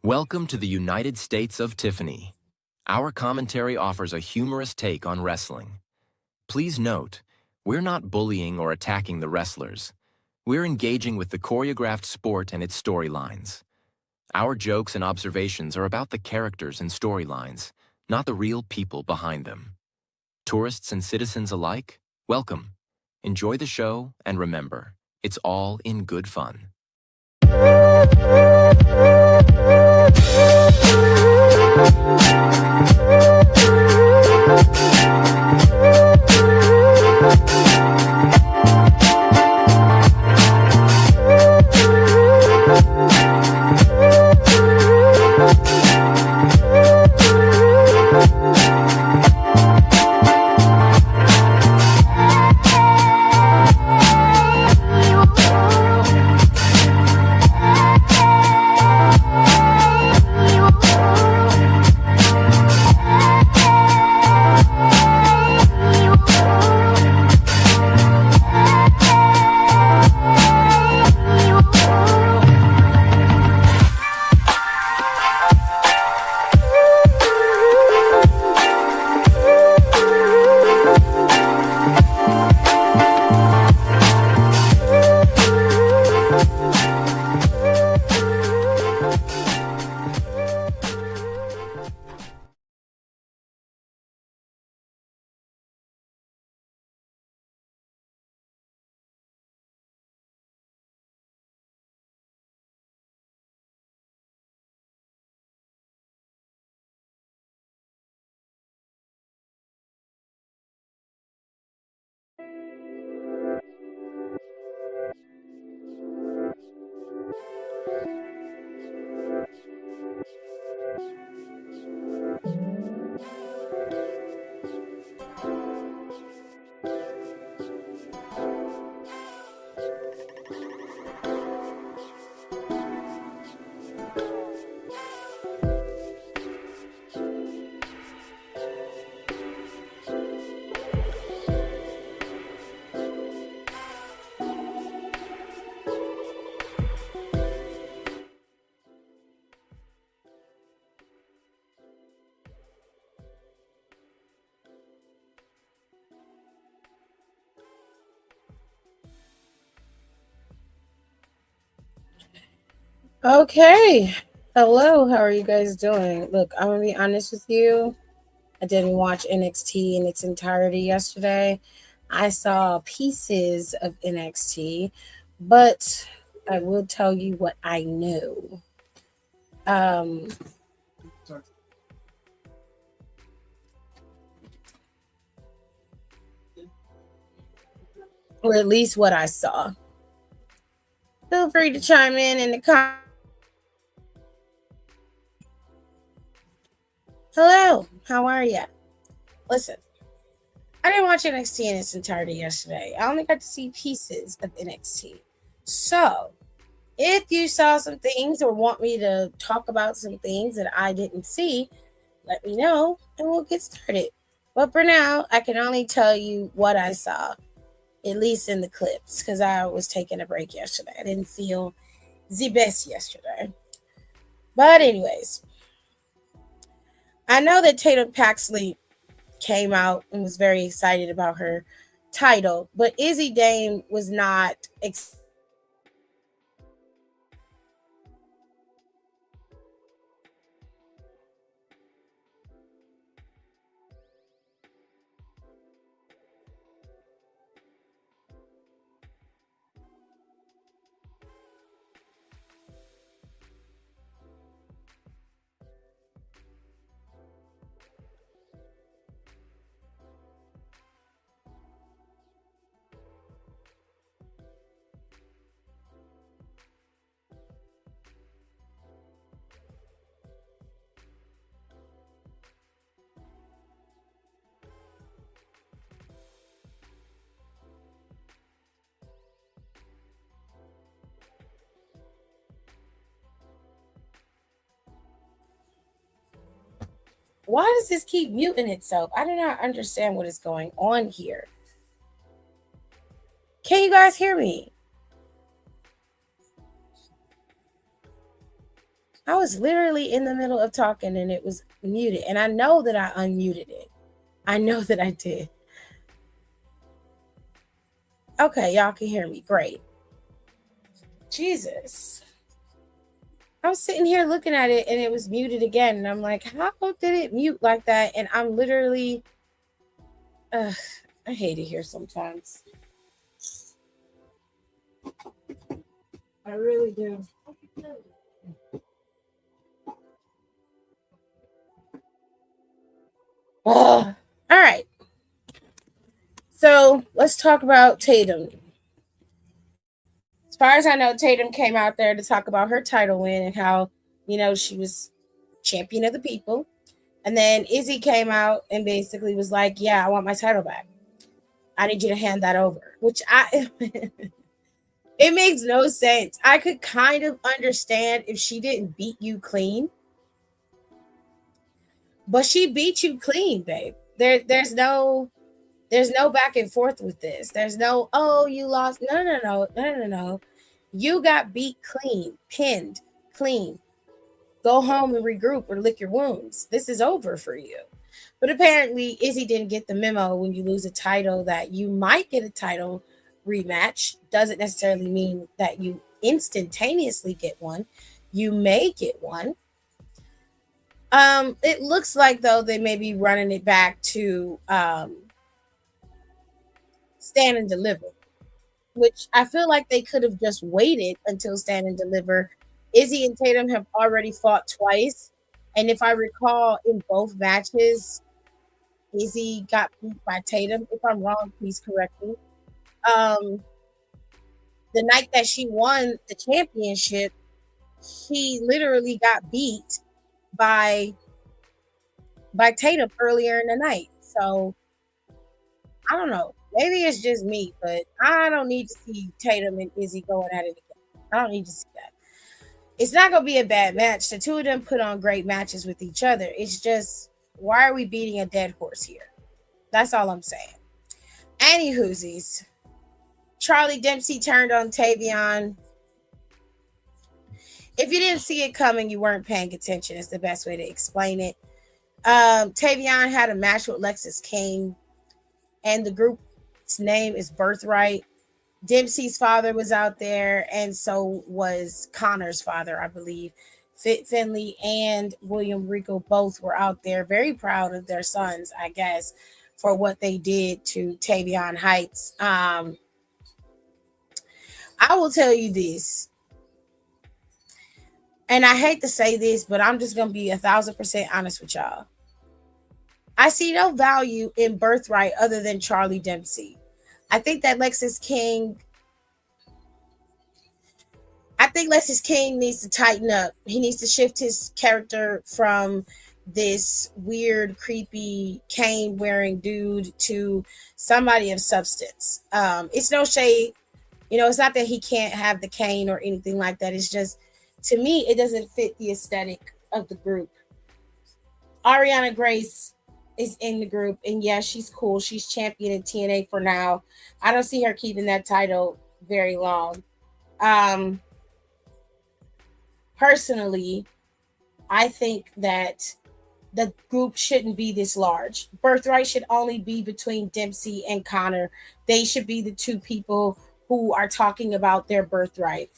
Welcome to the United States of Tiffany. Our commentary offers a humorous take on wrestling. Please note, we're not bullying or attacking the wrestlers. We're engaging with the choreographed sport and its storylines. Our jokes and observations are about the characters and storylines, not the real people behind them. Tourists and citizens alike, welcome. Enjoy the show, and remember, it's all in good fun. Okay. Hello, how are you guys doing? Look, I'm gonna be honest with you. I didn't watch NXT in its entirety yesterday. I saw pieces of NXT, but I will tell you what I knew. Um, or at least what I saw. Feel free to chime in the comments. Hello, how are you? Listen, I didn't watch NXT in its entirety yesterday. I only got to see pieces of NXT. So, if you saw some things or want me to talk about some things that I didn't see, let me know and we'll get started. But for now, I can only tell you what I saw, at least in the clips, because I was taking a break yesterday. I didn't feel the best yesterday. But, anyways, I know that Tatum Paxley came out and was very excited about her title, but Izzy Dame was not Why does this keep muting itself? I do not understand what is going on here. Can you guys hear me? I was literally in the middle of talking and it was muted. And I know that I unmuted it. I know that I did. Okay, y'all can hear me. Great. Jesus. I was sitting here looking at it and it was muted again. And I'm like, how did it mute like that? And I'm literally, I hate it here sometimes. I really do. All right. So let's talk about Tatum. As far as I know, Tatum came out there to talk about her title win and how, she was champion of the people. And then Izzy came out and basically was like, yeah, I want my title back. I need you to hand that over, which it makes no sense. I could kind of understand if she didn't beat you clean, but she beat you clean, babe. There's no back and forth with this. There's no, oh, you lost. No, no, no, no, no, no, no. You got beat clean, pinned clean. Go home and regroup or lick your wounds. This is over for you. But apparently, Izzy didn't get the memo when you lose a title that you might get a title rematch. Doesn't necessarily mean that you instantaneously get one. You may get one. It looks like though they may be running it back to stand and deliver, which I feel like they could have just waited until stand and deliver. Izzy and Tatum have already fought twice. And if I recall, in both matches, Izzy got beat by Tatum. If I'm wrong, please correct me. Um, the night that she won the championship, she literally got beat by Tatum earlier in the night. So I don't know. Maybe it's just me, but I don't need to see Tatum and Izzy going at it again. I don't need to see that. It's not gonna be a bad match. The two of them put on great matches with each other. It's just, why are we beating a dead horse here? That's all I'm saying. Anywhoosies, Charlie Dempsey turned on Tavion. If you didn't see it coming, you weren't paying attention. Is the best way to explain it. Tavion had a match with Lexis King, and the group's name is Birthright. Dempsey's father was out there, and so was Connor's father, I believe. Fit Finley and William Rico both were out there, very proud of their sons, I guess, for what they did to Tavion Heights. I will tell you this, and I hate to say this, but I'm just gonna be 1,000% honest with y'all. I see no value in Birthright other than Charlie Dempsey. I think that Lexis King I think Lexis King needs to tighten up. He needs to shift his character from this weird, creepy, cane wearing dude to somebody of substance. It's no shade. It's not that he can't have the cane or anything like that. It's just, to me, it doesn't fit the aesthetic of the group. Ariana Grace is in the group, and yeah, she's cool. She's champion in TNA for now. I don't see her keeping that title very long. Um, Personally, I think that the group shouldn't be this large. Birthright should only be between Dempsey and Connor. They should be the two people who are talking about their birthright.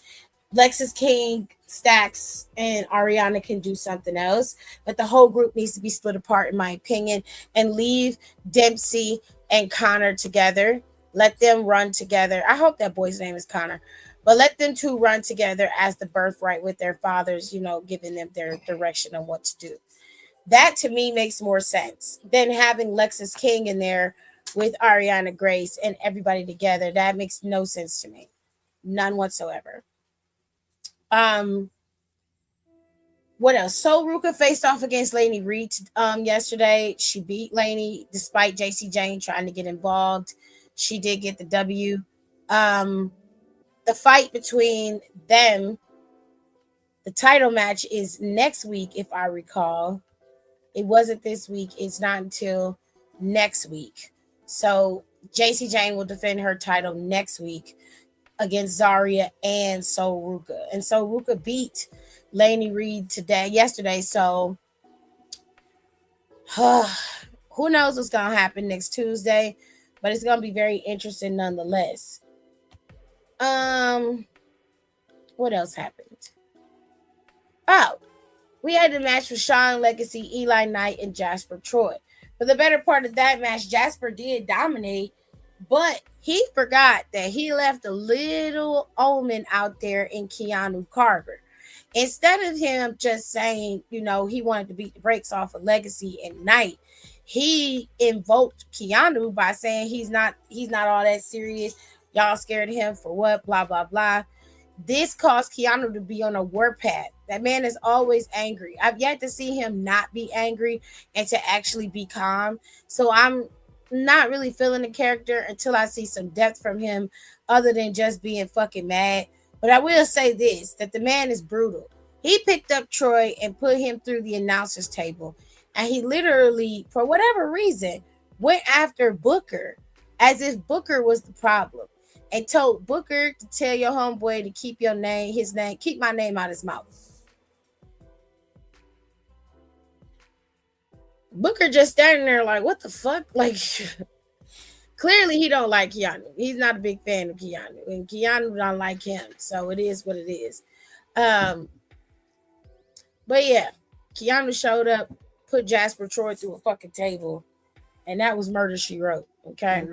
Lexis King, Stax, and Ariana can do something else, but the whole group needs to be split apart, in my opinion, and leave Dempsey and Connor together. Let them run together. I hope that boy's name is Connor, but let them two run together as the birthright with their fathers, giving them their direction on what to do. That to me makes more sense than having Lexis King in there with Ariana Grace and everybody together. That makes no sense to me. None whatsoever. Um, what else? So Ruka faced off against Lainey Reed yesterday. She beat Lainey despite JC Jane trying to get involved. She did get the W. The fight between them, the title match, is next week, if I recall. It wasn't this week. It's not until next week. So JC Jane will defend her title next week against Zarya and So Ruka. And So Ruka beat Laney Reed yesterday. So who knows what's gonna happen next Tuesday, but it's gonna be very interesting nonetheless. What else happened? Oh, we had the match with Sean Legacy, Eli Knight, and Jasper Troy. For the better part of that match, Jasper did dominate, but he forgot that he left a little omen out there in Keanu Carter. Instead of him just saying, he wanted to beat the brakes off of Legacy and Knight, he invoked Keanu by saying he's not all that serious. Y'all scared of him for what? Blah blah blah. This caused Keanu to be on a warpath. That man is always angry. I've yet to see him not be angry and to actually be calm. So I'm not really feeling the character until I see some depth from him other than just being fucking mad. But I will say this, that the man is brutal. He picked up Troy and put him through the announcer's table. And he literally, for whatever reason, went after Booker as if Booker was the problem. And told Booker to tell your homeboy to keep keep my name out his mouth. Booker just standing there like, what the fuck? Like, clearly he don't like Keanu. He's not a big fan of Keanu. And Keanu don't like him. So it is what it is. But yeah, Keanu showed up, put Jasper Troy through a fucking table. And that was Murder, She Wrote. Okay.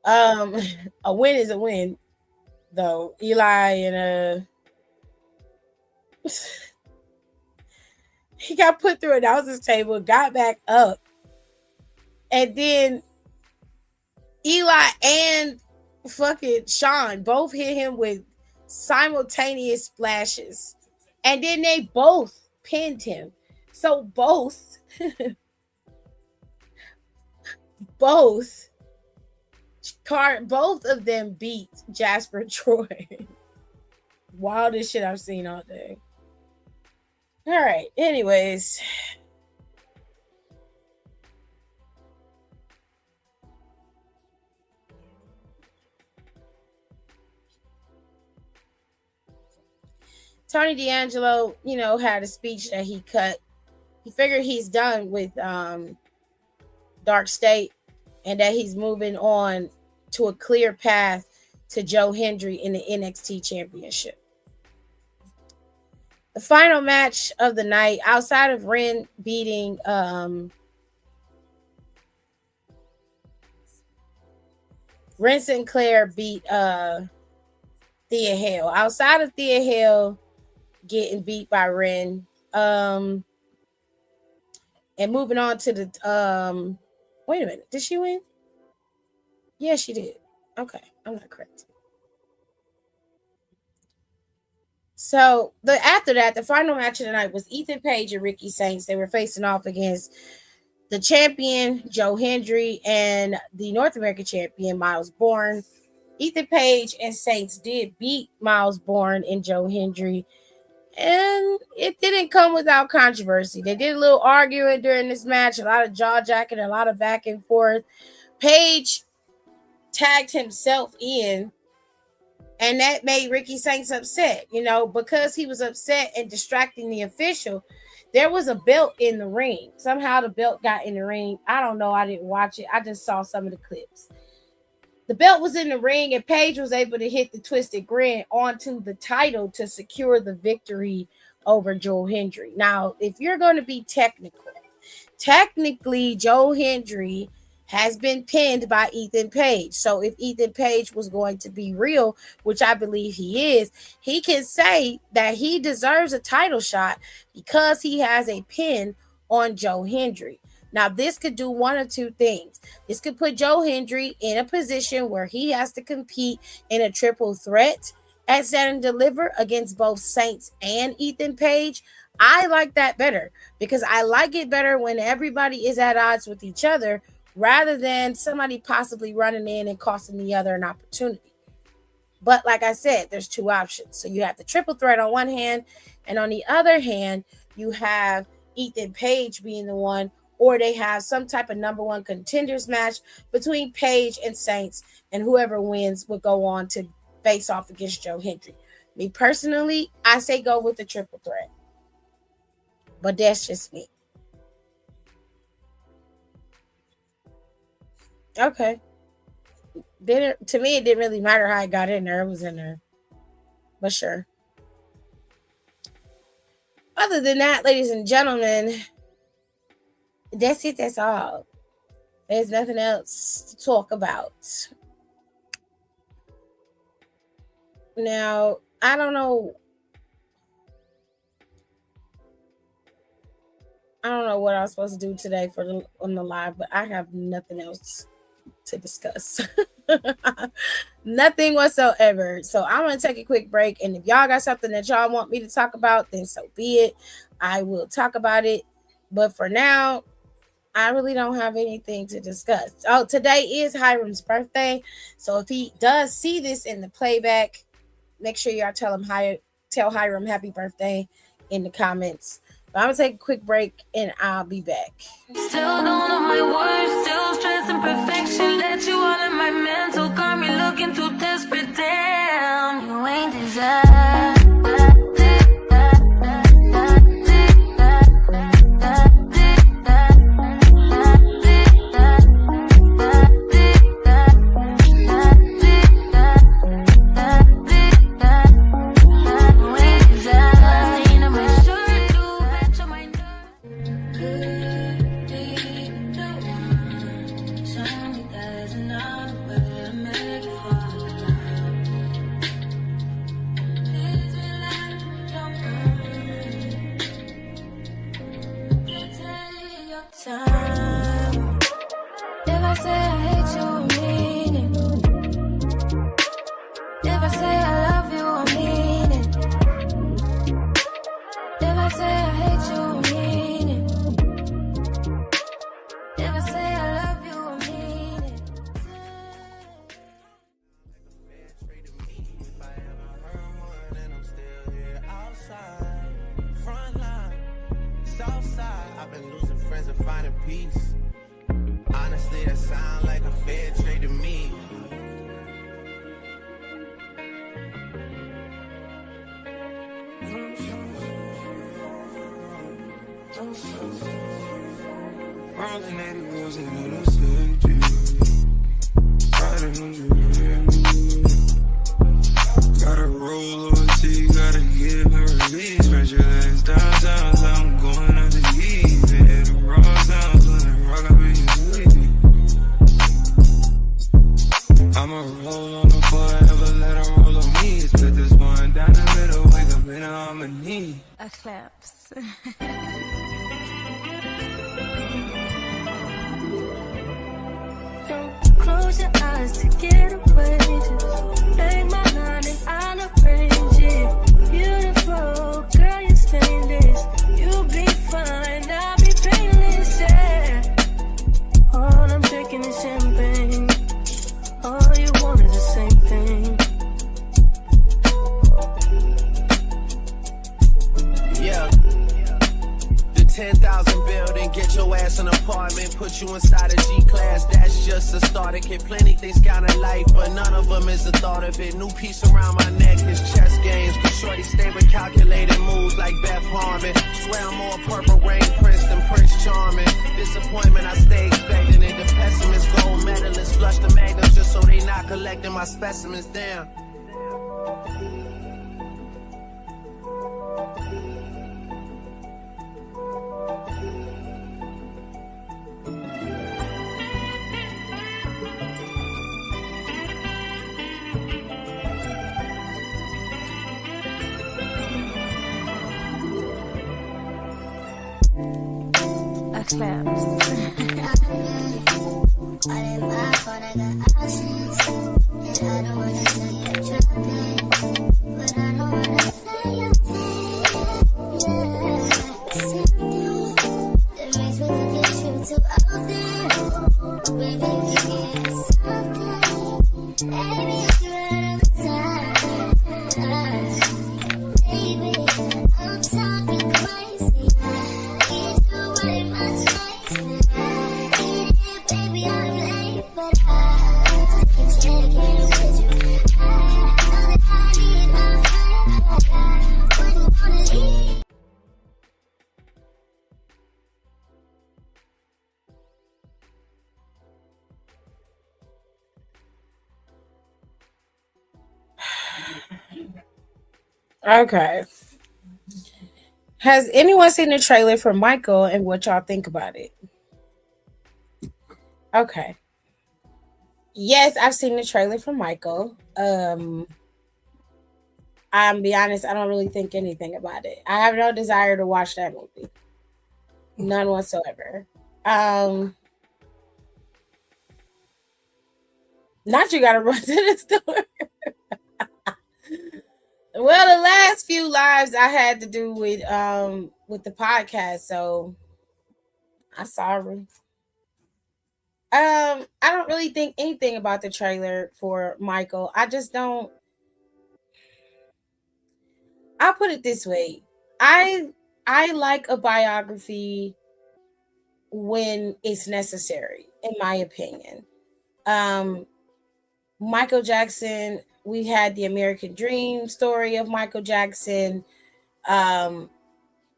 A win is a win, though. Eli and he got put through an announcer's table, got back up, and then Eli and fucking Sean both hit him with simultaneous splashes, and then they both pinned him. So both of them beat Jasper Troy. Wildest shit I've seen all day. All right. Anyways. Tony D'Angelo, had a speech that he cut. He figured he's done with Dark State and that he's moving on to a clear path to Joe Hendry in the NXT Championship. The final match of the night, outside of Ren beating Ren Sinclair beat Thea Hale. Outside of Thea Hale getting beat by Ren, and moving on to the wait a minute, did she win? Yeah, she did. Okay, I'm not correct. So after that, the final match of the night was Ethan Page and Ricky Saints. They were facing off against the champion, Joe Hendry, and the North American champion, Miles Bourne. Ethan Page and Saints did beat Miles Bourne and Joe Hendry, and it didn't come without controversy. They did a little arguing during this match, a lot of jaw jacking, a lot of back and forth. Page tagged himself in, and that made Ricky Saints upset, because he was upset and distracting the official. There was a belt in the ring. Somehow the belt got in the ring. I don't know. I didn't watch it. I just saw some of the clips. The belt was in the ring, and Paige was able to hit the Twisted Grin onto the title to secure the victory over Joe Hendry. Now, if you're going to be technically Joe Hendry has been pinned by Ethan Page. So if Ethan Page was going to be real, which I believe he is, he can say that he deserves a title shot because he has a pin on Joe Hendry. Now, this could do one of two things. This could put Joe Hendry in a position where he has to compete in a triple threat at Stand and Deliver against both Saints and Ethan Page. I like that better because I like it better when everybody is at odds with each other rather than somebody possibly running in and costing the other an opportunity. But like I said, there's two options. So you have the triple threat on one hand, and on the other hand, you have Ethan Page being the one, or they have some type of number one contenders match between Page and Saints, and whoever wins would go on to face off against Joe Hendry. Me personally, I say go with the triple threat. But that's just me. Okay. To me, it didn't really matter how I got in there. It was in there. But sure. Other than that, ladies and gentlemen, that's it. That's all. There's nothing else to talk about. Now, I don't know what I was supposed to do today on the live, but I have nothing else to discuss. Nothing whatsoever. So I'm going to take a quick break. And if y'all got something that y'all want me to talk about, then so be it. I will talk about it. But for now, I really don't have anything to discuss. Oh, today is Hiram's birthday. So if he does see this in the playback, make sure y'all tell Hiram happy birthday in the comments. But I'm going to take a quick break and I'll be back. Still don't know my words, still stressing perfection. Let you all in my mental, got me looking too desperate. Damn, you ain't deserve. Close your eyes to get away. Just make my mind and I'll arrange it. Beautiful girl, you're stainless. You'll be fine, I'll be painless. Yeah. All I'm drinking is champagne. All you want is the same thing. Yeah. 10,000 building, get your ass an apartment, put you inside a G-class, that's just a starter kit. Plenty things count in life, but none of them is the thought of it. New piece around my neck is chess games, cause shorty stay with calculated moves like Beth Harmon. Swear I'm more purple rain prince than Prince Charming. Disappointment I stay expecting it, the pessimist gold medalists flush the magnums just so they not collecting my specimens down. Claps. Okay. Has anyone seen the trailer for Michael and what y'all think about it? Okay. Yes, I've seen the trailer for Michael. I'm be honest, I don't really think anything about it. I have no desire to watch that movie. None whatsoever. Um, Not you gotta run to the store. Well, the last few lives I had to do with the podcast, so I'm sorry. I don't really think anything about the trailer for Michael. I just don't. I'll put it this way. I I like a biography when it's necessary, in my opinion. Um, Michael Jackson, we had the American Dream story of Michael Jackson. Um,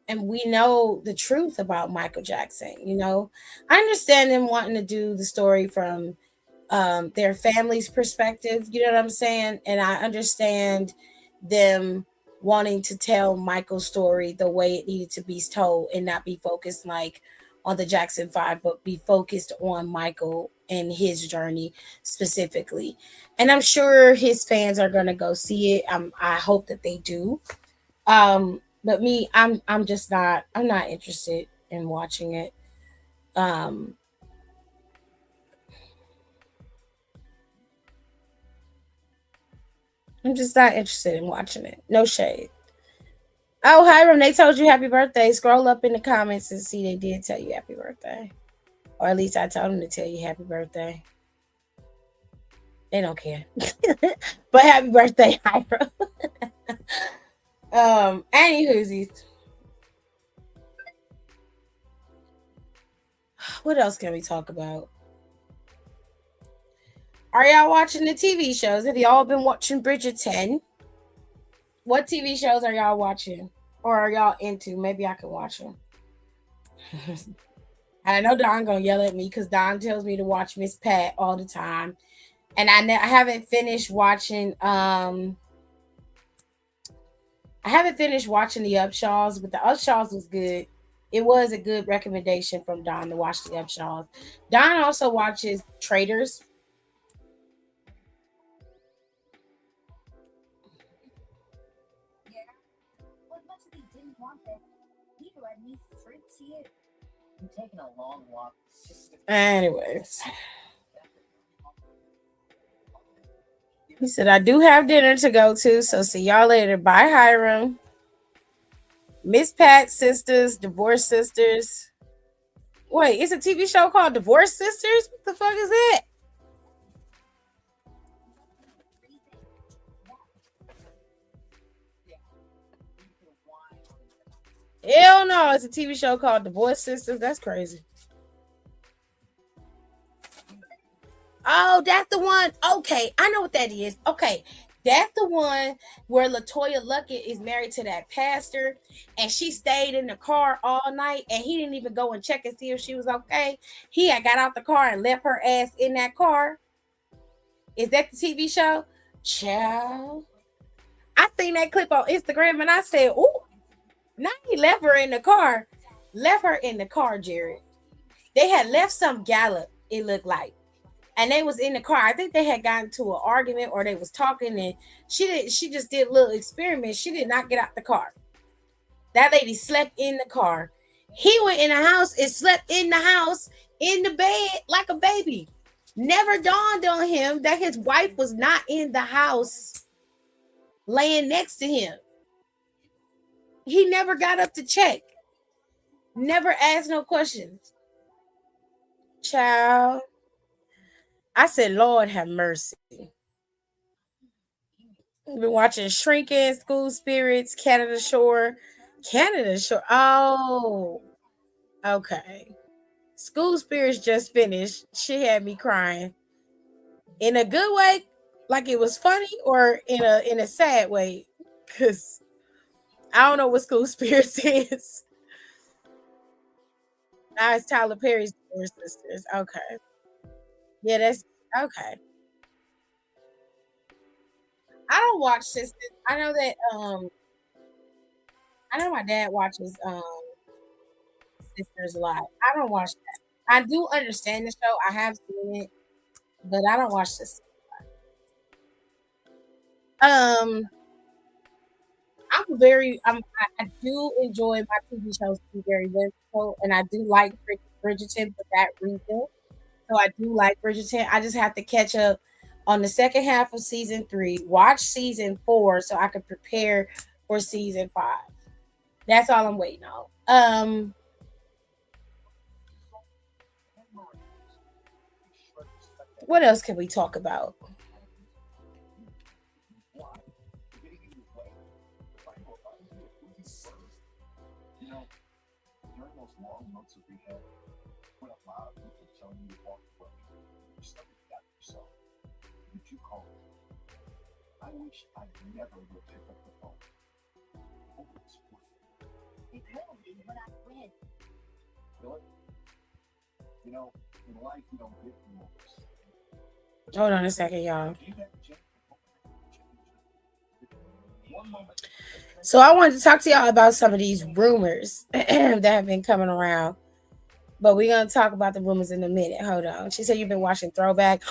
and we know the truth about Michael Jackson, you know. I understand them wanting to do the story from their family's perspective, you know what I'm saying? And I understand them wanting to tell Michael's story the way it needed to be told and not be focused like on the Jackson 5, but be focused on Michael and his journey specifically. And I'm sure his fans are going to go see it. I hope that they do. But me, I'm just not, I'm not interested in watching it. Um I'm just not interested in watching it. No shade. Oh, Hiram, they told you happy birthday. Scroll up in the comments and see they did tell you happy birthday. Or at least I told them to tell you happy birthday. They don't care. But happy birthday, Hiram. Anywhoosies. What else can we talk about? Are y'all watching the TV shows? Have y'all been watching Bridgerton? What TV shows are y'all watching? Or are y'all into? Maybe I can watch them. I know Don gonna yell at me because Don tells me to watch Miss Pat all the time, and I haven't finished watching. I haven't finished watching the Upshaws, but the Upshaws was good. It was a good recommendation from Don to watch the Upshaws. Don also watches Traders. Anyways, he said I do have dinner to go to, so see y'all later. Bye, Hiram. Miss Pat Sisters, Divorce Sisters. Wait, it's a TV show called Divorce Sisters? What the fuck is that? Hell no, it's a TV show called Divorce Sisters. That's crazy. Oh, that's the one. Okay, I know what that is. Okay, that's the one where Latoya Luckett is married to that pastor, and she stayed in the car all night, and he didn't even go and check and see if she was okay. He had got out the car and left her ass in that car. Is that the TV show? Child. I seen that clip on Instagram and I said, "Ooh, now he left her in the car." Left her in the car, Jared. They had left some gallop, it looked like. And they was in the car. I think they had gotten to an argument or they was talking and she just did a little experiment. She did not get out the car. That lady slept in the car. He went in the house and slept in the house in the bed like a baby. Never dawned on him that his wife was not in the house laying next to him. He never got up to check. Never asked no questions. Child. I said, Lord have mercy. We've been watching Shrinking, School Spirits, Canada Shore. Canada Shore. Oh, okay. School Spirits just finished. She had me crying. In a good way, like it was funny, or in a sad way. Cause I don't know what School Spirits is. Now it's Tyler Perry's Four Sisters. Okay. Yeah, that's okay. I don't watch Sisters. I know that I know my dad watches Sisters a lot. I don't watch that. I do understand the show. I have seen it, but I don't watch this. Um, I do enjoy my TV shows to be very whimsical, and I do like Bridgerton for that reason. So I do like Bridgerton. I just have to catch up on the second half of season 3, watch season 4 so I can prepare for season 5. That's all I'm waiting on. What else can we talk about? Hold on a second, y'all. So I wanted to talk to y'all about some of these rumors that have been coming around. But we're gonna talk about the rumors in a minute. Hold on. She said you've been watching Throwback.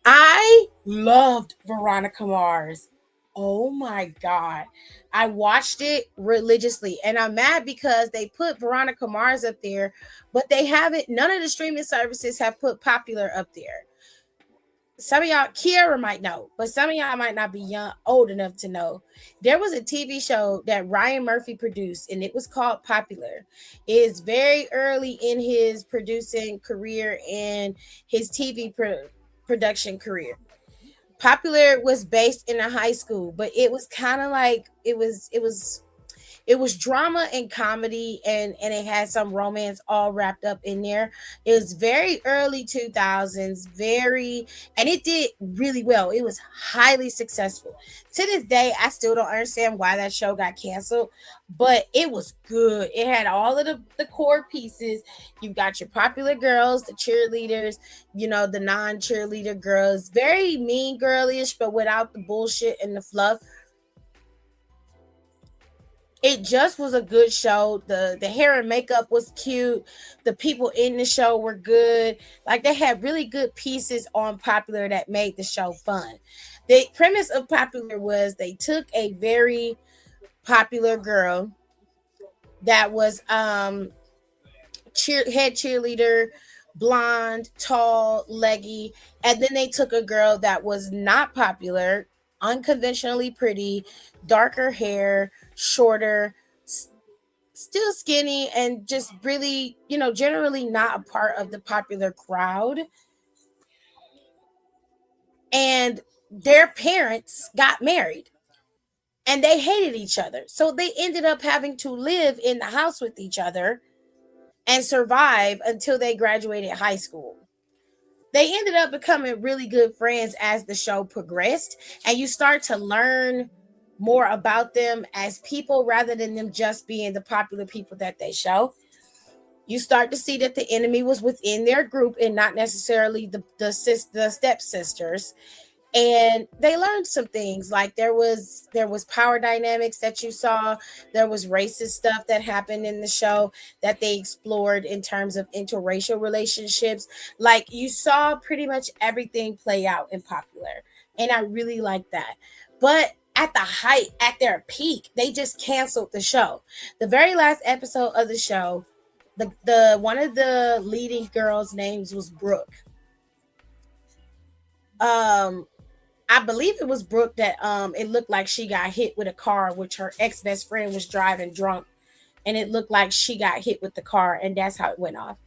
I loved Veronica Mars. Oh my god. I watched it religiously. And I'm mad because they put Veronica Mars up there, but they haven't, none of the streaming services have put Popular up there. Some of y'all, Kiara might know, but some of y'all might not be young, old enough to know. There was a TV show that Ryan Murphy produced, and it was called Popular. It's very early in his producing career and his TV production career. Popular was based in a high school, but it was kind of like it was drama and comedy, and it had some romance all wrapped up in there. It was very early 2000s, very, and it did really well. It was highly successful. To this day, I still don't understand why that show got canceled, but it was good. It had all of the core pieces. You've got your popular girls, the cheerleaders, the non-cheerleader girls, very mean girlish, but without the bullshit and the fluff. It just was a good show. The hair and makeup was cute. The people in the show were good. Like, they had really good pieces on Popular that made the show fun. The premise of Popular was they took a very popular girl that was head cheerleader, blonde, tall, leggy, and then they took a girl that was not popular, unconventionally pretty, darker hair, shorter, still skinny, and just really, generally not a part of the popular crowd. And their parents got married and they hated each other. So they ended up having to live in the house with each other and survive until they graduated high school. They ended up becoming really good friends as the show progressed, and you start to learn more about them as people rather than them just being the popular people that they show. You start to see that the enemy was within their group and not necessarily the stepsisters. And they learned some things, like there was power dynamics that you saw. There was racist stuff that happened in the show that they explored in terms of interracial relationships. Like, you saw pretty much everything play out in Popular, and I really like that. But at the height, at their peak, they just canceled the show. The very last episode of the show, the one of the leading girls' names was Brooke. I believe it was Brooke that it looked like she got hit with a car, which her ex-best friend was driving drunk, and it looked like she got hit with the car, and that's how it went off.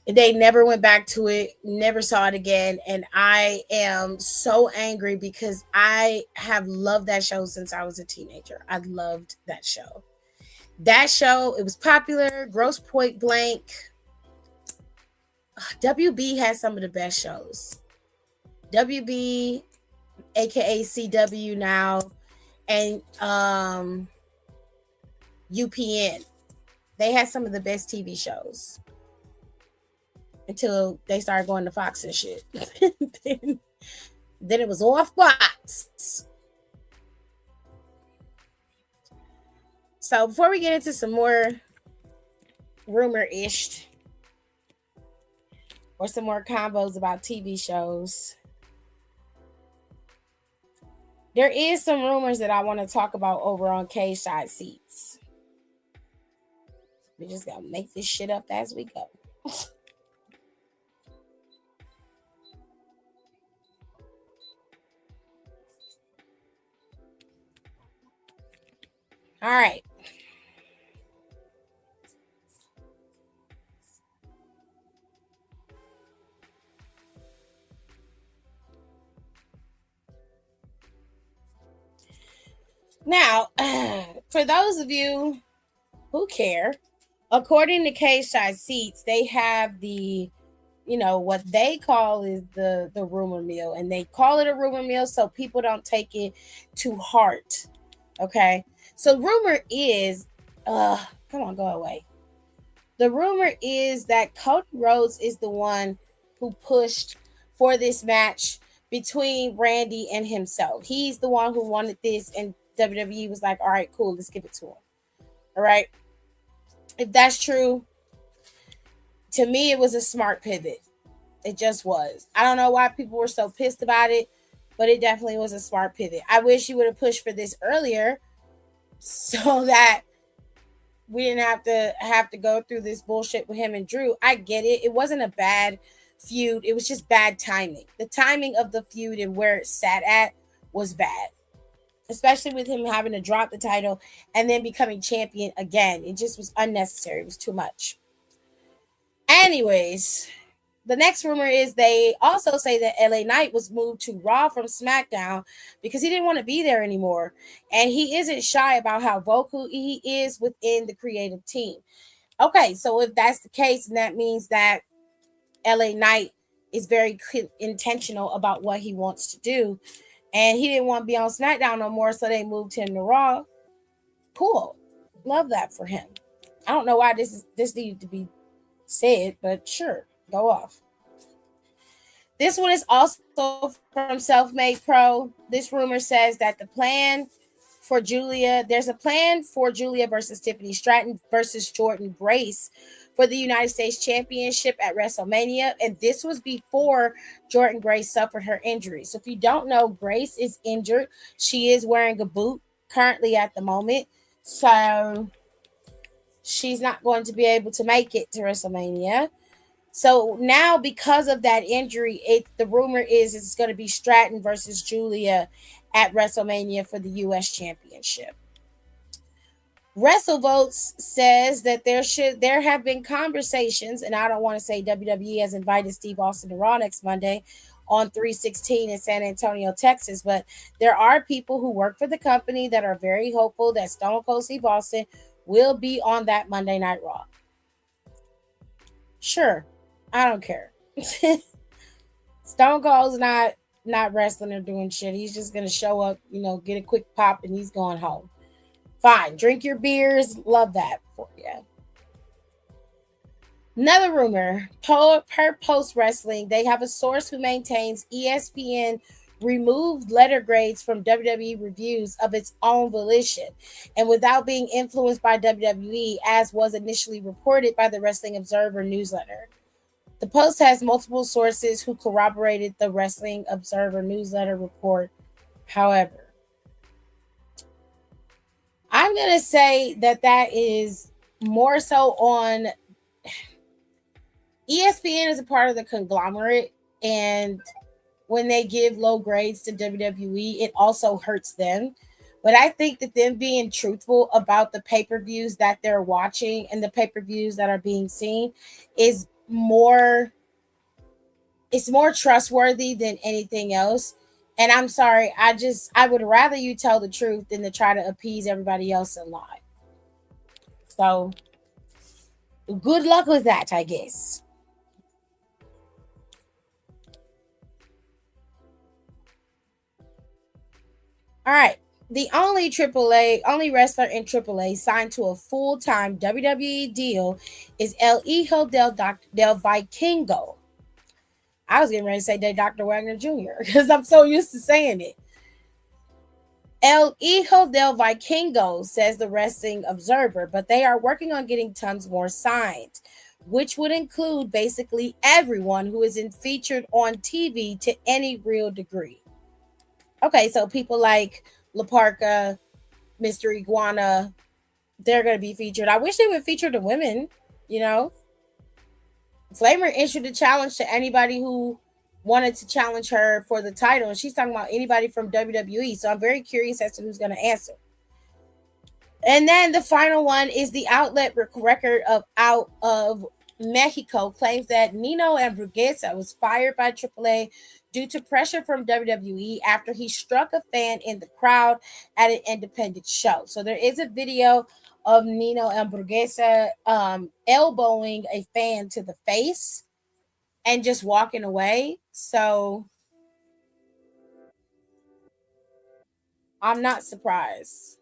They never went back to it, never saw it again, and I am so angry because I have loved that show since I was a teenager. I loved that show. That show, it was popular, Gross Point Blank. WB has some of the best shows. WB, aka CW now, and UPN. They had some of the best TV shows until they started going to Fox and shit. then it was off Fox. So before we get into some more rumor-ish or some more combos about TV shows, there is some rumors that I want to talk about over on Cage Side Seats. We just gotta make this shit up as we go. All right. Now, for those of you who care, according to Cage Side Seats, they have the, what they call is the rumor mill, and they call it a rumor mill so people don't take it to heart. Okay, so rumor is, come on, go away. The rumor is that Cody Rhodes is the one who pushed for this match between Randy and himself. He's the one who wanted this, and WWE was like, all right, cool, let's give it to him. All right. If that's true, to me, it was a smart pivot. It just was. I don't know why people were so pissed about it, but it definitely was a smart pivot. I wish you would have pushed for this earlier so that we didn't have to go through this bullshit with him and Drew. I get it. It wasn't a bad feud. It was just bad timing. The timing of the feud and where it sat at was bad. Especially with him having to drop the title and then becoming champion again. It just was unnecessary. It was too much. Anyways, the next rumor is they also say that LA Knight was moved to Raw from SmackDown because he didn't want to be there anymore. And he isn't shy about how vocal he is within the creative team. Okay, so if that's the case, then that means that LA Knight is very intentional about what he wants to do. And he didn't want to be on SmackDown no more, so they moved him to Raw. Cool. Love that for him. I don't know why this needed to be said, but sure, go off. This one is also from Selfmade Pro. This rumor says that there's a plan for Julia versus Tiffany Stratton versus Jordan Grace for the United States Championship at WrestleMania. And this was before Jordan Grace suffered her injury. So if you don't know, Grace is injured. She is wearing a boot currently at the moment. So she's not going to be able to make it to WrestleMania. So now, because of that injury, the rumor is it's going to be Stratton versus Julia at WrestleMania for the U.S. Championship. WrestleVotes says that there have been conversations, and I don't want to say WWE has invited Steve Austin to Raw next Monday on 3/16 in San Antonio, Texas, but there are people who work for the company that are very hopeful that Stone Cold Steve Austin will be on that Monday Night Raw. Sure, I don't care. Stone Cold's not wrestling or doing shit. He's just gonna show up, get a quick pop, and he's going home. Fine, drink your beers. Love that for you. Another rumor, per Post Wrestling, they have a source who maintains ESPN removed letter grades from WWE reviews of its own volition and without being influenced by WWE, as was initially reported by the Wrestling Observer newsletter. The Post has multiple sources who corroborated the Wrestling Observer newsletter report. However, I'm going to say that is more so on ESPN is a part of the conglomerate, and when they give low grades to WWE, it also hurts them. But I think that them being truthful about the pay-per-views that they're watching and the pay-per-views that are being seen is more trustworthy than anything else. And I'm sorry, I would rather you tell the truth than to try to appease everybody else and lie. So good luck with that, I guess. All right. The only wrestler in AAA signed to a full-time WWE deal is El Hijo del Vikingo. I was getting ready to say Dr. Wagner Jr. because I'm so used to saying it. El Hijo del Vikingo, says the Wrestling Observer, but they are working on getting tons more signed, which would include basically everyone who isn't featured on TV to any real degree. Okay, so people like La Parca, Mr. Iguana, they're going to be featured. I wish they would feature the women, you know. Flamer issued a challenge to anybody who wanted to challenge her for the title, and she's talking about anybody from WWE. So I'm very curious as to who's going to answer. And then the final one is the outlet record of out of Mexico claims that Nino Hamburguesa was fired by AAA due to pressure from WWE after he struck a fan in the crowd at an independent show. So there is a video of Nino Hamburguesa elbowing a fan to the face and just walking away. So I'm not surprised.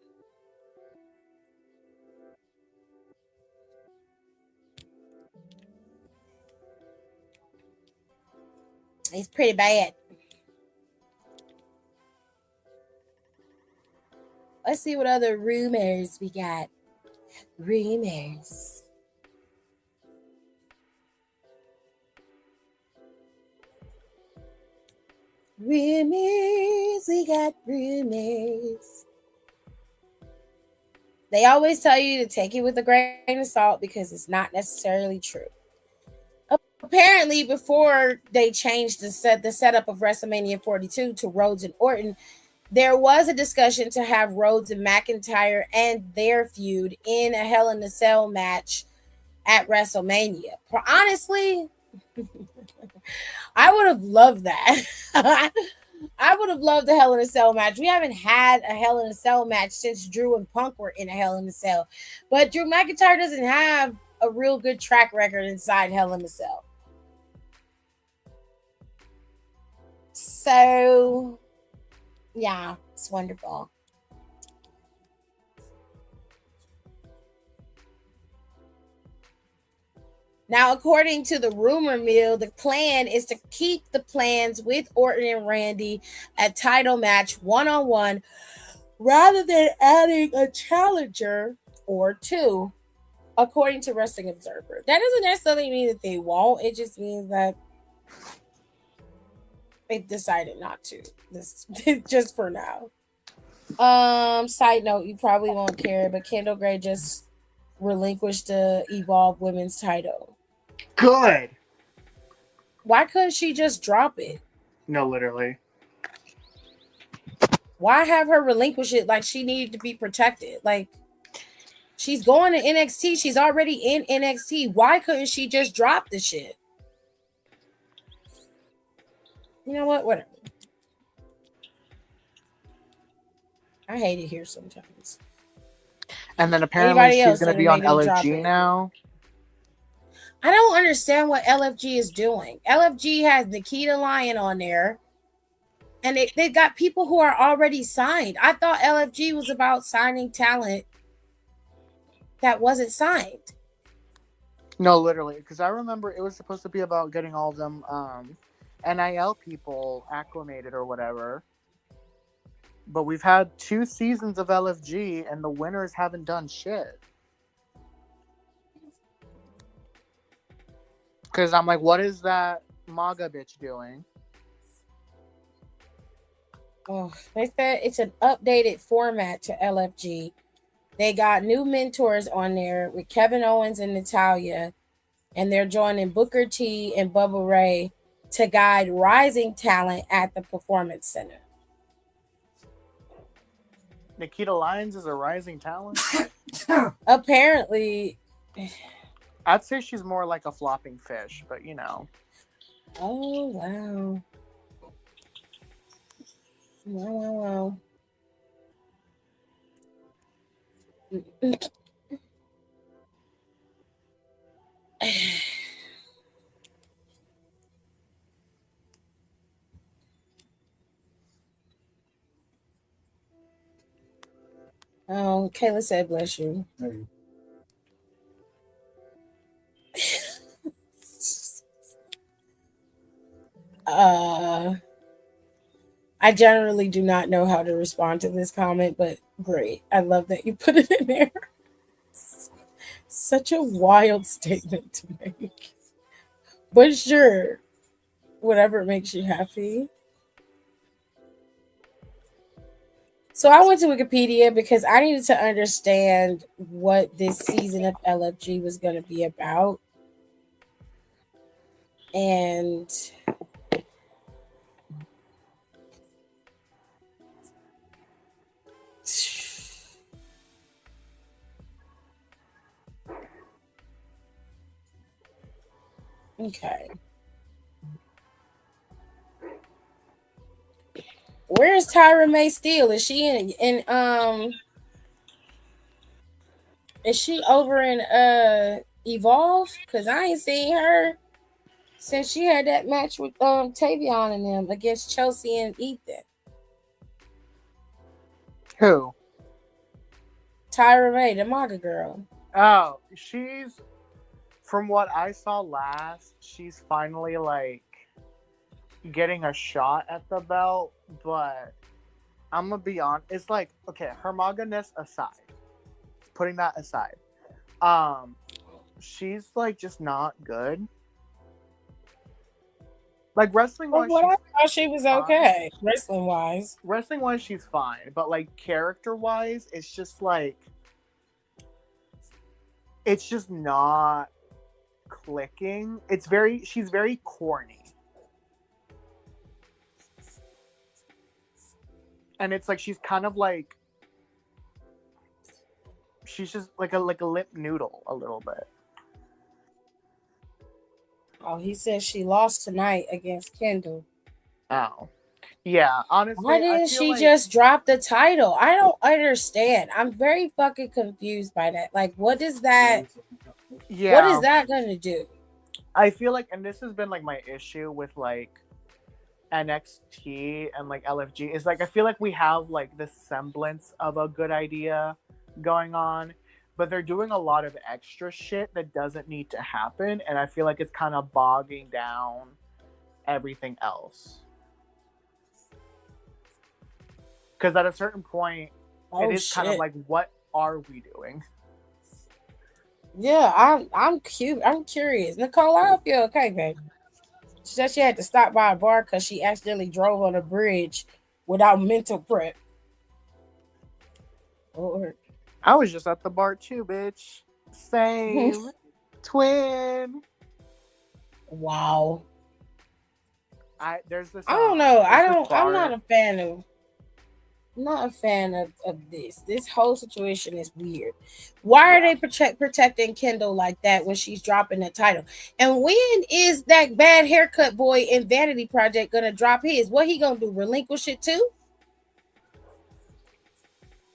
It's pretty bad. Let's see what other rumors we got. Rumors. Rumors. We got rumors. They always tell you to take it with a grain of salt because it's not necessarily true. Apparently, before they changed the setup of WrestleMania 42 to Rhodes and Orton, there was a discussion to have Rhodes and McIntyre and their feud in a Hell in a Cell match at WrestleMania. Honestly, I would have loved that. I would have loved the Hell in a Cell match. We haven't had a Hell in a Cell match since Drew and Punk were in a Hell in a Cell. But Drew McIntyre doesn't have a real good track record inside Hell in a Cell. So, yeah, it's wonderful. Now, according to the rumor mill, the plan is to keep the plans with Orton and Randy a title match one-on-one rather than adding a challenger or two, according to Wrestling Observer. That doesn't necessarily mean that they won't. It just means that they decided not to. This just for now. Side note, you probably won't care, but Kendall Gray just relinquished the Evolve Women's title. Good. Why couldn't she just drop it? No, literally. Why have her relinquish it like she needed to be protected? Like, she's going to NXT. She's already in NXT. Why couldn't she just drop the shit? You know what? Whatever. I hate it here sometimes. And then apparently she's going to be on made him drop LFG it. now. I don't understand what LFG is doing. LFG has Nikita Lyon on there. And they got people who are already signed. I thought LFG was about signing talent that wasn't signed. No, literally. Because I remember it was supposed to be about getting all of them NIL people acclimated or whatever. But we've had 2 seasons of LFG and the winners haven't done shit. Because I'm like, what is that MAGA bitch doing? Oh, they said it's an updated format to LFG. They got new mentors on there with Kevin Owens and Natalya, and they're joining Booker T and Bubba Ray to guide rising talent at the Performance Center. Nikita Lyons is a rising talent? Apparently. I'd say she's more like a flopping fish, but you know. Oh, wow. Wow. Oh, Kayla said, bless you. I generally do not know how to respond to this comment, but great. I love that you put it in there. Such a wild statement to make. But sure, whatever makes you happy. So I went to Wikipedia because I needed to understand what this season of LFG was going to be about. And okay. Where's Tyra May Steele? Is she is she over in Evolve? Cause I ain't seen her since she had that match with Tavion and them against Chelsea and Ethan. Who? Tyra May, the MAGA girl. Oh, she's, from what I saw last, she's finally like getting a shot at the belt, but I'm gonna be honest, it's like, okay, her MAGA-ness aside, putting that aside, she's like just not good. Like wrestling wise, What I thought she was okay, wrestling wise. Wrestling wise, she's fine, but like character wise, it's just like, it's just not clicking. She's very corny. And it's like she's kind of like, she's just like a limp noodle a little bit. Oh, he says she lost tonight against Kendall. Oh. Yeah, honestly. Why didn't she just drop the title? I don't understand. I'm very fucking confused by that. Like, what is that? Yeah. What is that gonna do? I feel like, and this has been like my issue with like NXT and like LFG, is like I feel like we have like the semblance of a good idea going on, but they're doing a lot of extra shit that doesn't need to happen, and I feel like it's kind of bogging down everything else. Because at a certain point, it is kind of like, what are we doing? Yeah, I'm cute. I'm curious. Nicole, I hope you're okay, babe. She said she had to stop by a bar because she accidentally drove on a bridge without mental prep. Lord. I was just at the bar too, bitch. Same. Twin. Wow. There's this. I don't know. I'm not a fan of. I'm not a fan of this. This whole situation is weird. Why are they protecting Kendall like that when she's dropping the title? And when is that bad haircut boy in Vanity Project gonna drop his? What he gonna do? Relinquish it too?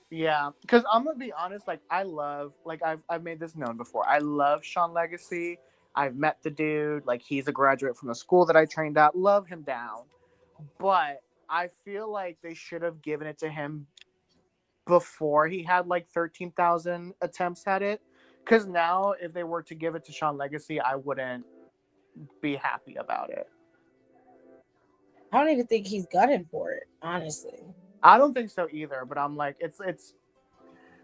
Yeah, because I'm gonna be honest. Like I love, like I've made this known before. I love Sean Legacy. I've met the dude. Like he's a graduate from the school that I trained at. Love him down, but I feel like they should have given it to him before he had like 13,000 attempts at it. Because now, if they were to give it to Sean Legacy, I wouldn't be happy about it. I don't even think he's gunning for it, honestly. I don't think so either. But I'm like, it's.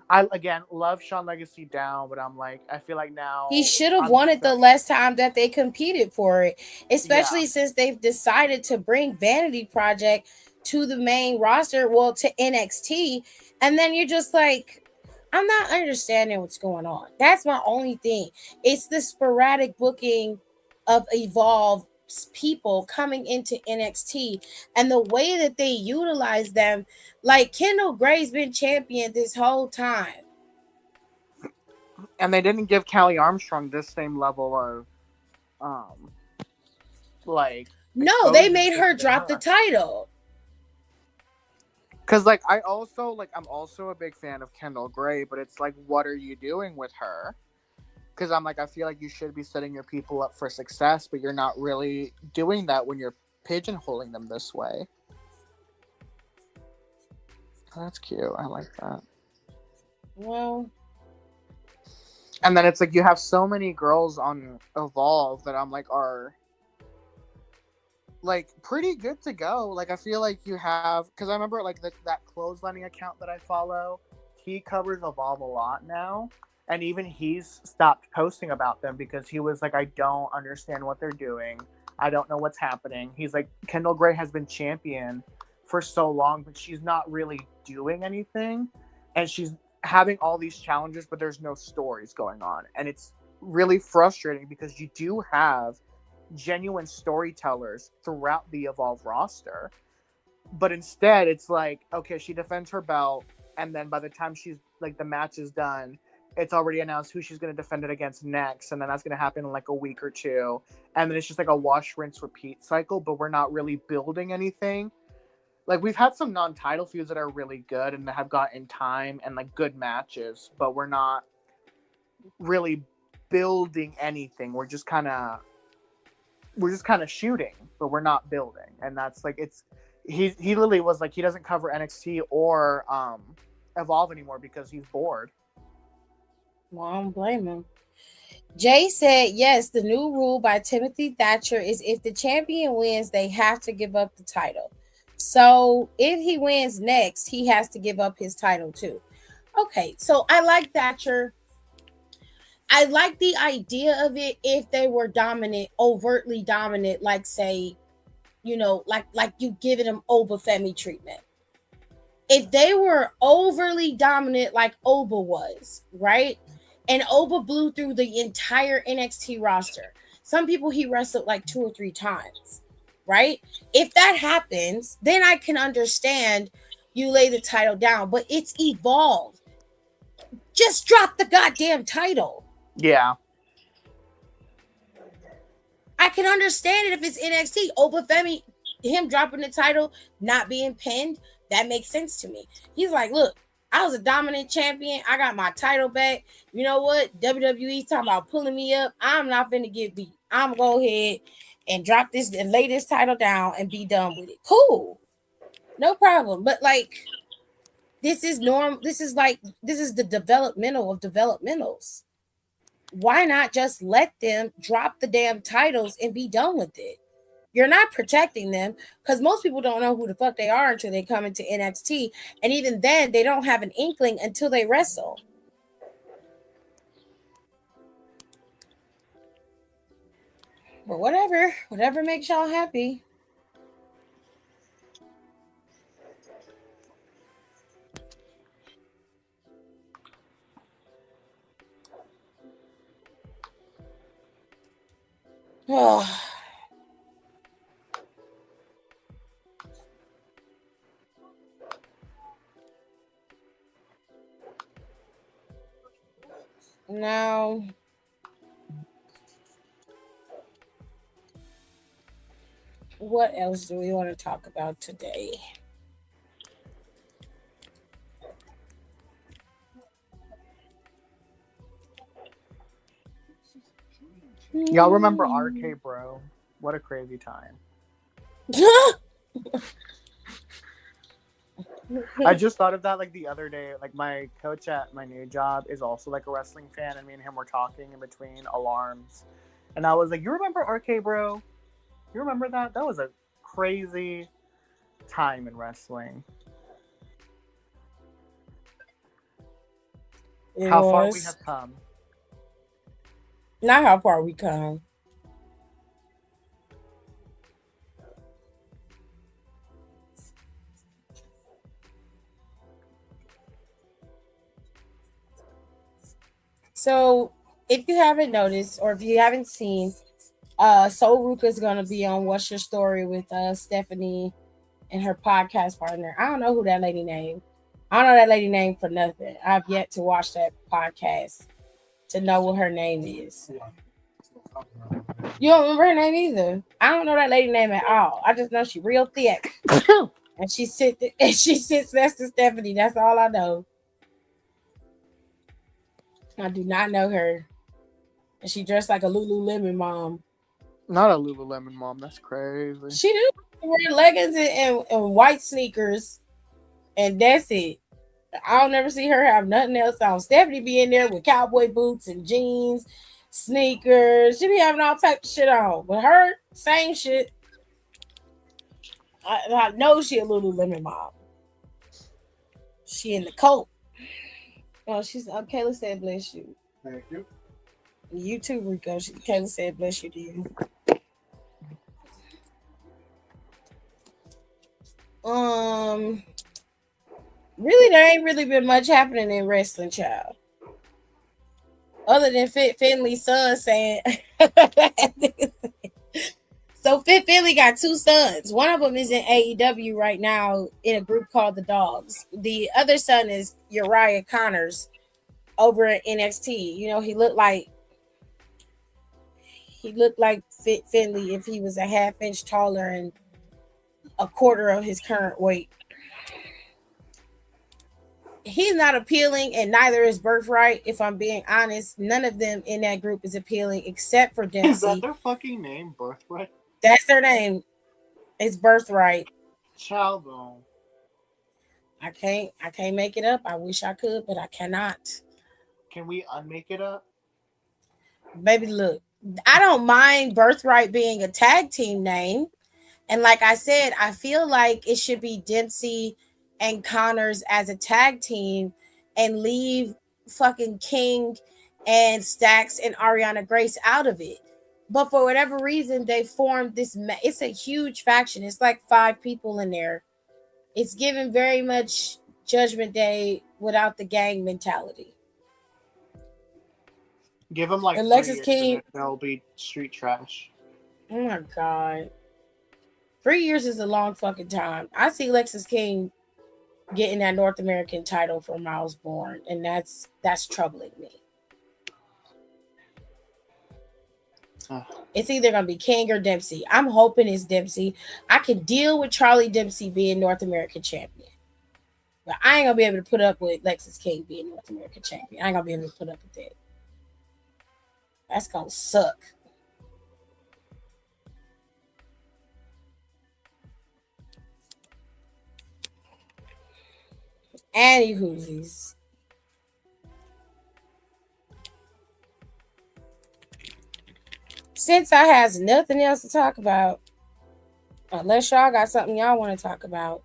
I again love Sean Legacy down, but I'm like, I feel like now he should have won it the last time that they competed for it, especially since they've decided to bring Vanity Project to the main roster, well, to NXT, and then you're just like, I'm not understanding what's going on. That's my only thing. It's the sporadic booking of Evolve people coming into NXT and the way that they utilize them. Like Kendall Gray's been champion this whole time, and they didn't give Callie Armstrong this same level of like, no, they made her drop the title. Because like I'm also a big fan of Kendall Gray, but it's like, what are you doing with her? Because I'm like, I feel like you should be setting your people up for success, but you're not really doing that when you're pigeonholing them this way. Oh, that's cute. I like that. Well, and then it's like you have so many girls on Evolve that I'm like are like pretty good to go. Like I feel like you have, because I remember like that clotheslining account that I follow, he covers Evolve a lot now, and even he's stopped posting about them because he was like, I don't understand what they're doing. I don't know what's happening. He's like, Kendall Gray has been champion for so long, but she's not really doing anything, and she's having all these challenges, but there's no stories going on, and it's really frustrating because you do have genuine storytellers throughout the Evolve roster, but instead it's like, okay, she defends her belt, and then by the time she's like the match is done, it's already announced who she's going to defend it against next, and then that's going to happen in like a week or two, and then it's just like a wash, rinse, repeat cycle, but we're not really building anything. Like we've had some non-title feuds that are really good and that have gotten time and like good matches, but we're not really building anything. We're just kind of shooting, but we're not building. And that's like, he literally was like, he doesn't cover NXT or Evolve anymore because he's bored. Well, I don't blame him. Jay said, yes, the new rule by Timothy Thatcher is if the champion wins, they have to give up the title. So if he wins next, he has to give up his title too. Okay, so I like Thatcher. I like the idea of it if they were dominant, overtly dominant, like say, like you giving them Obafemi treatment. If they were overly dominant like Oba was, right? And Oba blew through the entire NXT roster. Some people he wrestled like 2 or 3 times, right? If that happens, then I can understand you lay the title down, but it's Evolve. Just drop the goddamn title. Yeah. I can understand it if it's NXT. Obafemi, him dropping the title, not being pinned, that makes sense to me. He's like, look, I was a dominant champion. I got my title back. You know what? WWE talking about pulling me up. I'm not finna get beat. I'm gonna go ahead and drop this and lay this title down and be done with it. Cool. No problem. But like, this is norm. This is the developmental of developmentals. Why not just let them drop the damn titles and be done with it? You're not protecting them because most people don't know who the fuck they are until they come into NXT. And even then, they don't have an inkling until they wrestle. But whatever makes y'all happy. Oh. Now, what else do we want to talk about today? Y'all remember RK Bro? What a crazy time. I just thought of that like the other day. Like my coach at my new job is also like a wrestling fan, and me and him were talking in between alarms, and I was like, "You remember RK Bro? You remember that? That was a crazy time in wrestling. How far we have come." Not how far we come. So, if you haven't noticed or if you haven't seen, Soul Ruka is going to be on What's Your Story with Stephanie and her podcast partner. I don't know who that lady named. I don't know that lady name for nothing. I've yet to watch that podcast to know what her name is. You don't remember her name either. I don't know that lady name at all. I just know she real thick. and she sits next to Stephanie. That's all I know. I do not know her. And she dressed like a Lululemon mom. Not a Lululemon mom. That's crazy. She do wear leggings and white sneakers. And that's it. I don't never see her have nothing else on. Stephanie be in there with cowboy boots and jeans, sneakers. She be having all types of shit on. But her, same shit. I know she a Lululemon mom. She in the coat. Oh, she's Kayla said bless you. Thank you. You too, Rico. Kayla said bless you to you. Really, there ain't really been much happening in wrestling, child. Other than Finley's son saying, so Finley got two sons. One of them is in AEW right now in a group called the Dogs. The other son is Uriah Connors over at NXT. You know, he looked like Finley if he was a half inch taller and a quarter of his current weight. He's not appealing, and neither is Birthright. If I'm being honest, none of them in that group is appealing except for Dempsey. Is that their fucking name, Birthright? That's their name. It's Birthright. Child though. I can't make it up. I wish I could, but I cannot. Can we unmake it up? Baby, look, I don't mind Birthright being a tag team name. And like I said, I feel like it should be Dempsey and Connors as a tag team and leave fucking King and Stax and Ariana Grace out of it. But for whatever reason, they formed this. It's a huge faction. It's like 5 people in there. It's given very much Judgment Day without the gang mentality. Give them like Alexis 3 years King. and they'll be street trash. Oh my God. 3 years is a long fucking time. I see Lexus King getting that North American title for Miles Bourne, and that's troubling me. It's either gonna be King or Dempsey. I'm hoping it's Dempsey. I can deal with Charlie Dempsey being North American champion, but I ain't gonna be able to put up with Lexus King being North American champion. I ain't gonna be able to put up with that. That's gonna suck. Anywhoosies. Since I has nothing else to talk about, unless y'all got something y'all want to talk about,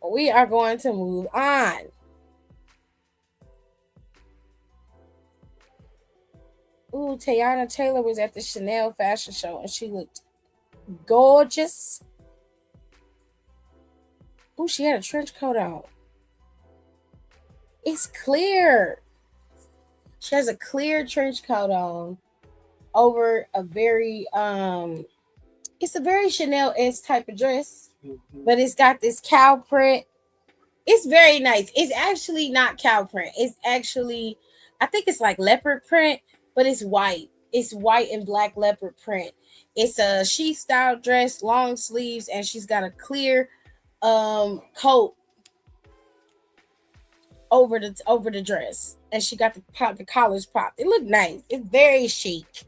we are going to move on. Ooh, Teyana Taylor was at the Chanel fashion show and she looked gorgeous. Ooh, she had a trench coat on. It's clear. She has a clear trench coat on over a very it's a very Chanel-esque type of dress, but it's got this cow print. It's very nice. It's actually not cow print. It's actually, I think it's like leopard print, but it's white. It's white and black leopard print. It's a sheath style dress, long sleeves, and she's got a clear coat over the dress, and she got the collars popped. It looked nice. It's very chic.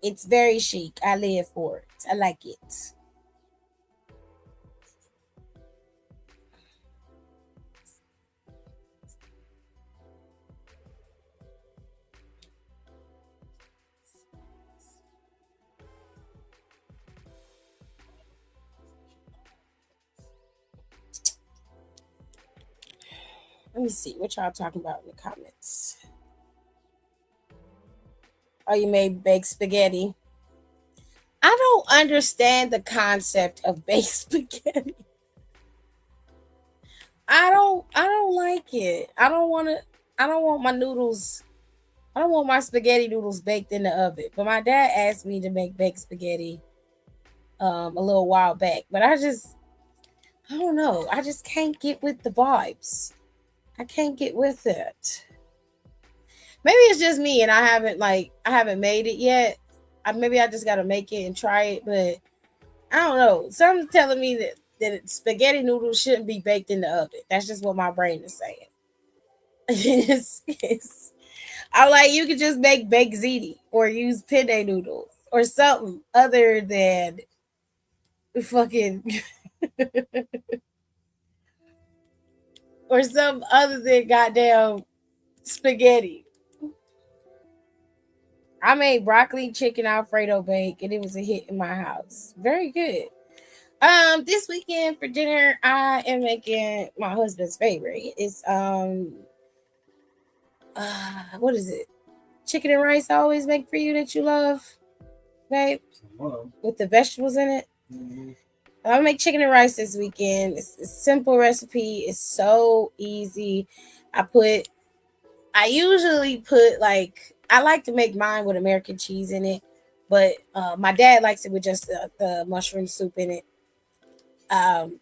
It's very chic. I live for it. I like it. Let me see what y'all talking about in the comments. Oh, you made baked spaghetti. I don't understand the concept of baked spaghetti. I don't like it. I don't want my noodles. I don't want my spaghetti noodles baked in the oven. But my dad asked me to make baked spaghetti a little while back. But I don't know. I just can't get with the vibes. I can't get with it. Maybe it's just me and I haven't made it yet. Maybe I just gotta make it and try it, but I don't know. Something's telling me that spaghetti noodles shouldn't be baked in the oven. That's just what my brain is saying. I'm like, you could just make baked ziti or use penne noodles or something other than fucking or something other than goddamn spaghetti. I made broccoli chicken Alfredo bake and it was a hit in my house. Very good. This weekend for dinner, I am making my husband's favorite. It's what is it? Chicken and rice I always make for you that you love, babe, with the vegetables in it. I make chicken and rice this weekend. It's a simple recipe. It's so easy. I usually put like I like to make mine with American cheese in it, but my dad likes it with just the mushroom soup in it. Um,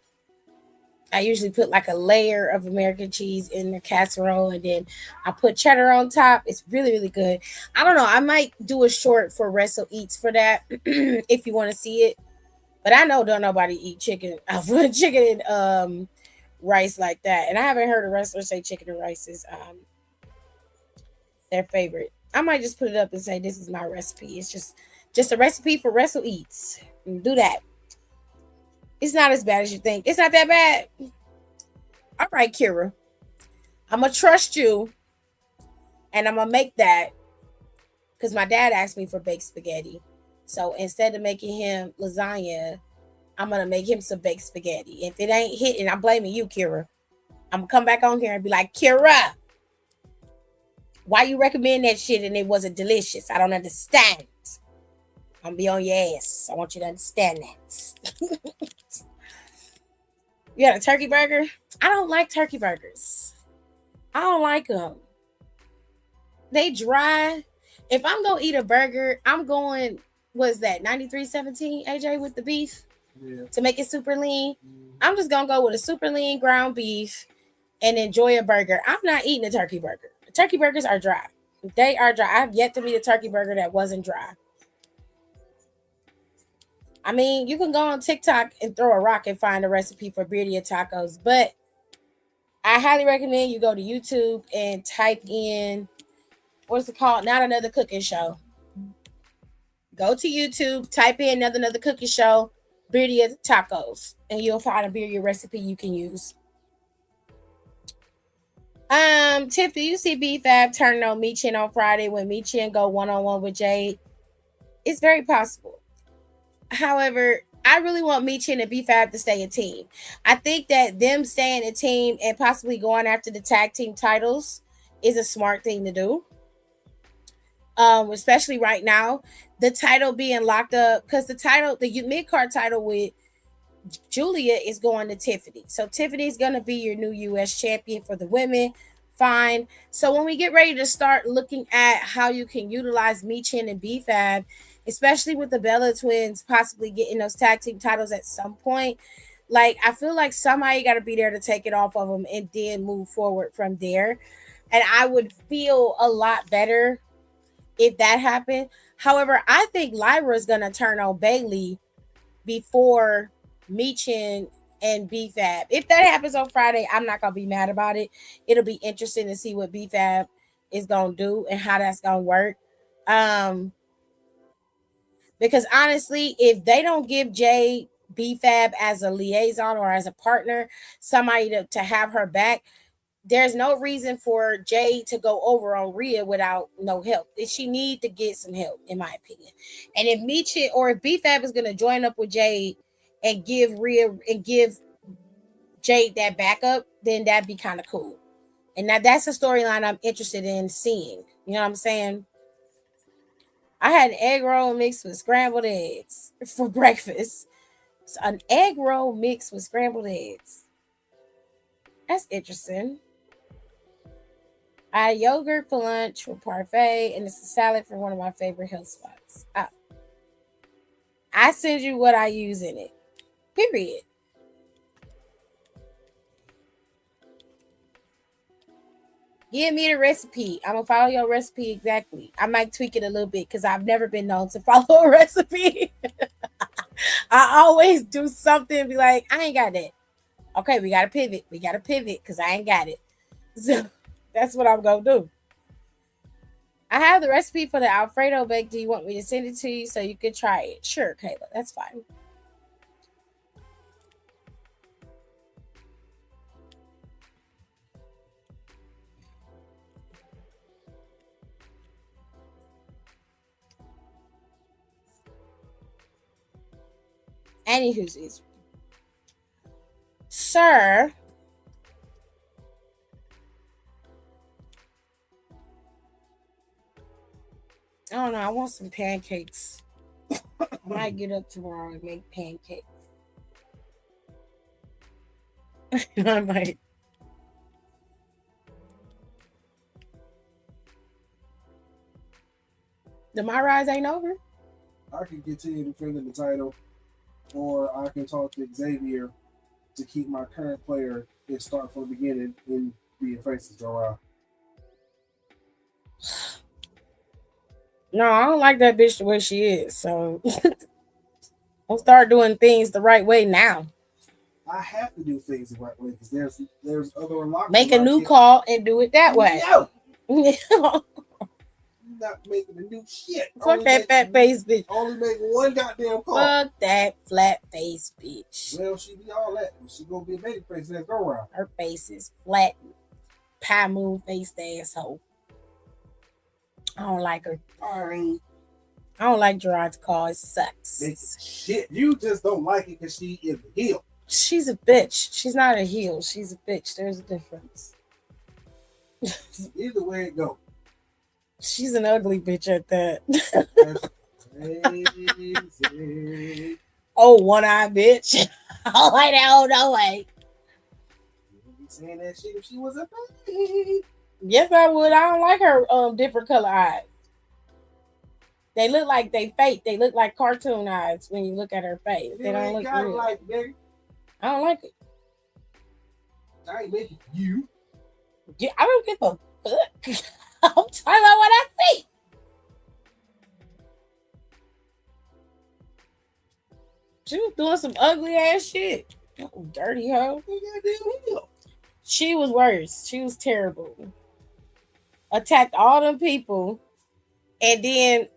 I usually put like a layer of American cheese in the casserole and then I put cheddar on top. It's really, really good. I don't know. I might do a short for Wrestle Eats for that if you want to see it. But I know don't nobody eat chicken, chicken and rice like that. And I haven't heard a wrestler say chicken and rice is their favorite. I might just put it up and say this is my recipe. It's just a recipe for Wrestle Eats. Do that. It's not as bad as you think. It's not that bad. All right, Kira. I'm going to trust you. And I'm going to make that. Because my dad asked me for baked spaghetti. So instead of making him lasagna, I'm going to make him some baked spaghetti. If it ain't hitting, I'm blaming you, Kira. I'm going to come back on here and be like, Kira, why you recommend that shit and it wasn't delicious? I don't understand. I'm going to be on your ass. I want you to understand that. You got a turkey burger? I don't like turkey burgers. I don't like them. They dry. If I'm going to eat a burger, I'm going, what's that, 9317, AJ, with the beef? Yeah. To make it super lean. I'm just going to go with a super lean ground beef and enjoy a burger. I'm not eating a turkey burger. Turkey burgers are dry. They are dry. I have yet to meet a turkey burger that wasn't dry. I mean, you can go on TikTok and throw a rock and find a recipe for birria tacos, but I highly recommend you go to YouTube and type in, what's it called? Not Another Cooking Show. Go to YouTube, type in another cooking show, birria tacos, and you'll find a birria recipe you can use. Tiff, do you see B-Fab turning on Michin on Friday when Michin go one-on-one with Jade? It's very possible. However, I really want Michin and B-Fab to stay a team. I think that them staying a team and possibly going after the tag team titles is a smart thing to do. Especially right now, the title being locked up because the mid-card title with Julia is going to Tiffany. So Tiffany's going to be your new U.S. champion for the women. Fine. So when we get ready to start looking at how you can utilize Michin and B-Fab, especially with the Bella twins possibly getting those tag team titles at some point, like I feel like somebody got to be there to take it off of them and then move forward from there. And I would feel a lot better if that happened. However, I think Lyra is going to turn on Bailey before Michin and B-Fab. If that happens on Friday, I'm not going to be mad about it. It'll be interesting to see what B-Fab is going to do and how that's going to work. Because honestly, if they don't give Jay B-Fab as a liaison or as a partner, somebody to have her back, there's no reason for Jay to go over on Rhea without no help. She need to get some help, in my opinion. And if Michin or if B-Fab is going to join up with Jay and give Rhea and give Jade that backup, then that'd be kind of cool. And now that's a storyline I'm interested in seeing. You know what I'm saying? I had an egg roll mixed with scrambled eggs for breakfast. So an egg roll mixed with scrambled eggs. That's interesting. I had yogurt for lunch with parfait, and it's a salad for one of my favorite health spots. I send you what I use in it. Period. Give me the recipe. I'm going to follow your recipe exactly. I might tweak it a little bit because I've never been known to follow a recipe. I always do something and be like, I ain't got that. Okay, we got to pivot. We got to pivot because I ain't got it. So that's what I'm going to do. I have the recipe for the Alfredo bake. Do you want me to send it to you so you can try it? Sure, Kayla. That's fine. Anywho's, sir. I don't know. I want some pancakes. I might get up tomorrow and make pancakes. I might. My rise ain't over. I can continue defending the title, or I can talk to Xavier to keep my current player and start from the beginning and be a faces go around. No, I don't like that bitch the way she is. So I'll start doing things the right way now. I have to do things the right way because there's other unlocks. Make a new call and do it that way. No. Not making a new shit. Fuck that fat face bitch. Only make one goddamn call. Fuck that flat face bitch. Well, she be all that. She gonna be a baby face next go around. Her face is flat, pie moon faced asshole. I don't like her. Alright. I don't like Gerard's call. It sucks. Shit, you just don't like it because she is a heel. She's a bitch. She's not a heel. She's a bitch. There's a difference. Either way it go. She's an ugly bitch at that. Crazy. Oh, one-eyed bitch. Oh, I don't know. Wait. You be saying that shit if she was a baby. Yes, I would. I don't like her different color eyes. They look like they fake. They look like cartoon eyes when you look at her face. They don't look real. Like, nigga. I don't like it. I ain't making you. Yeah, I don't give a fuck. I'm talking about what I see. She was doing some ugly ass shit. Oh, dirty hoe. She was worse. She was terrible. Attacked all them people. And then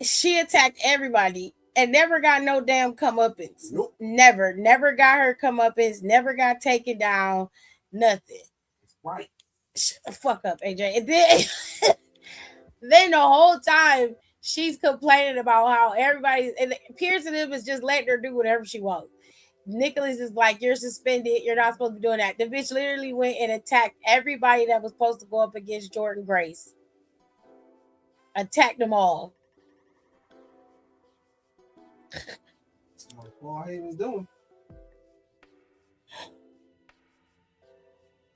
she attacked everybody and never got no damn comeuppance. Nope. Never got her comeuppance. Never got taken down. Nothing. Right. Shut the fuck up, AJ. And then the whole time she's complaining about how everybody and Pearson is just letting her do whatever she wants. Nicholas is like, you're suspended. You're not supposed to be doing that. The bitch literally went and attacked everybody that was supposed to go up against Jordan Grace. Attacked them all. That's what Paul Heyman's doing.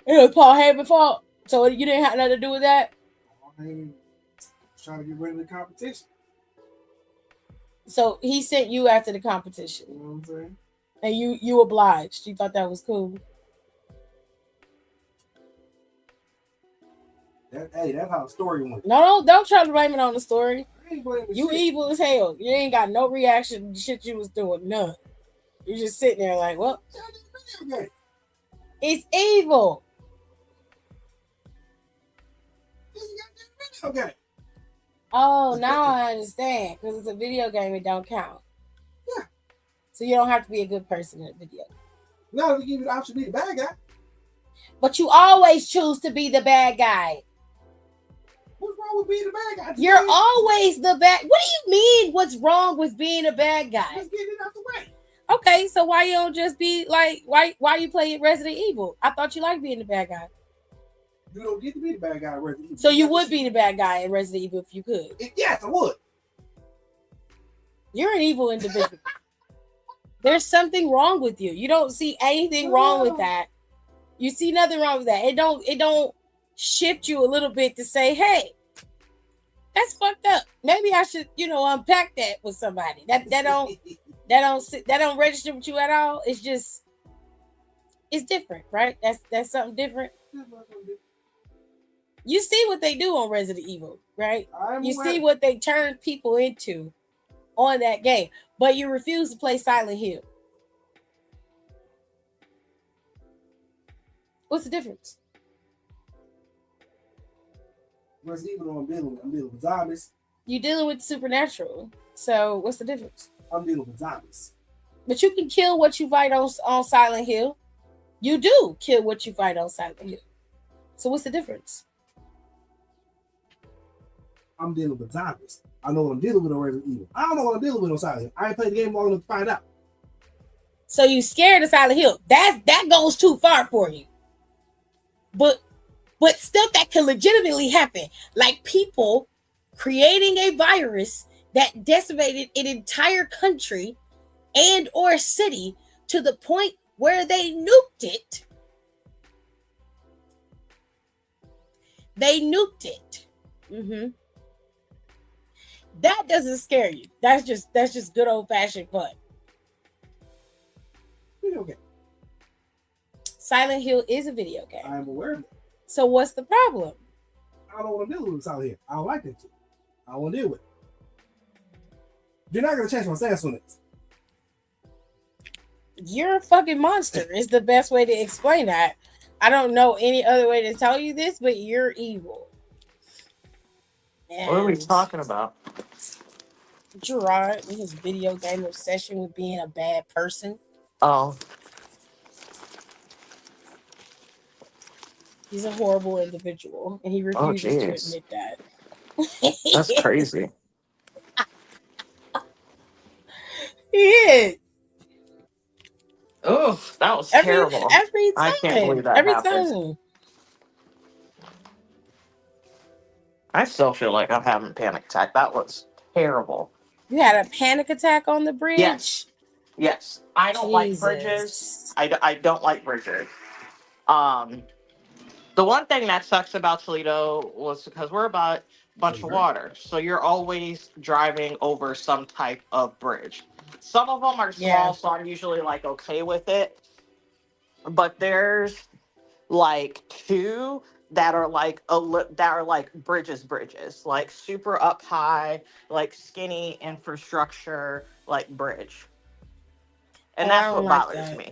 It was Paul Heyman's fault. So you didn't have nothing to do with that? Paul Heyman was trying to get rid of the competition. So he sent you after the competition. You know what I'm saying? And you obliged. You thought that was cool. That's how the story went. No, don't try to blame it on the story. I ain't blaming You shit. evil as hell. You ain't got no reaction to the shit you was doing. None. You just sitting there like, well, Okay. it's evil. Okay. Oh, now I understand. Because it's a video game, it don't count. Yeah. So you don't have to be a good person in a video. Now we give you the option to be the bad guy. But you always choose to be the bad guy. What's wrong with being the bad guy? You're always the bad. What do you mean? What's wrong with being a bad guy? Let's get it out the way. Okay, so why you don't just be like, why you play Resident Evil? I thought you liked being the bad guy. You don't get to be the bad guy in Resident Evil. So you would be the bad guy in Resident Evil if you could. Yes, I would. You're an evil individual. There's something wrong with you. You don't see anything wrong with that. You see nothing wrong with that. It don't shift you a little bit to say, hey, that's fucked up. Maybe I should, unpack that with somebody. That don't register with you at all. It's just, it's different, right? That's something different. You see what they do on Resident Evil, right? You see what they turn people into on that game, but you refuse to play Silent Hill. What's the difference? Resident Evil, I'm dealing with zombies. You're dealing with supernatural. So what's the difference? I'm dealing with zombies. But you can kill what you fight on Silent Hill. You do kill what you fight on Silent Hill. So what's the difference? I'm dealing with zombies. I know what I'm dealing with on Resident Evil. I don't know what I'm dealing with on Silent Hill. I ain't played the game long enough to find out. So you scared of Silent Hill. That goes too far for you. But stuff that can legitimately happen, like people creating a virus that decimated an entire country and or city to the point where they nuked it. Mm-hmm. That doesn't scare you. That's just good old fashioned fun. Video game. Silent Hill is a video game. I'm aware of it. So what's the problem? I don't want to deal with Silent Hill. I don't like it. I don't want to deal with it. You're not gonna change my stance on this. You're a fucking monster is the best way to explain that. I don't know any other way to tell you this, but you're evil. And What are we talking about? Gerard and his video game obsession with being a bad person. Oh, He's a horrible individual, and he refuses to jeez. admit that. That's crazy. He is. Oh, that was terrible. Every time. I can't believe that Every happened. time. I still feel like I'm having a panic attack. That was terrible. You had a panic attack on the bridge? Yes. I don't like Jesus. bridges. I don't like bridges. The one thing that sucks about Toledo was because we're about a bunch of water. So you're always driving over some type of bridge. Some of them are small, so I'm usually like okay with it. But there's like two that are like bridges, like super up high, like skinny infrastructure, like bridge. And that's what bothers me.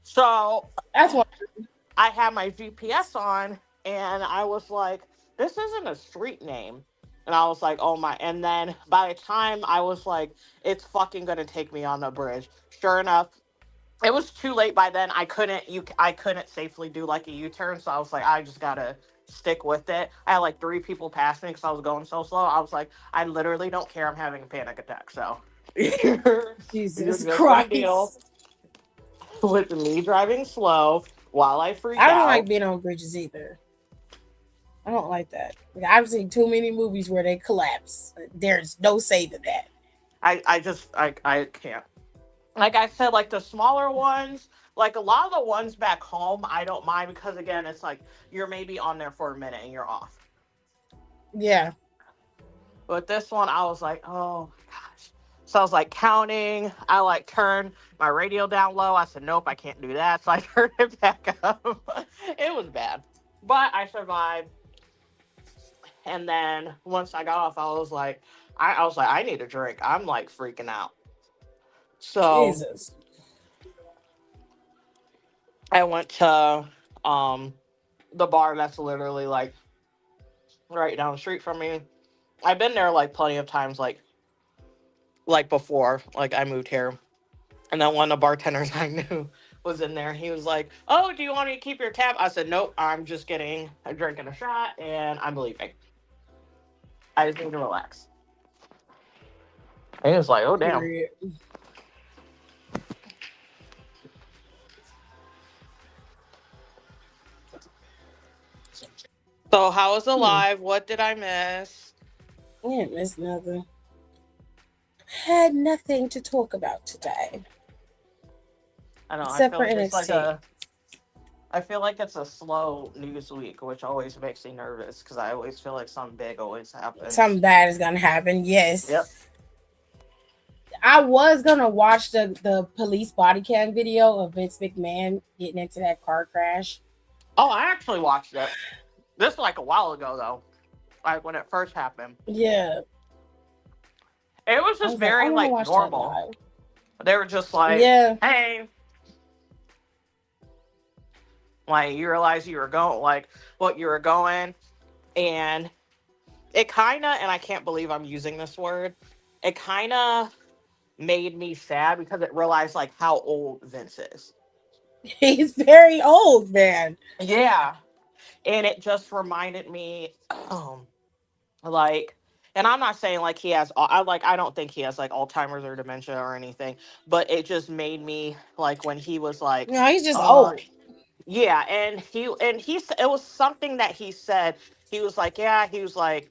So that's what I had my GPS on, and I was like, this isn't a street name. And I was like, oh my. And then by the time I was like, it's fucking going to take me on the bridge. Sure enough, it was too late by then. I couldn't safely do like a U-turn. So I was like, I just got to stick with it. I had like 3 people pass me because I was going so slow. I was like, I literally don't care. I'm having a panic attack. So Jesus Christ. Deal with me driving slow while I freak out. I don't like being on bridges either. I don't like that. Like, I've seen too many movies where they collapse. There's no saving that. I can't. Like I said, like the smaller ones, like a lot of the ones back home, I don't mind because again, it's like you're maybe on there for a minute and you're off. Yeah. But this one, I was like, oh gosh. So I was like counting. I like turned my radio down low. I said, nope, I can't do that. So I turned it back up. It was bad, but I survived. And then once I got off, I was like, I need a drink. I'm like freaking out. So Jesus. I went to the bar that's literally like right down the street from me. I've been there like plenty of times, like before, like I moved here. And then one of the bartenders I knew was in there. He was like, oh, do you want me to keep your tab? I said, nope, I'm just getting a drink and a shot and I'm leaving. I just need to relax. And he was like, oh, damn. Period. So how was the live? What did I miss? I didn't miss nothing. Had nothing to talk about today. I know. Except for NXT. I feel like it's a slow news week, which always makes me nervous because I always feel like something big always happens. Something bad is gonna happen. Yes. Yep. I was gonna watch the police body cam video of Vince McMahon getting into that car crash. Oh, I actually watched it. This was like a while ago though, like when it first happened. Yeah. It was just very like normal. They were just like, hey. Like you realize you were going, like what you were going, and it kind of, and I can't believe I'm using this word, it kind of made me sad because it realized like how old Vince is. He's very old, man. Yeah. And it just reminded me Like, and I'm not saying like he has, I don't think he has like Alzheimer's or dementia or anything, but it just made me like when he was like, No, he's just uh, old. yeah, it was something that he said. He was like, yeah, he was like,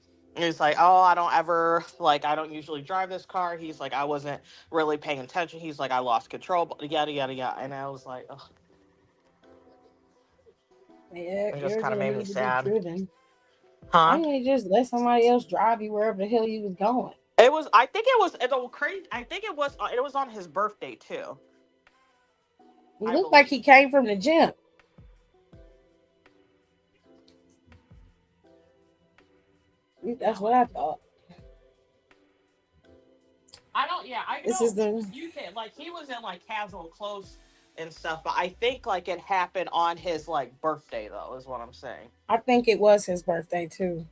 oh, I don't usually drive this car. He's like, I wasn't really paying attention. He's like, I lost control, but yada yada yada. And I was like, ugh, Yeah, it just you're kind of gonna made me need to be sad, driven. Why huh? didn't you just let somebody else drive you wherever the hell you was going? It was, I think it was crazy. I think it was on his birthday too. He I looked like believe. he came from the gym. That's what I thought. I don't. Yeah, I This is don't. the. You can like he was in like casual clothes and stuff, but I think like it happened on his like birthday though, is what I'm saying. I think it was his birthday too.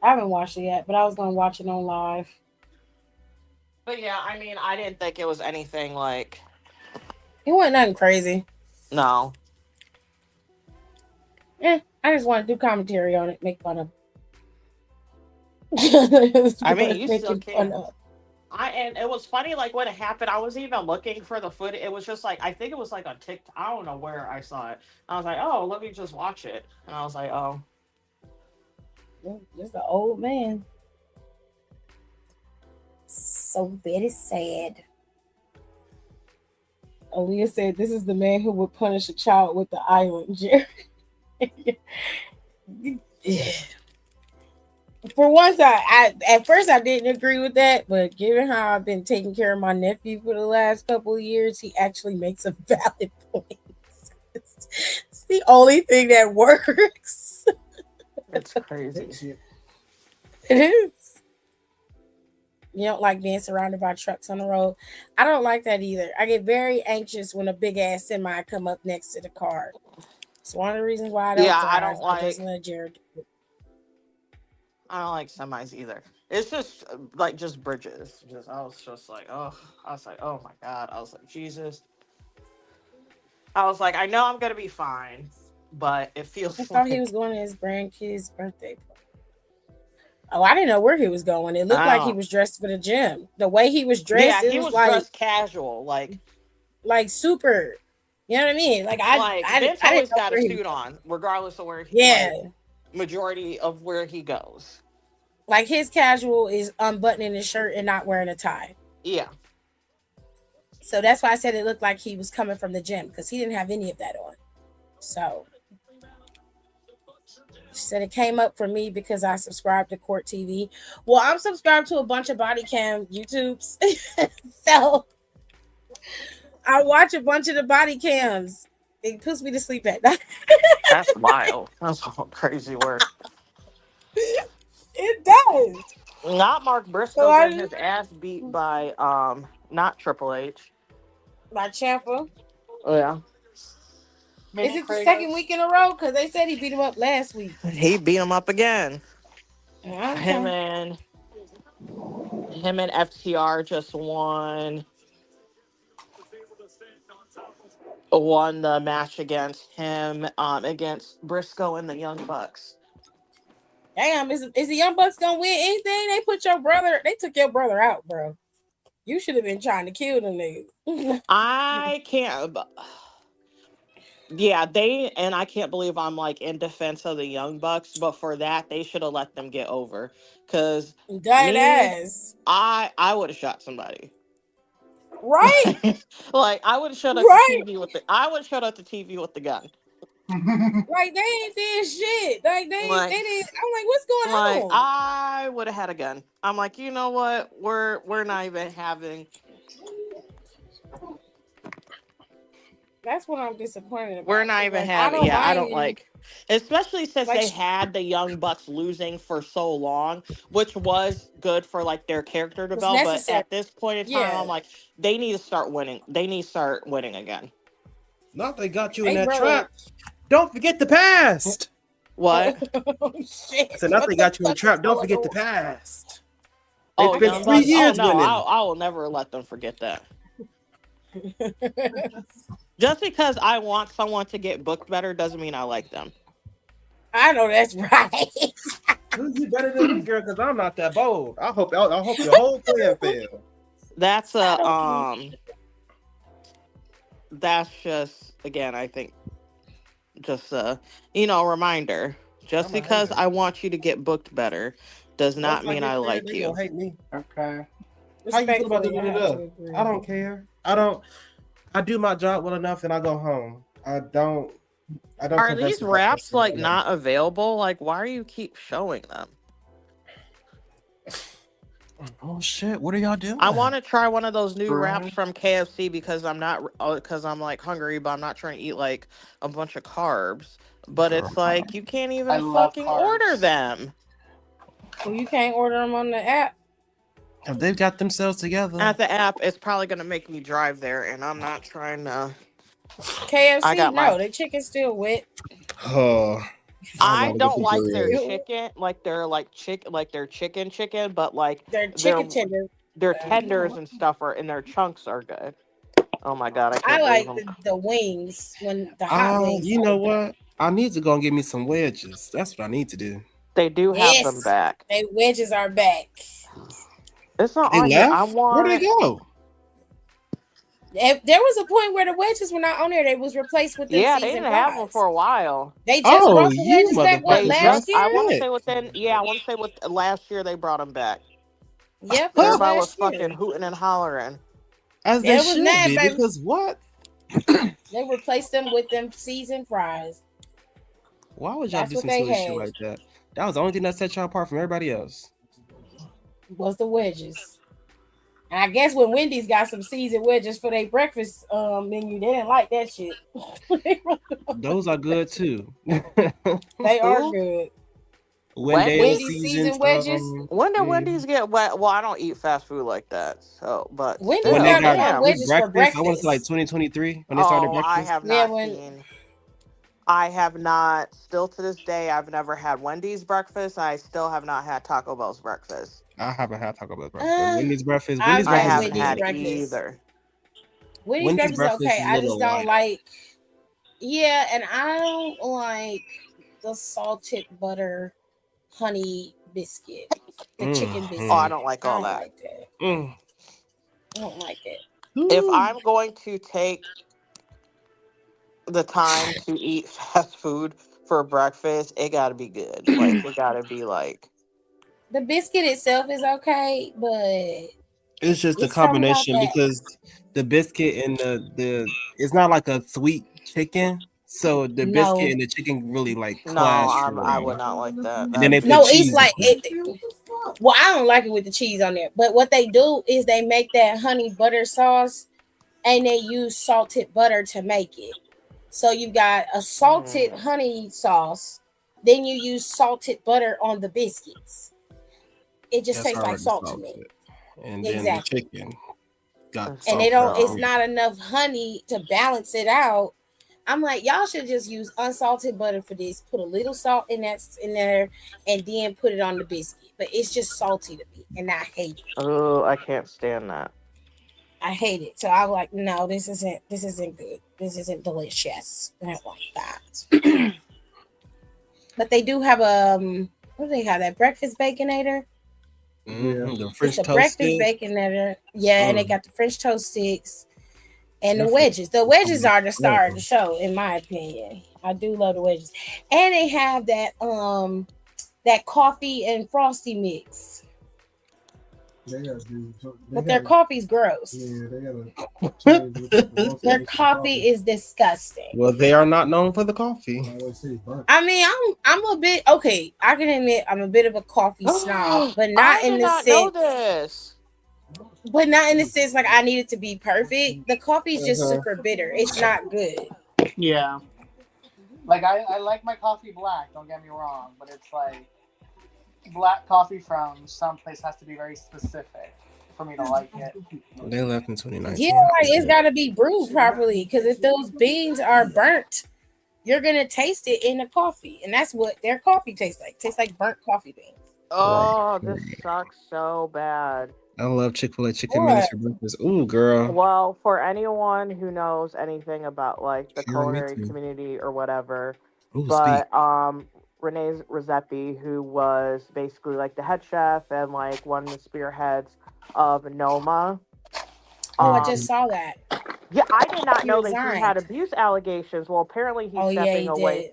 I haven't watched it yet, but I was gonna watch it on live. But yeah, I mean, I didn't think it was anything like It wasn't nothing crazy. no. I just want to do commentary on it, make fun of. Just I mean, you still making fun can. of. And it was funny like when it happened. I was even looking for the footage. It was just like I think it was like on TikTok. I don't know where I saw it. I was like, oh, let me just watch it. And I was like, oh, Just an old man. So very sad. Aaliyah said, "This is the man who would punish a child with the island." Jerry. For once, I at first I didn't agree with that, but given how I've been taking care of my nephew for the last couple of years, he actually makes a valid point. It's the only thing that works. it's crazy. That shit. It is. You don't like being surrounded by trucks on the road. I don't like that either. I get very anxious when a big ass semi come up next to the car. It's one of the reasons why I don't Yeah, I drive. don't I just like. let Jared do it. I don't like semis either. It's just like just bridges. Just I was just like, oh, I was like, oh my god. I was like, Jesus. I was like, I know I'm gonna be fine, but it I feels thought he was like going to his grandkid's birthday party. Oh, I didn't know where he was going. It looked like he oh was dressed for the gym. The way he was dressed, yeah, it he was was dressed like casual. super. You know what I mean? Like Vince I didn't always know got a where he was suit going. on, regardless of where he, Yeah, like majority of where he goes. like his casual is unbuttoning his shirt and not wearing a tie. Yeah. So that's why I said it looked like he was coming from the gym because he didn't have any of that on. So she said it came up for me because I subscribed to Court TV. Well, I'm subscribed to a bunch of body cam YouTubes. So I watch a bunch of the body cams. It puts me to sleep at night. That's wild. That's all crazy work. It does. Not Mark So Briscoe getting I his ass beat by not Triple H. my Champa. Oh yeah. Is Mini it the second Kratos. week in a row? Because they said he beat him up last week. He beat him up again. Him Okay. and him and FTR just won the match against him against Briscoe and the Young Bucks. Damn, is the Young Bucks gonna win anything? They took your brother out, bro. You should have been trying to kill them niggas. I can't. Yeah, I can't believe I'm like in defense of the Young Bucks, but for that they should have let them get over. Cause Dead me, ass. I would have shot somebody. Right? Like I would have shut up the Right? TV with the I would shut up the TV with the gun. Like they ain't did shit. Like they Like did. I'm like, what's going like on? I would have had a gun. I'm like, you know what? We're not even having. That's what I'm disappointed We're about. not 'Cause, even like I having. don't Yeah, I mind don't you. like. Especially since Like they had the Young Bucks losing for so long, which was good for like their character it's development. But necessary. at this point in time, Yeah. I'm like, they need to start winning. They need to start winning again. Not they got you in Hey that brother. trap. Don't forget the past. Oh, What? shit. So not What they the got you in the fuck is trap. Don't going forget the on? past. They Oh, I spent Young can't three hear Bucks. you. Oh years no, winning. I will never let them forget that. Just because I want someone to get booked better doesn't mean I like them. I know that's right. You better than me, girl, because I'm not that bold. I hope your whole plan fails. That's I a don't eat. that's just again, I think just a reminder. Just I'm a hater. because I want you to get booked better does not Once I mean get I there, like they you. gonna hate me. Okay. How you feel about Respectfully, I have to it? agree. I don't care. I do my job well enough and I go home. I don't Are converse these with that wraps person. like not available? Like, why are you keep showing them? Oh shit! What are y'all doing? I want to try one of those new Right. wraps from KFC because I'm like hungry, but I'm not trying to eat like a bunch of carbs. But it's like you can't I even love fucking carbs. order them. Well, you can't order them on the app. If they've got themselves together. At the app, it's probably gonna make me drive there, and I'm not trying to. KFC, I got my. the chicken's still wet. Oh, I gotta get don't the like their grill. chicken, like their chicken, but like They're their chicken tender. their tenders and stuff are and their chunks are good. Oh my god, I I can't believe like them. the wings when the hot wings. You know what? I need to go and get me some wedges. That's what I need to do. They do have them Yes, back. they wedges are back. It's not They on here. I left? want. Where'd they go? There was a point where the wedges were not on there. They was replaced with them Yeah, they seasoned didn't have them fries. for a while. They just brought the you wedges back. What They motherfuckers last just. year? I want to sick. say within. Yeah, I want to say with last year they brought them back. Yep, it was Everybody was last year. fucking hooting and hollering. As they It was should mad, be, baby. because what? They replaced them with them seasoned fries. Why would y'all That's do what some they silly shit had. like that? That was the only thing that set y'all apart from everybody else. Was the wedges. And I guess when Wendy's got some seasoned wedges for their breakfast menu, they didn't like that shit. Those are good too. They are good. Wendy's seasoned wedges. When did Wendy's get wet? Well, I don't eat fast food like that, so but Wendy's when still, they got damn. wedges for breakfast, I want to breakfast. say like 2023 when they started Oh, breakfast. I have Yeah, not seen. I have not. Still to this day, I've never had Wendy's breakfast. I still have not had Taco Bell's breakfast. I haven't had Taco Bell breakfast. Wendy's breakfast. I've Wendy's I had breakfast is haven't Wendy's had good. breakfast. either. Wendy's Wendy's breakfast is okay. is a I just little don't light. like. Yeah, and I don't like the salted butter honey biscuit, the chicken biscuit. Oh, I don't like all I don't that. like that. Mm. I don't like it. If I'm going to take the time to eat fast food for breakfast, it got to be good. Like it got to be like. The biscuit itself is okay, but It's just a it's something about combination that. because the biscuit and the it's not like a sweet chicken, so the No. biscuit and the chicken really like No, clash. I would not like that. And then they put No, cheese it's like on it. well, I don't like it with the cheese on there. But what they do is they make that honey butter sauce, and they use salted butter to make it. So you got a salted honey sauce, then you use salted butter on the biscuits. It just tastes like salt to me. And then the chicken got And they don't. It's not enough honey to balance it out. I'm like, y'all should just use unsalted butter for this. Put a little salt in there, and then put it on the biscuit. But it's just salty to me, and I hate it. Oh, I can't stand that. I hate it. So I'm like, no, this isn't good. This isn't delicious. I don't like that. But they do have what do they have? That breakfast baconator. The French it's a toast breakfast stick. baconator. Yeah, and they got the French toast sticks and the wedges. The wedges are the star of the show, in my opinion. I do love the wedges. And they have that that coffee and frosty mix. But their coffee's gross. Yeah, they gotta. Their coffee is disgusting. Well, they are not known for the coffee. I mean, I'm a bit okay. I can admit I'm a bit of a coffee snob, but not in the sense. Know this. But not in the sense like I need it to be perfect. The coffee is just super bitter. It's not good. Yeah. Like I like my coffee black. Don't get me wrong, but it's like black coffee from someplace has to be very specific for me to like it. They left in 2019. Yeah, like it's got to be brewed properly because if those beans are burnt, you're gonna taste it in the coffee, and that's what their coffee tastes like. It tastes like burnt coffee beans. Oh, this sucks so bad. I love Chick-fil-A chicken nuggets for breakfast. Ooh, girl. Well, for anyone who knows anything about like the culinary community or whatever, but Renee Rossetti, who was basically like the head chef and like one of the spearheads of Noma. Oh, I just Um, saw that. yeah, I did not He know that he had resigned. abuse allegations. Well, apparently Oh yeah, he did.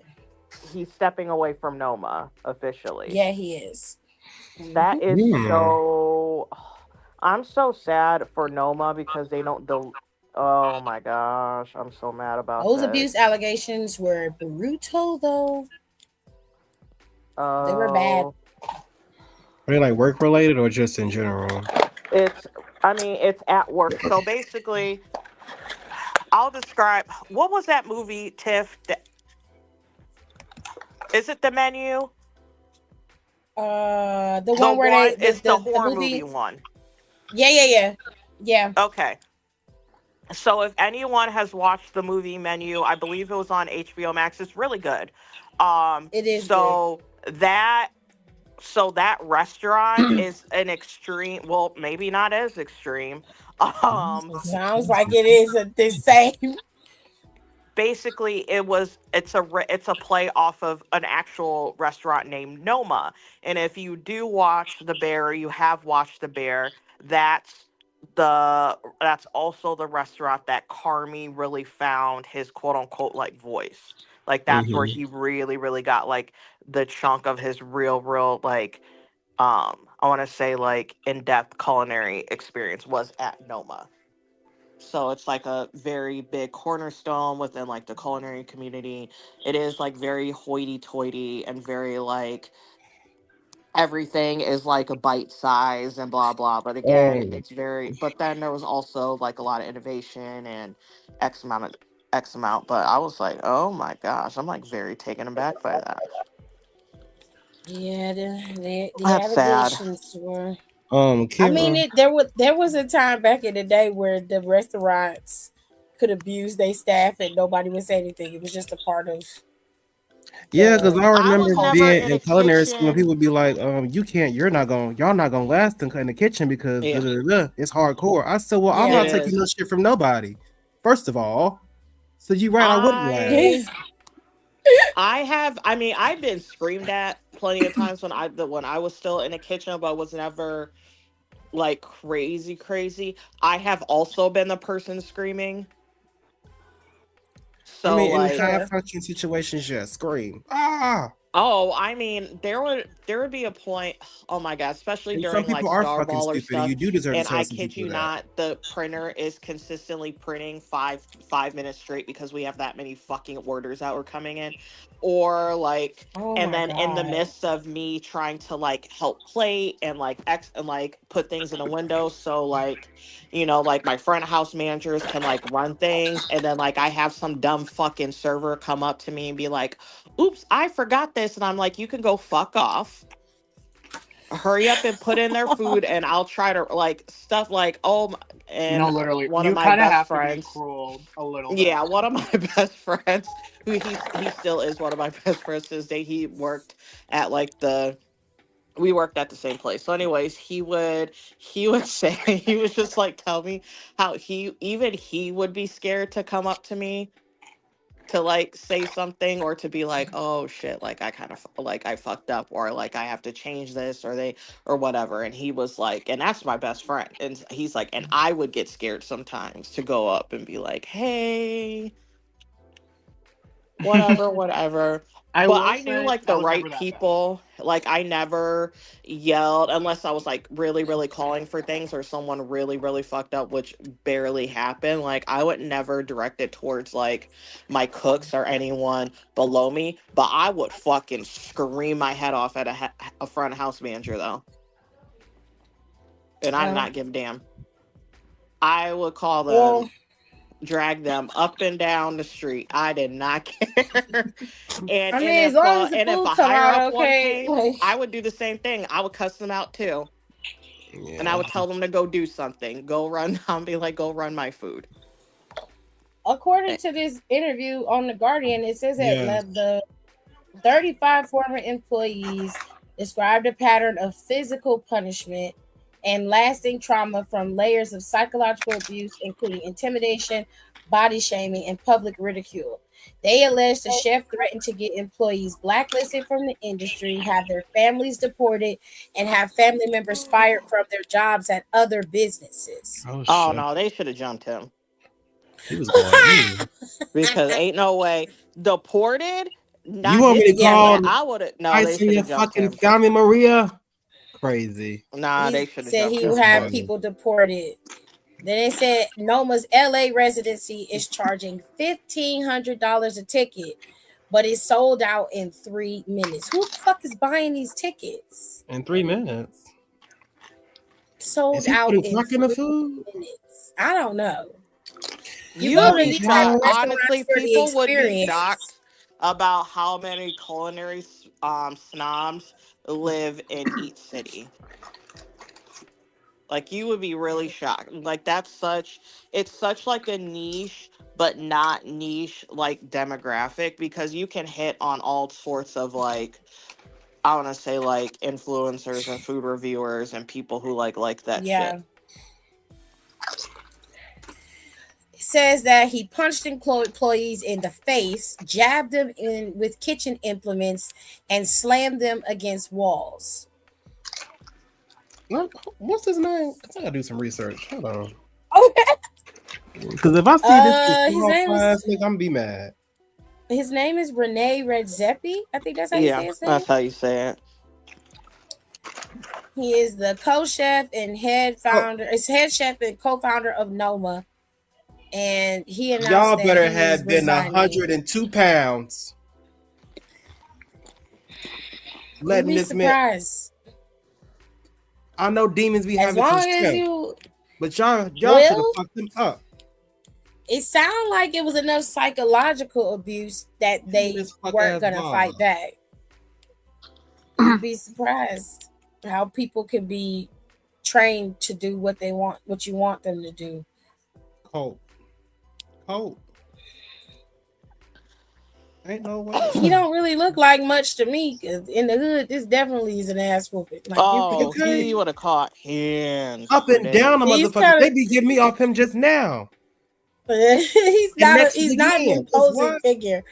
He's stepping away from Noma officially. Yeah, he is. That is Hmm. so. I'm so sad for Noma because they don't. Oh my gosh, I'm so mad about Those that. abuse allegations were brutal, though. They were bad. Oh, Are they like work related or just in general? it's. I mean, it's at work. So basically, I'll describe. What was that movie, Tiff? Is it the menu? The The one where one. they It's the the horror movie movie. one. Yeah. Okay. So if anyone has watched the movie Menu, I believe it was on HBO Max. It's really good. It is good. So that restaurant is an extreme. Well, maybe not as extreme. Um, It sounds like it is the same. basically it's a play off of an actual restaurant named Noma. And if you do watch The Bear, or you have watched The Bear, that's also the restaurant that Carmi really found his quote unquote like voice. Like that's where Mm-hmm. he really really got like the chunk of his real like I want to say like in-depth culinary experience was at Noma. So it's like a very big cornerstone within like the culinary community. It is like very hoity-toity and very like everything is like a bite size and blah blah. But again, Um, it's very. But then there was also like a lot of innovation and X amount of X amount. But I was like, oh my gosh, I'm like very taken aback by that. Yeah, the That's sad. allegations were. I mean, Kira. there was a time back in the day where the restaurants could abuse their staff and nobody would say anything. It was just a part of Yeah, because the I I remember was never being in a in culinary school and kitchen. people would be like, you can't, y'all not gonna last in the kitchen because Yeah, it's hardcore. I said, well, I'm it yeah. not taking is. no shit from nobody. First of all, so you right, I wouldn't I last. I have. I mean, I've been screamed at plenty of times when I was still in the kitchen, but was never like crazy crazy. I have also been the person screaming. I So mean, in like, high Okay. functioning situations, just scream. Ah! oh, I mean, there would be a point. Oh my god, especially And some during like people are fucking Starball or stupid, and stuff. you do deserve to And tell I some kid people you that. not, the printer is consistently printing five minutes straight because we have that many fucking orders that were coming in, or like, Oh and my then in the god. midst of me trying to like help plate and like put things in the window, so like, like my front house managers can like run things, and then like I have some dumb fucking server come up to me and be like, oops, I forgot this. And I'm like, you can go fuck off. Hurry up and put in their food, and I'll try to like stuff like, No, and literally, one of you my kind of best have to be friends. cruel a little bit. Yeah, one of my best friends, who he still is one of my best friends to this day. He worked at like we worked at the same place. So, anyways, he would say he was just like tell me how he would be scared to come up to me to like say something or to be like, oh shit, like I kind of like I fucked up or like I have to change this or whatever. And he was like, and that's my best friend, and he's like, and I would get scared sometimes to go up and be like, hey, whatever. I But will I knew say like that the was never right that bad. people. Like I never yelled unless I was like really, really calling for things or someone really, really fucked up, which barely happened. Like I would never direct it towards like my cooks or anyone below me, but I would fucking scream my head off at a front house manager though, and I did Well, not give a damn. I would call well, them, drag them up and down the street. I did not care. and I and mean, as if long uh as the and if food a come higher out up one okay, came, like I would do the same thing. I would cuss them out too. And I Yeah. would tell them to go do something. Go run. I'll be like, go run my food. according Eh, to this interview on the Guardian, it says that Yeah. the 35 former employees described a pattern of physical punishment and lasting trauma from layers of psychological abuse, including intimidation, body shaming, and public ridicule. They allege the chef threatened to get employees blacklisted from the industry, have their families deported, and have family members fired from their jobs at other businesses. Oh Oh shit. no, they should have jumped him He was going in. because ain't no way deported. You Not want his. me to Yeah, Yeah, call man. I would have. No, they Tyson should your have jumped fucking him. family, Maria? Crazy. Nah, he they should have said jumped he will That's him. have funny. people deported. Then they said Noma's LA residency is charging $1,500 a ticket, but it's sold out in 3 minutes. Who the fuck is buying these tickets? In 3 minutes. Is Sold he out putting in crack in the 3 minutes. I don't know. You You go would to be these type of shocked. restaurants Honestly, for the people would be experience. shocked about how many culinary snobs live in each city. Like you would be really shocked. Like it's such like a niche but not niche like demographic because you can hit on all sorts of like I want to say like influencers and food reviewers and people who like that shit. Yeah. It says that he punched employees in the face, jabbed them in with kitchen implements, and slammed them against walls. What's his name? I gotta do some research. Hold on. Okay. Because if I see this His name class, is nigga, I'm gonna be mad. Rene Redzepi. I think that's how you Yeah, say his name. that's how you say it. He is the co-chef and head chef and co-founder of Noma. And he announced Y'all that better he is have been resigning. 102 pounds. You'd Letting be this man. surprised. I know demons be As having some long as strength, you but y'all should have will, fucked them up. it sounded like it was enough psychological abuse that they This fuck weren't ass gonna ball. fight back. You'd be surprised how people can be trained to do what they want, what you want them to do. Cold. Ain't no way. He don't really look like much to me. 'Cause in the hood, this definitely is an ass whooping. Like you Oh, can, he would have caught hands Up for and down the days. he's motherfuckers. kind They of be getting me off him just now. he's And not next he's is not an again. It's imposing what? figure.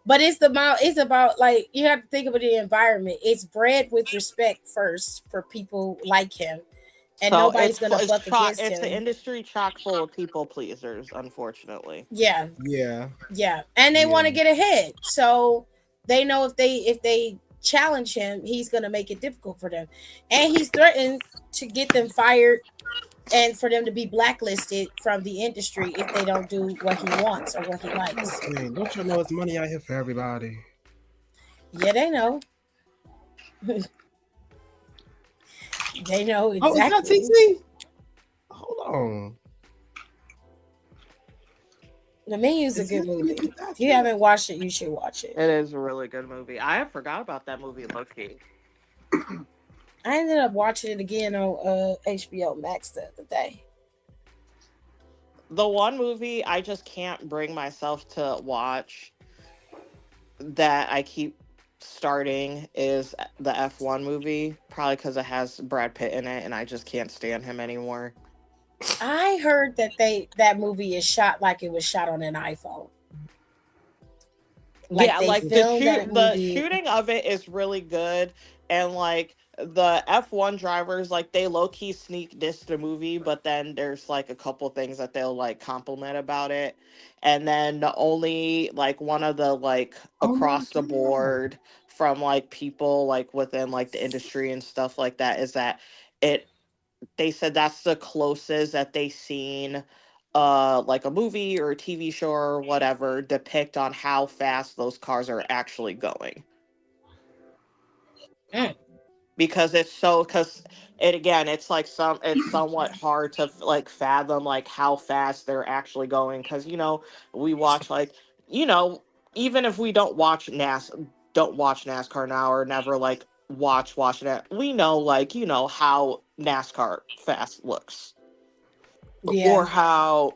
But it's about like you have to think about the environment. It's bred with respect first for people like him. And So nobody's gonna buck against it's the him. industry chock full of people pleasers, unfortunately. Yeah. Yeah. Yeah. And they want to Yeah. get ahead. So they know if they challenge him, he's gonna make it difficult for them. And he's threatened to get them fired and for them to be blacklisted from the industry if they don't do what he wants or what he likes. Hey, don't you know it's money out here for everybody? Yeah, they know. They know exactly. Oh, is that TT? Hold on. The Menu's a good movie. If you haven't watched it, you should watch it. It is a really good movie. I have forgot about that movie, low-key. I ended up watching it again on HBO Max the other day. The one movie I just can't bring myself to watch that I keep starting is the F1 movie, probably because it has Brad Pitt in it and I just can't stand him anymore. I heard that movie is shot like it was shot on an iPhone. Yeah, they like filmed that the movie- shooting of it is really good, and like the F1 drivers, like they low key sneak diss the movie, but then there's like a couple things that they'll like compliment about it, and then the only like one of the like across the board from like people like within like the industry and stuff like that is that they said that's the closest that they seen like a movie or a TV show or whatever depict on how fast those cars are actually going. Because it's like it's somewhat hard to like fathom like how fast they're actually going because we watch like even if we don't watch NASCAR now or never like watching it, we know like how NASCAR fast looks. Yeah. Or how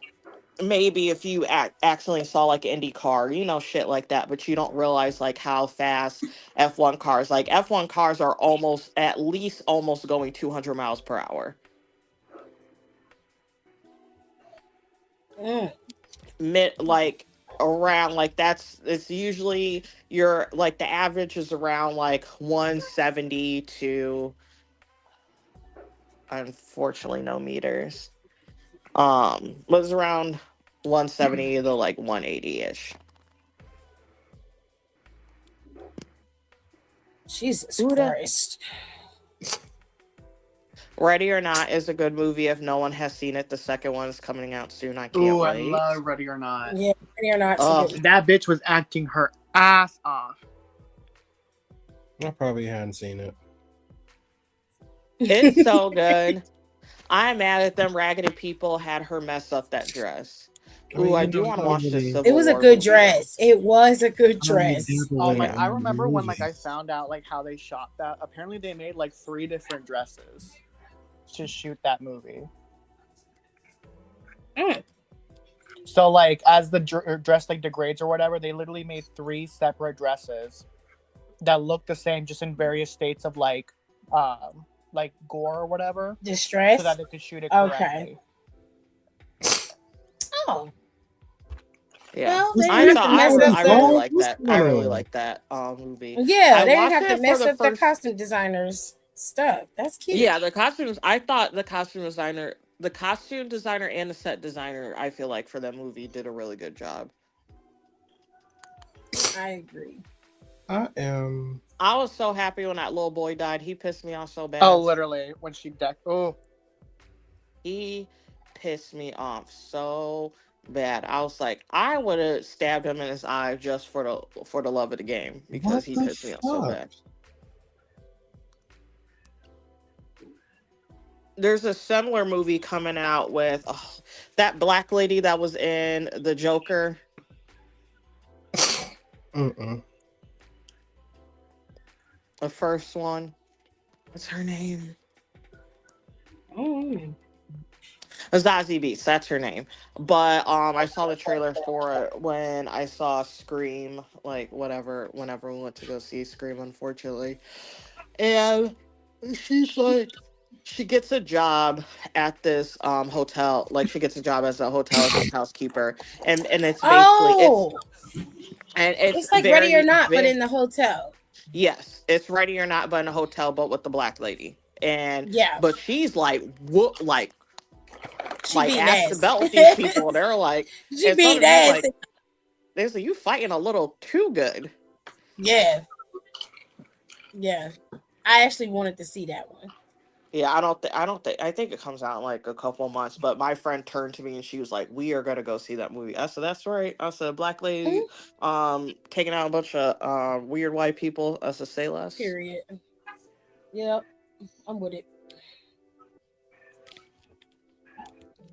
maybe if you accidentally saw like an Indy car, shit like that, but you don't realize like how fast F1 cars, like F1 cars are at least almost going 200 miles per hour. Like around like it's usually your like the average is around like 170 to unfortunately no meters. Was around 170 to like 180 ish. Jesus Ooh, Christ. Ready or Not is a good movie if no one has seen it. The second one is coming out soon. I can't Ooh, I wait. love Ready or Not. Yeah, Ready or Not. That bitch was acting her ass off. I probably hadn't seen it. It's so good. I'm mad at them raggedy people had her mess up that dress. Ooh, I do want to watch this Civil It was a War good movie, dress. It was a good dress. Like I remember when like I found out like how they shot that. Apparently they made like 3 different dresses to shoot that movie. So like as the dress like degrades or whatever, they literally made 3 separate dresses that look the same, just in various states of like gore or whatever, Distress, so that they could shoot it correctly. Oh. Yeah, Well, I really like that. I really like that movie. Yeah, they didn't have to mess up the costume designers' stuff. That's cute. Yeah, the costumes. I thought the costume designer and the set designer, I feel like for that movie did a really good job. I agree. I was so happy when that little boy died. He pissed me off so bad. Oh, literally, when she he pissed me off so bad. I was like, I would have stabbed him in his eye just for the love of the game because he pissed me off so bad. There's a similar movie coming out with that black lady that was in The Joker. The first one. What's her name? Zazie Beetz, that's her name. But I saw the trailer for it when I saw Scream, like whenever we went to go see Scream, unfortunately. And she's like, she gets a job at this hotel, like she gets a job as a hotel housekeeper, and it's basically it's like Ready or Not, but in the hotel. Yes, it's Ready or Not, but in a hotel, but with the black lady. And yeah, but she's like whoop, like she ass to belt with these people. They're like, she beat ass. Like, they say you fighting a little too good. Yeah. I actually wanted to see that one. Yeah, I think it comes out in like a couple of months. But my friend turned to me and she was like, "We are gonna go see that movie." I said, "That's right." I said, "Black lady, taking out a bunch of weird white people." I said, "Say less." Period. Yep, I'm with it.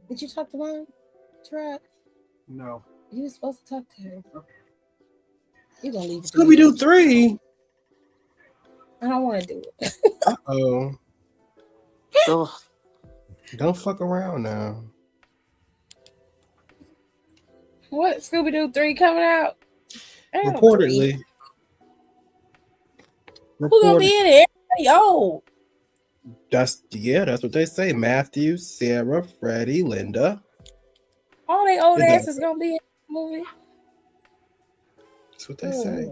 Did you talk to mom, Trap? No. You were supposed to talk to her. You gonna leave? Scooby-Doo 3. I don't want to do it. Don't fuck around now. What? Scooby-Doo 3 coming out? Reportedly. Who's gonna be in it? Everybody old. That's what they say. Matthew, Sarah, Freddie, Linda. All they old asses gonna be in the movie. That's what they say.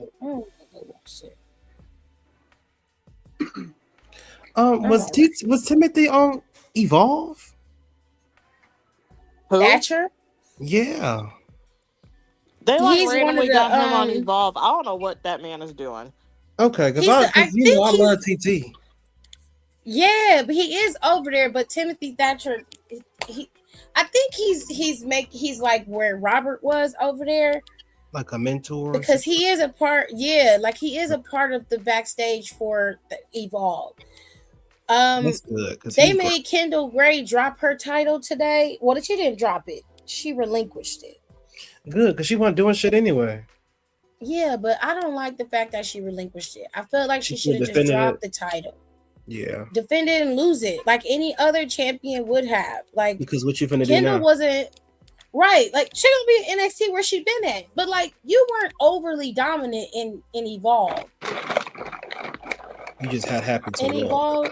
Was Timothy on Evolve? Who? Thatcher? Yeah. They like randomly got him on Evolve. I don't know what that man is doing. Okay, because I love TT. Yeah, but he is over there. But Timothy Thatcher, I think he's like where Robert was over there, like a mentor. Because he is a part. Yeah, like he is a part of the backstage for the Evolve. That's good. They made Kendall Gray drop her title today. Well, she didn't drop it; she relinquished it. Good, because she wasn't doing shit anyway. Yeah, but I don't like the fact that she relinquished it. I felt like she should have just dropped the title. Yeah. Defend it and lose it like any other champion would have. Like, because what you finna Kendall do now? Wasn't right. Like, she gonna be in NXT where she been at. But like, you weren't overly dominant in Evolve. You just had happen to Evolve.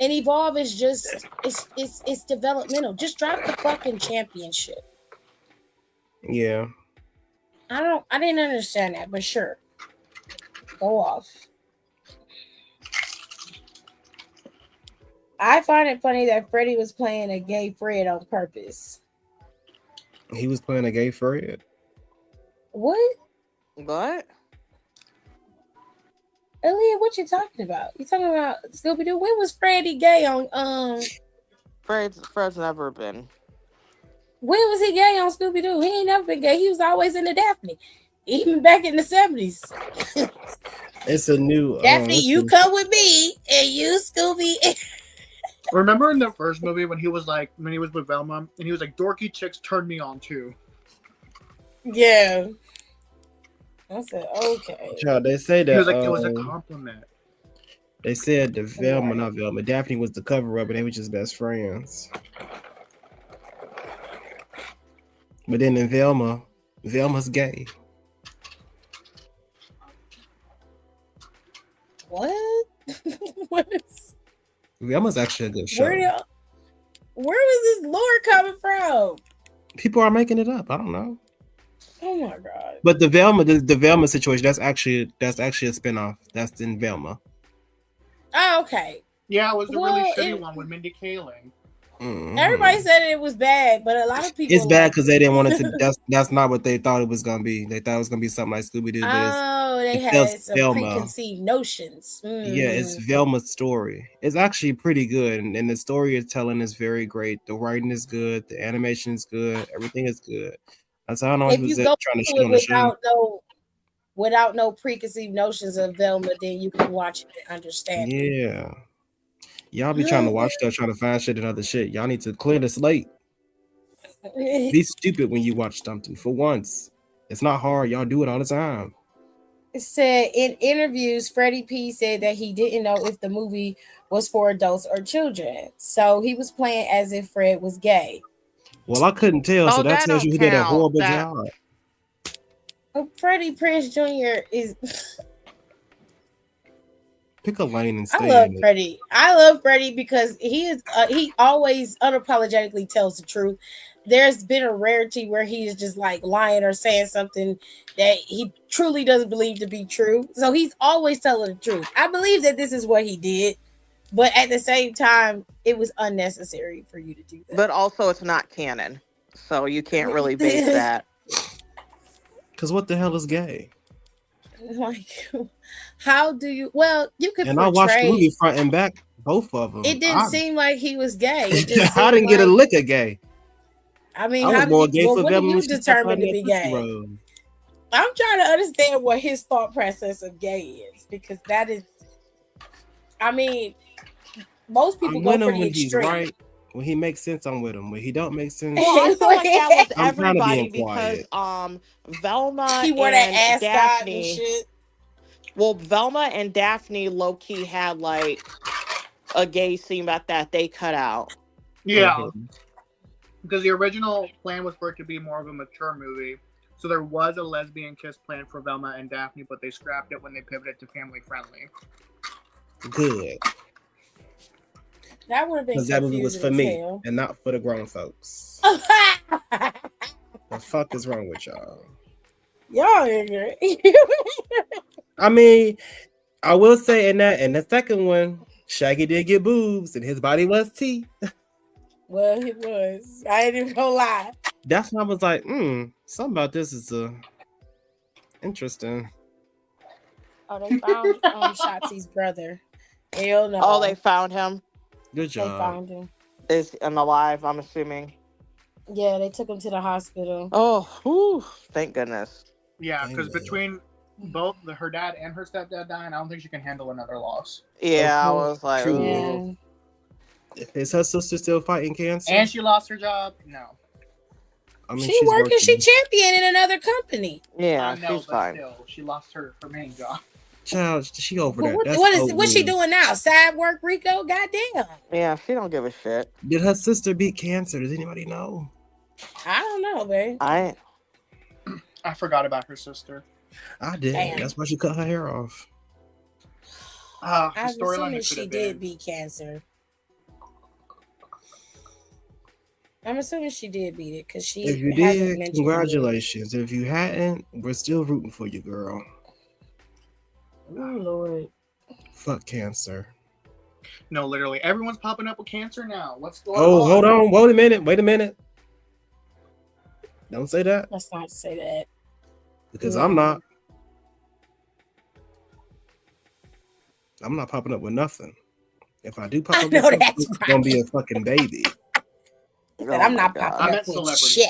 And Evolve is just it's developmental. Just drop the fucking championship. Yeah. I didn't understand that, but sure. Go off. I find it funny that Freddie was playing a gay Fred on purpose. He was playing a gay Fred. What? What? Aaliyah, what you talking about? You talking about Scooby Doo? When was Freddie gay on Fred's never been. When was he gay on Scooby Doo? He ain't never been gay. He was always into Daphne. Even back in the 70s. It's a new Daphne, you come with me and you Scooby. Remember in the first movie when he was with Velma and he was like, dorky chicks turn me on too. Yeah. I said, okay. Child, they say that He was like, it was a compliment. They said that not Velma, Daphne was the cover up and they were just best friends. But then in Velma's gay. What? What is... Velma's actually a good show. Where was this lore coming from? People are making it up. I don't know. Oh my god! But the Velma situation, that's actually a spinoff. That's in Velma. Oh, okay. Yeah, it was a really shitty one with Mindy Kaling. Mm-hmm. Everybody said it was bad, but a lot of people. It's bad because they didn't want it to. That's not what they thought it was gonna be. They thought it was gonna be something like Scooby Doo. Oh, they had some preconceived notions. Yeah, it's Velma's story. It's actually pretty good, and the story it's telling is very great. The writing is good. The animation is good. Everything is good. That's how I know he was trying to show on the show. Without no preconceived notions of Velma, then you can watch it and understand. Yeah. Y'all be trying to watch stuff, trying to find shit and other shit. Y'all need to clear the slate. Be stupid when you watch something for once. It's not hard. Y'all do it all the time. It said in interviews, Freddie P said that he didn't know if the movie was for adults or children. So he was playing as if Fred was gay. Well, I couldn't tell, so that tells you he did a horrible job. Freddie Prinze Jr. is... Pick a lane and stay. I love Freddie. I love Freddie because he always unapologetically tells the truth. There's been a rarity where he is just like lying or saying something that he truly doesn't believe to be true. So he's always telling the truth. I believe that this is what he did, but at the same time, it was unnecessary for you to do that. But also, it's not canon, so you can't really base that. Because what the hell is gay? Like, how do you? Well, you could. And I watched the movie front and back, both of them. It didn't seem like he was gay. I didn't get a lick of gay. I mean, what do you determine to be gay? I'm trying to understand what his thought process of gay is, because that is, I mean, most people go for the extreme. Right. When he makes sense, I'm with him. When he don't make sense, well, I feel like that was everybody because Velma he wore that Daphne. And shit. Well, Velma and Daphne low key had like a gay scene that they cut out. Yeah, because the original plan was for it to be more of a mature movie. So there was a lesbian kiss plan for Velma and Daphne, but they scrapped it when they pivoted to family friendly. Good. That would have been because that movie was for me and not for the grown folks. The fuck is wrong with y'all? Y'all ignorant. I mean, I will say in the second one, Shaggy did get boobs and his body was tea. Well, it was. I ain't even gonna lie. That's when I was like, something about this is interesting. Oh, they found Shotzi's brother. Hell no. Oh, they found him. Good job. They found him. Is alive, I'm assuming. Yeah, they took him to the hospital. Oh, whew, thank goodness. Yeah, because between both her dad and her stepdad dying, I don't think she can handle another loss. Yeah, I was like, yeah. Is her sister still fighting cancer? And she lost her job? No. I mean, she's working. She champion in another company. Yeah, she's fine. Still, she lost her main job. Child, she over there. What's she doing now? Side work, Rico? Goddamn. Yeah, she don't give a shit. Did her sister beat cancer? Does anybody know? I don't know, babe. I forgot about her sister. I did. Damn. That's why she cut her hair off. I'm assuming she did beat cancer. I'm assuming she did beat it because she If you hasn't did, mentioned congratulations. If you hadn't, we're still rooting for you, girl. it. Oh Lord. Fuck cancer. No, literally, everyone's popping up with cancer now. What's going on? Oh, hold on. Wait a minute. Don't say that. Let's not say that. Because I'm not popping up with nothing. If I do pop up with something, it's gonna be a fucking baby. I'm not popping up with shit.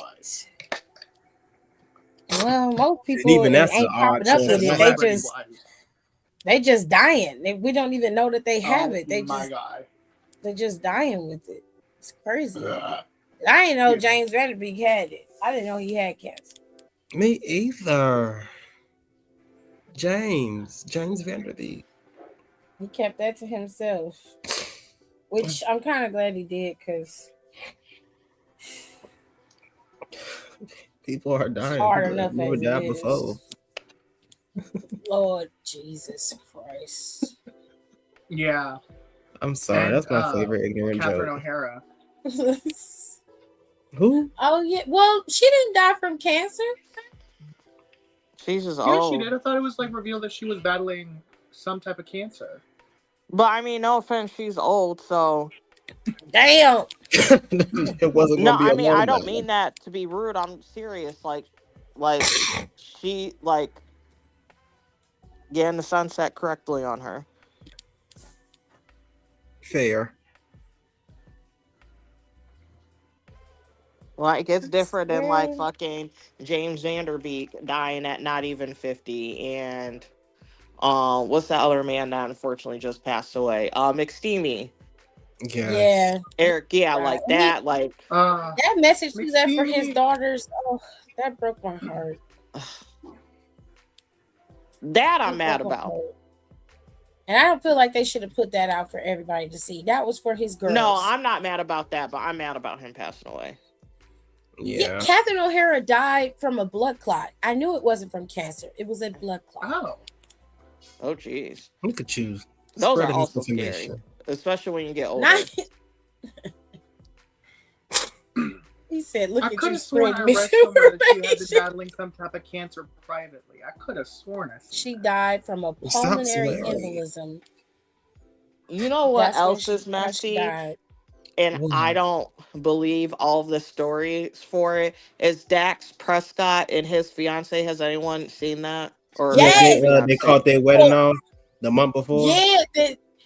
Well, most people even that's ain't popping up with it. They just dying. We don't even know that they have it. They're just dying with it. It's crazy. I didn't know James Vanderbeek had it. I didn't know he had cancer. Me either. James Vanderbeek. He kept that to himself, which I'm kind of glad he did because people are dying. Hard enough as would die it before. Lord Jesus Christ. Yeah. I'm sorry. That's my favorite ignorant Catherine joke. O'Hara. Who? Oh yeah. Well, she didn't die from cancer. She's just Yeah, old. she did. I thought it was like revealed that she was battling some type of cancer. But I mean, no offense, she's old, so. Damn. It wasn't. No, gonna be I mean, I don't one. mean that to be rude. I'm serious. Like she getting the sunset correctly on her. Fair. Like it's different than like fucking James Vanderbeek dying at not even 50, and what's that other man that unfortunately just passed away? McSteamy. Yes. Yeah. Eric, yeah, like that, like that message he left for his daughters. Oh, that broke my heart. That I'm mad about. And I don't feel like they should have put that out for everybody to see. That was for his girls. No, I'm not mad about that, but I'm mad about him passing away. Yeah, Catherine O'Hara died from a blood clot. I knew it wasn't from cancer. It was a blood clot. Oh, jeez. Look at you. Those are also scary, especially when you get older. He said, "Look at you sworn spreading I read somewhere that she had been battling some type of cancer privately. I could have sworn she died from a pulmonary embolism. You know what else is messy? And I don't believe all of the stories for it is Dax Prescott and his fiance. Has anyone seen that? Or they caught their wedding on the month before. Yeah,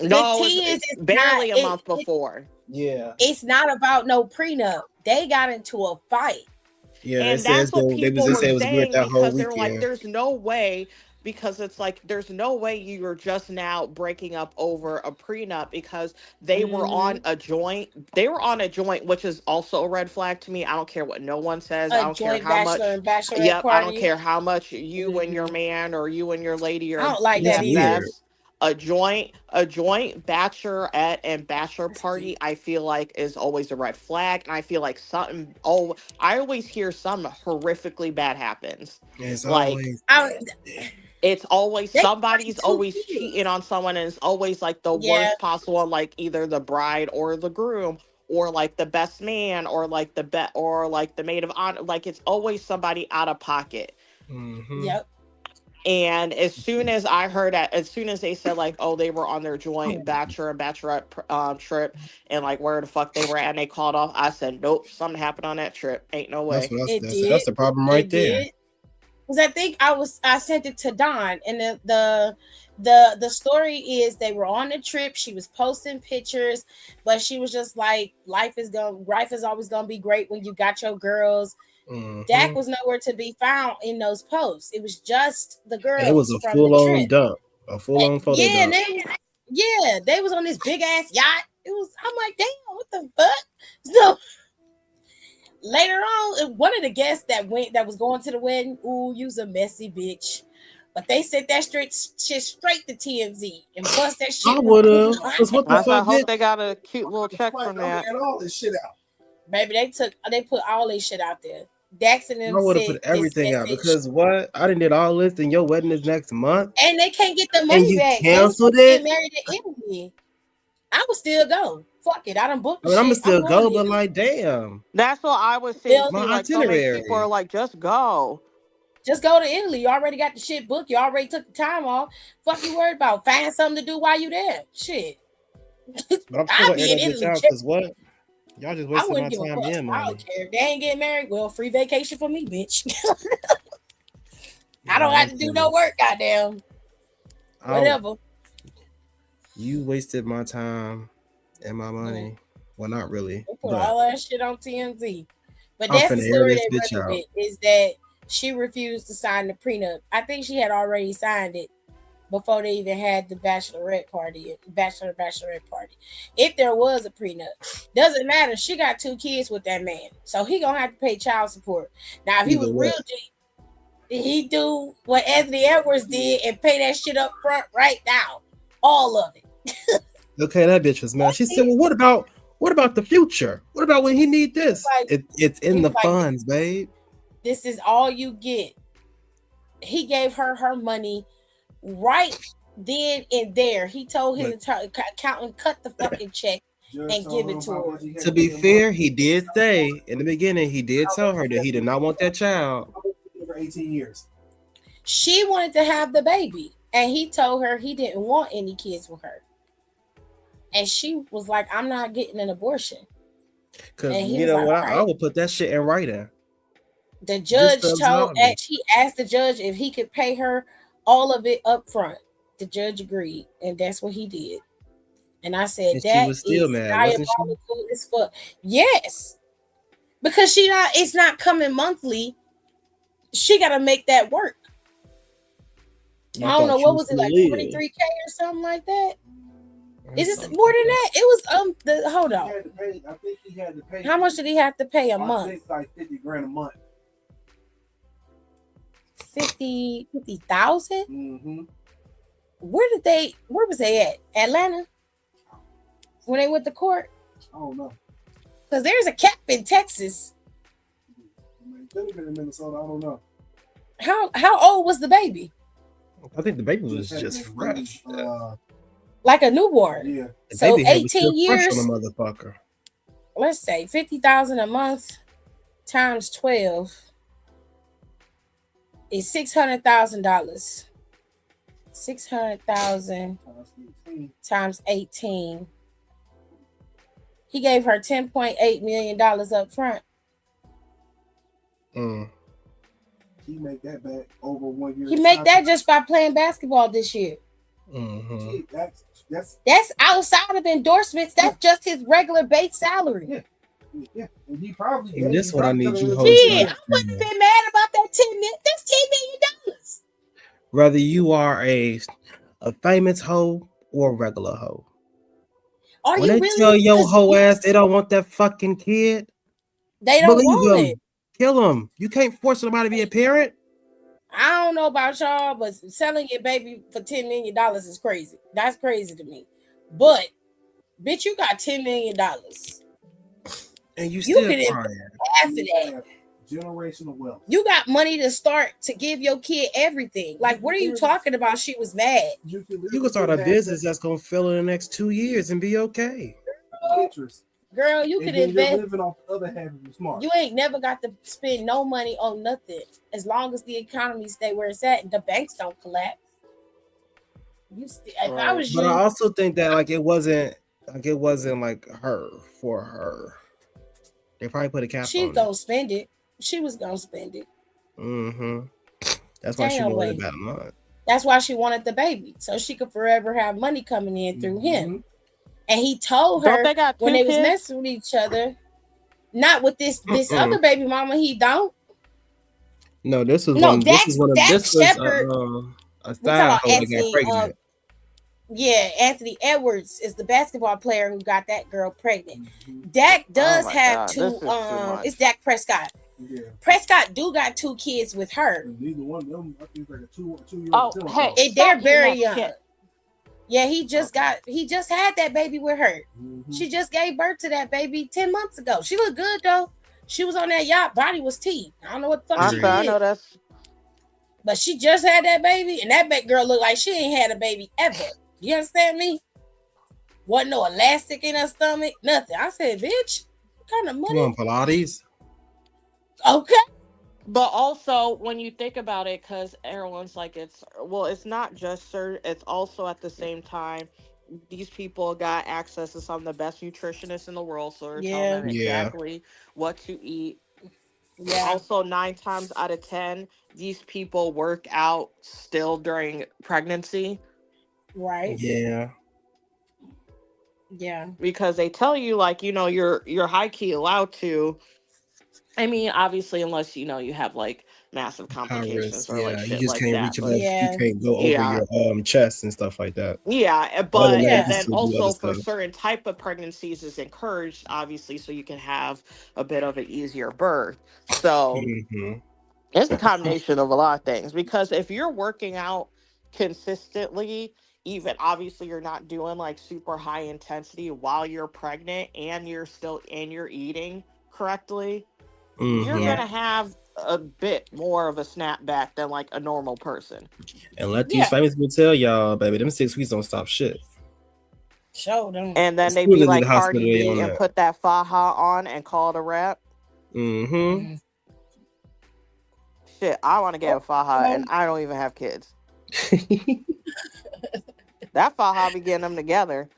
no, it's barely a month before. Yeah, it's not about no prenup. They got into a fight. Yeah, and that's what people were saying because they're weekend. like, there's no way. Because it's like, there's no way you are just now breaking up over a prenup because they were on a joint. They were on a joint, which is also a red flag to me. I don't care what no one says. I don't care how much. Yep, I don't care how much you and your man or you and your lady are. I don't like that either. A joint bachelorette and bachelor party, I feel like is always a red flag, and I feel like something. Oh, I always hear something horrifically bad happens. It's like always. It's always somebody's always cheating on someone, and it's always like the worst possible, like either the bride or the groom, or like the best man, or like the maid of honor. Like it's always somebody out of pocket. Mm-hmm. Yep. And as soon as I heard that, as soon as they said like, oh, they were on their joint bachelor and bachelorette trip, and like where the fuck they were at, and they called off, I said, nope, something happened on that trip. Ain't no way. That's the problem right there. Because I think I sent it to Dawn, and the story is they were on the trip. She was posting pictures, but she was just like, life is always gonna be great when you got your girls. Mm-hmm. Dak was nowhere to be found in those posts. It was just the girls. And it was a full-on dump, a full-on photo dump. They was on this big ass yacht. I'm like, damn, what the fuck? So later on, one of the guests that was going to the wedding, ooh, you was a messy bitch. But they sent that shit straight to TMZ and bust that shit. I would have. I hope they got a cute little check from that. Get all this shit out. Baby, they put all this shit out there. Dax and them I would have put everything out because what? I didn't did all this and your wedding is next month. And they can't get the money back. Canceled it? Married to Emily. I would still go. Fuck it, I done booked the I mean, I'm gonna shit. I'm still going go, to but Italy. like, damn, That's what I was saying my too. Like so many people itinerary. are like, just go. Just go to Italy. You already got the shit booked. You already took the time off. Fuck you worried about. Find something to do while you there. Shit. But I'm still I'll gonna be air in that bitch Italy. out because what? Y'all just I wasted my wouldn't give a time fuck. and I money. don't care. If they ain't getting married, well, free vacation for me, bitch. I Yeah, don't have to do no work, goddamn. Whatever. You wasted my time and my money. Well, not really, They put but all that shit on TMZ. But I'm that's the finna air story this they bitch running out. with, is that she refused to sign the prenup. I think she had already signed it before they even had the bachelorette party. If there was a prenup, doesn't matter. She got 2 kids with that man, so he gonna have to pay child support. Now, if he was Either real way. G, he do what Anthony Edwards did and pay that shit up front right now, all of it. Okay, that bitch was mad. She said, "Well, what about the future? What about when he need this? Like, It's in he the was like, funds, babe." this is all you get. He gave her money right then and there. He told his accountant, cut the fucking check and give it to her. To be fair, he did say in the beginning, he did tell her that he did not want that child. For 18 years. She wanted to have the baby, and he told her he didn't want any kids with her. And she was like, I'm not getting an abortion. Because And he you was know like, what, all I right. would put that shit in writing. The judge Just to absolve me. she asked the judge if he could pay her all of it up front. The judge agreed, and that's what he did. And I said, And she that was still is mad, wasn't she? diabolical as fuck. Yes. Because it's not coming monthly. She gotta make that work. I don't know, what was it, like 43K or something like that? Is it more than that? It was hold on. I think he had to pay. How much did he have to pay a month? I think like $50,000 a month. 50,000? Mm-hmm. Where was they at? Atlanta? When they went to court? I don't know. Because there's a cap in Texas. It could have been in Minnesota. I don't know. How old was the baby? I think the baby was just fresh. Like a newborn. Yeah. So 18 years. On the motherfucker. Let's say 50,000 a month times 12 is $600,000. 600,000 times 18. He gave her $10.8 million up front. He made that back over 1 year. He made that just by playing basketball this year. Mm-hmm. That's outside of endorsements. That's just his regular base salary. Yeah. And he probably. And this one I need you hoes. Yeah, I wouldn't have been mad about that 10 million. That's $10 million. Whether you are a famous hoe or a regular hoe. Are when you they really? Tell your hoe ass they don't want that fucking kid, they don't want it. Kill them. You can't force somebody to be a parent. I don't know about y'all, but selling your baby for $10 million is crazy. That's crazy to me. But bitch, you got $10 million. And you still could invest half of that. Generational wealth. You got money to start to give your kid everything. Like, what are you talking about? She was mad. You can start a business that's gonna fill in the next 2 years and be okay. Girl, you can invest. Living off the other half of your smart. You ain't never got to spend no money on nothing as long as the economy stay where it's at and the banks don't collapse. I was you, but I also think that it wasn't like her for her. They probably put a cap on it. She's gonna spend it. She was gonna spend it. Mm-hmm. That's why she wanted about a month. That's why she wanted the baby, so she could forever have money coming in through him. And he told her when they was messing with each other, not with this other baby mama. He don't. No, this was a style hoe that got pregnant. Yeah, Anthony Edwards is the basketball player who got that girl pregnant. Dak does have two. It's Dak Prescott. Yeah. Prescott do got 2 kids with her. Neither one of them, I think, like a 2-year-old. Oh, hey, they're very young. Yeah, he just had that baby with her. Mm-hmm. She just gave birth to that baby 10 months ago. She looked good though. She was on that yacht. Body was tea. I don't know what the fuck she did. I know that's. But she just had that baby, and that girl looked like she ain't had a baby ever. You understand me? Wasn't no elastic in her stomach, nothing. I said, bitch, what kind of You money? on Pilates? Okay. But also, when you think about it, because everyone's like, it's not just it's also at the same time, these people got access to some of the best nutritionists in the world, so they're telling Yeah. them Yeah. exactly what to eat. Yeah. Also, 9 times out of 10, these people work out still during pregnancy Right. Yeah. Yeah. because they tell you, like, you're high key allowed to. I mean, obviously, unless you have like massive High risk. complications or like Yeah. You shit just like can't reach that. But above. You Yeah. can't go over yeah, your chest and stuff like that. yeah, Other than but that, you and can Yeah. then still do other also for stuff. certain type of pregnancies is encouraged, obviously, so you can have a bit of an easier birth. So Hmm. it's a combination of a lot of things because if you're working out consistently, even obviously you're not doing like super high intensity while you're pregnant and you're eating correctly, you're Hmm. Yeah. gonna have a bit more of a snapback than like a normal person. And let these Yeah. famous people tell y'all, baby, them 6 weeks don't stop shit. Show them. And then As they soon as be they leave like the hospital, Cardi they B on and that. put that faja on and call it a wrap. Mm-hmm. Mhm. Shit, I want to get a faja and I don't even have kids. That faja be getting them together.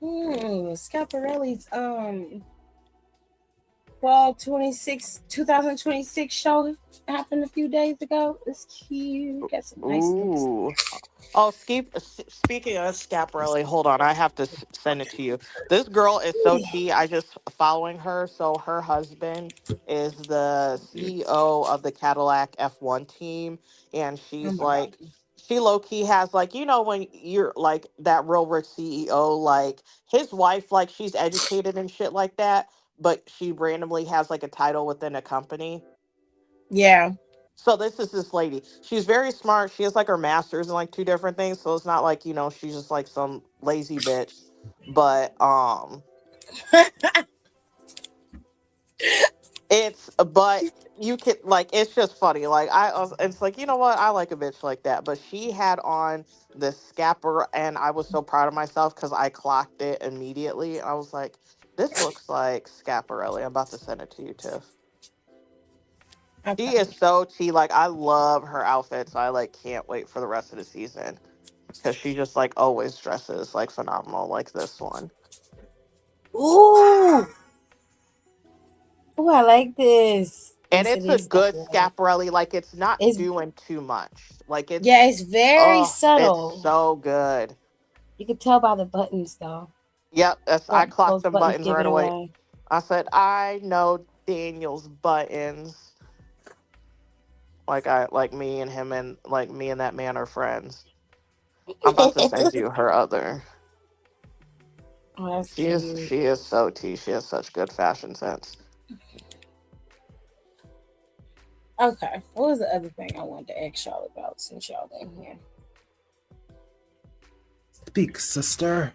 Scaparelli's fall 2026 show happened a few days ago. It's cute. Got some nice looks. Ooh. Oh, speaking of Scaparelli, hold on. I have to send it to you. This girl is so tea. I just following her. So her husband is the CEO of the Cadillac F1 team. And Oh she's my god. like, she low key has like, when you're like that real rich CEO, like his wife, like she's educated and shit like that. But she randomly has like a title within a company. Yeah. So this lady. She's very smart. She has like her masters in like two different things. So it's not like, she's just like some lazy bitch. But but you could like it's just funny. Like it's like, you know what? I like a bitch like that. But she had on the scapper and I was so proud of myself because I clocked it immediately. I was like, this looks like Scaparelli. I'm about to send it to you, Tiff. She Okay. is so tea. Like I love her outfits. I like can't wait for the rest of the season because she just like always dresses like phenomenal, like this one. Ooh. Ooh, I like this. And Yes, it it's a is good Scaparelli. Scaparelli. Like it's not It's doing too much. Like yeah, it's very it's subtle. so good. You can tell by the buttons though. Yep, I clocked Those them buttons buttons give right it away. away. I said I know Daniel's buttons. Like me and him and like me and that man are friends. I'm about to send you her other. Oh, that's She is cute. she is so tea. She has such good fashion sense. Okay. What was the other thing I wanted to ask y'all about since y'all in here? Speak, sister.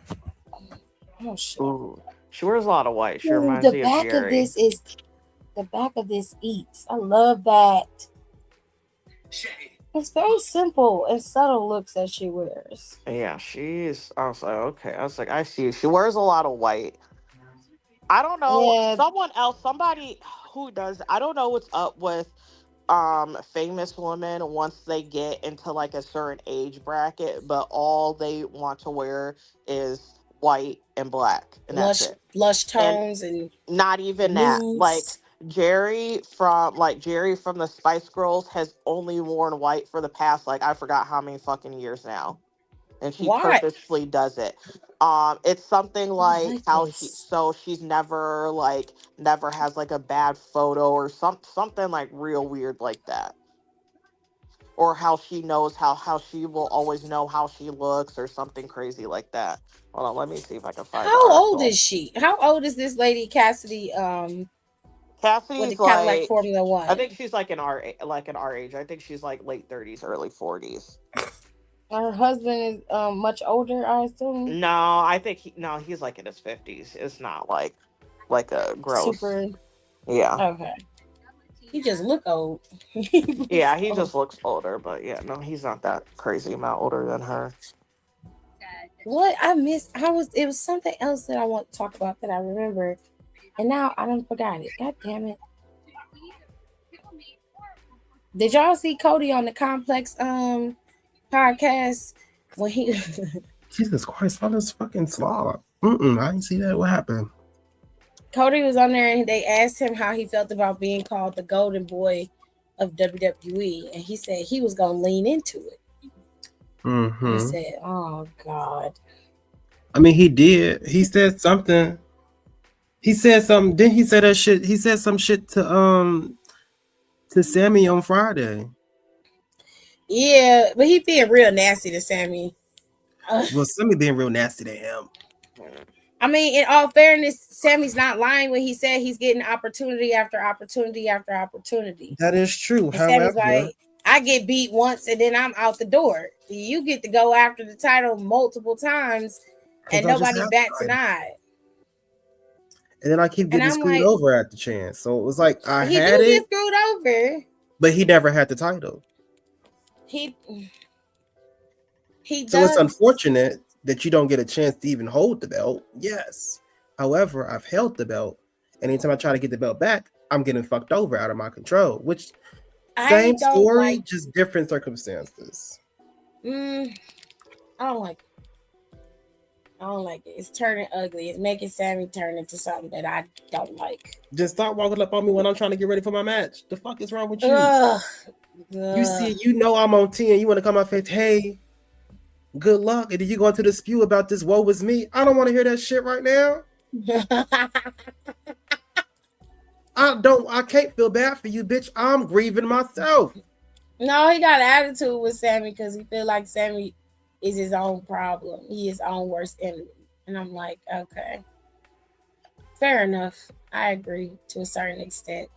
Oh shit. Ooh, she wears a lot of white. She Ooh, reminds me of Jerry. the back of this eats. I love that. It's very simple and subtle looks that she wears. Yeah, she's. I was like, okay. I was like, I see. She wears a lot of white. I don't know. Yeah, Someone else, somebody who does. I don't know what's up with famous women once they get into like a certain age bracket, but all they want to wear is white and black, and that's it. blush And tones and not even that. Like nudes. Jerry from the Spice Girls has only worn white for the past like I forgot how many fucking years now. And she Why? purposefully does it. It's something I like like how this. she's never has like a bad photo or something like real weird like that. Or how she knows how she will always know how she looks or something crazy like that. Hold on, let me see if I can find the How old article. is she? How old is this lady Cassidy? With the Cassidy's Cadillac like, Formula I One. think she's like an our age. I think she's like late 30s, early 40s. Her husband is much older, I assume. No, I think he's like in his 50s. It's not like a gross. Super. Yeah. Okay. He just look old. Yeah, he just looks older, but yeah, no, he's not that crazy amount older than her. What I missed, it was something else that I want to talk about that I remember, and now I don't forgot it. God damn it! Did y'all see Cody on the Complex podcast when he? Jesus Christ, all this fucking slob. I didn't see that. What happened? Cody was on there and they asked him how he felt about being called the Golden Boy of WWE, and he said he was gonna lean into it. I said, "Oh God." I mean, he did. He said something. He said something. Didn't he say that shit? He said some shit to Sammy on Friday. Yeah, but he being real nasty to Sammy. Well, Sammy being real nasty to him. I mean, in all fairness, Sammy's not lying when he said he's getting opportunity after opportunity after opportunity. That is true. And However, Sammy's like, I get beat once and then I'm out the door. You get to go after the title multiple times and nobody bats an eye. And then I keep getting screwed over at the chance. So it was like he had get screwed over. But he never had the title. He So it's unfortunate that you don't get a chance to even hold the belt. Yes. However, I've held the belt. And anytime I try to get the belt back, I'm getting fucked over out of my control. Which same story, just different circumstances. I don't like it. I don't like it. It's turning ugly. It's making Sammy turn into something that I don't like. Just stop walking up on me when I'm trying to get ready for my match. The fuck is wrong with you? You see, you know I'm on 10. You want to come out and say, hey, good luck. And then you go into the spew about this woe was me. I don't want to hear that shit right now. I can't feel bad for you, bitch. I'm grieving myself. No, he got an attitude with Sammy because he feel like Sammy is his own problem. He is his own worst enemy. And I'm like, okay. Fair enough. I agree to a certain extent.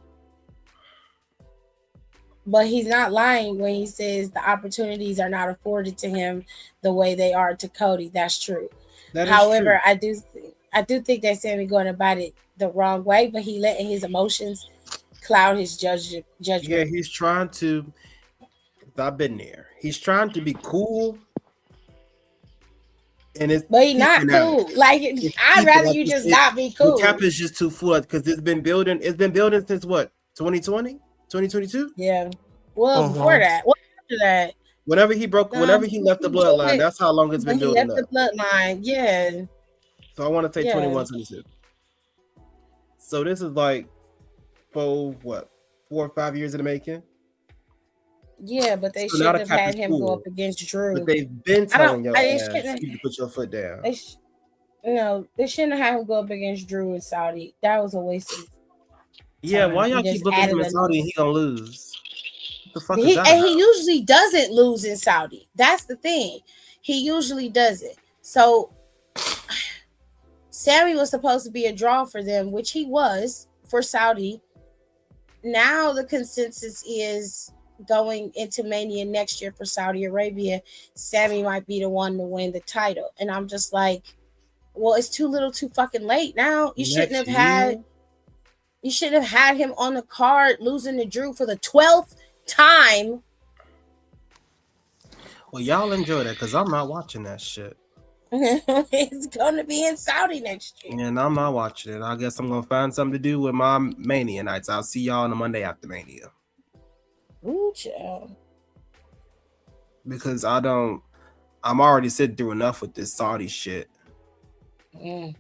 But he's not lying when he says the opportunities are not afforded to him the way they are to Cody. That's true. However, true. I do think that Sammy going about it the wrong way, but he letting his emotions cloud his judgment. Yeah, he's trying to. I've been there. He's trying to be cool. But he's not cool. Like I'd rather you just not be cool. The cap is just too full because it's been building since what? 2020? 2022? Yeah. Well, before that. Well, after that. Whenever he left the bloodline, that's how long it's been building up. He left the bloodline, yeah. So I want to say 21, 22. So this is like 4 or 5 years in the making? Yeah, but they shouldn't have had him go up against Drew. But they've been telling your ass you put your foot down. They shouldn't have him go up against Drew in Saudi. That was a waste of time. Yeah, why y'all keep looking at him in Saudi and he gonna lose? What the fuck is that? And he usually doesn't lose in Saudi. That's the thing. He usually doesn't. So Sammy was supposed to be a draw for them, which he was for Saudi. Now the consensus is going into Mania next year for Saudi Arabia, Sammy might be the one to win the title. And I'm just like, well, it's too little too fucking late now. You shouldn't have had him on the card losing to Drew for the 12th time. Well, y'all enjoy that because I'm not watching that shit. It's going to be in Saudi next year. And I'm not watching it. I guess I'm going to find something to do with my Mania nights. I'll see y'all on the Monday after Mania. Ooh, child. Because I'm already sitting through enough with this Saudi shit. And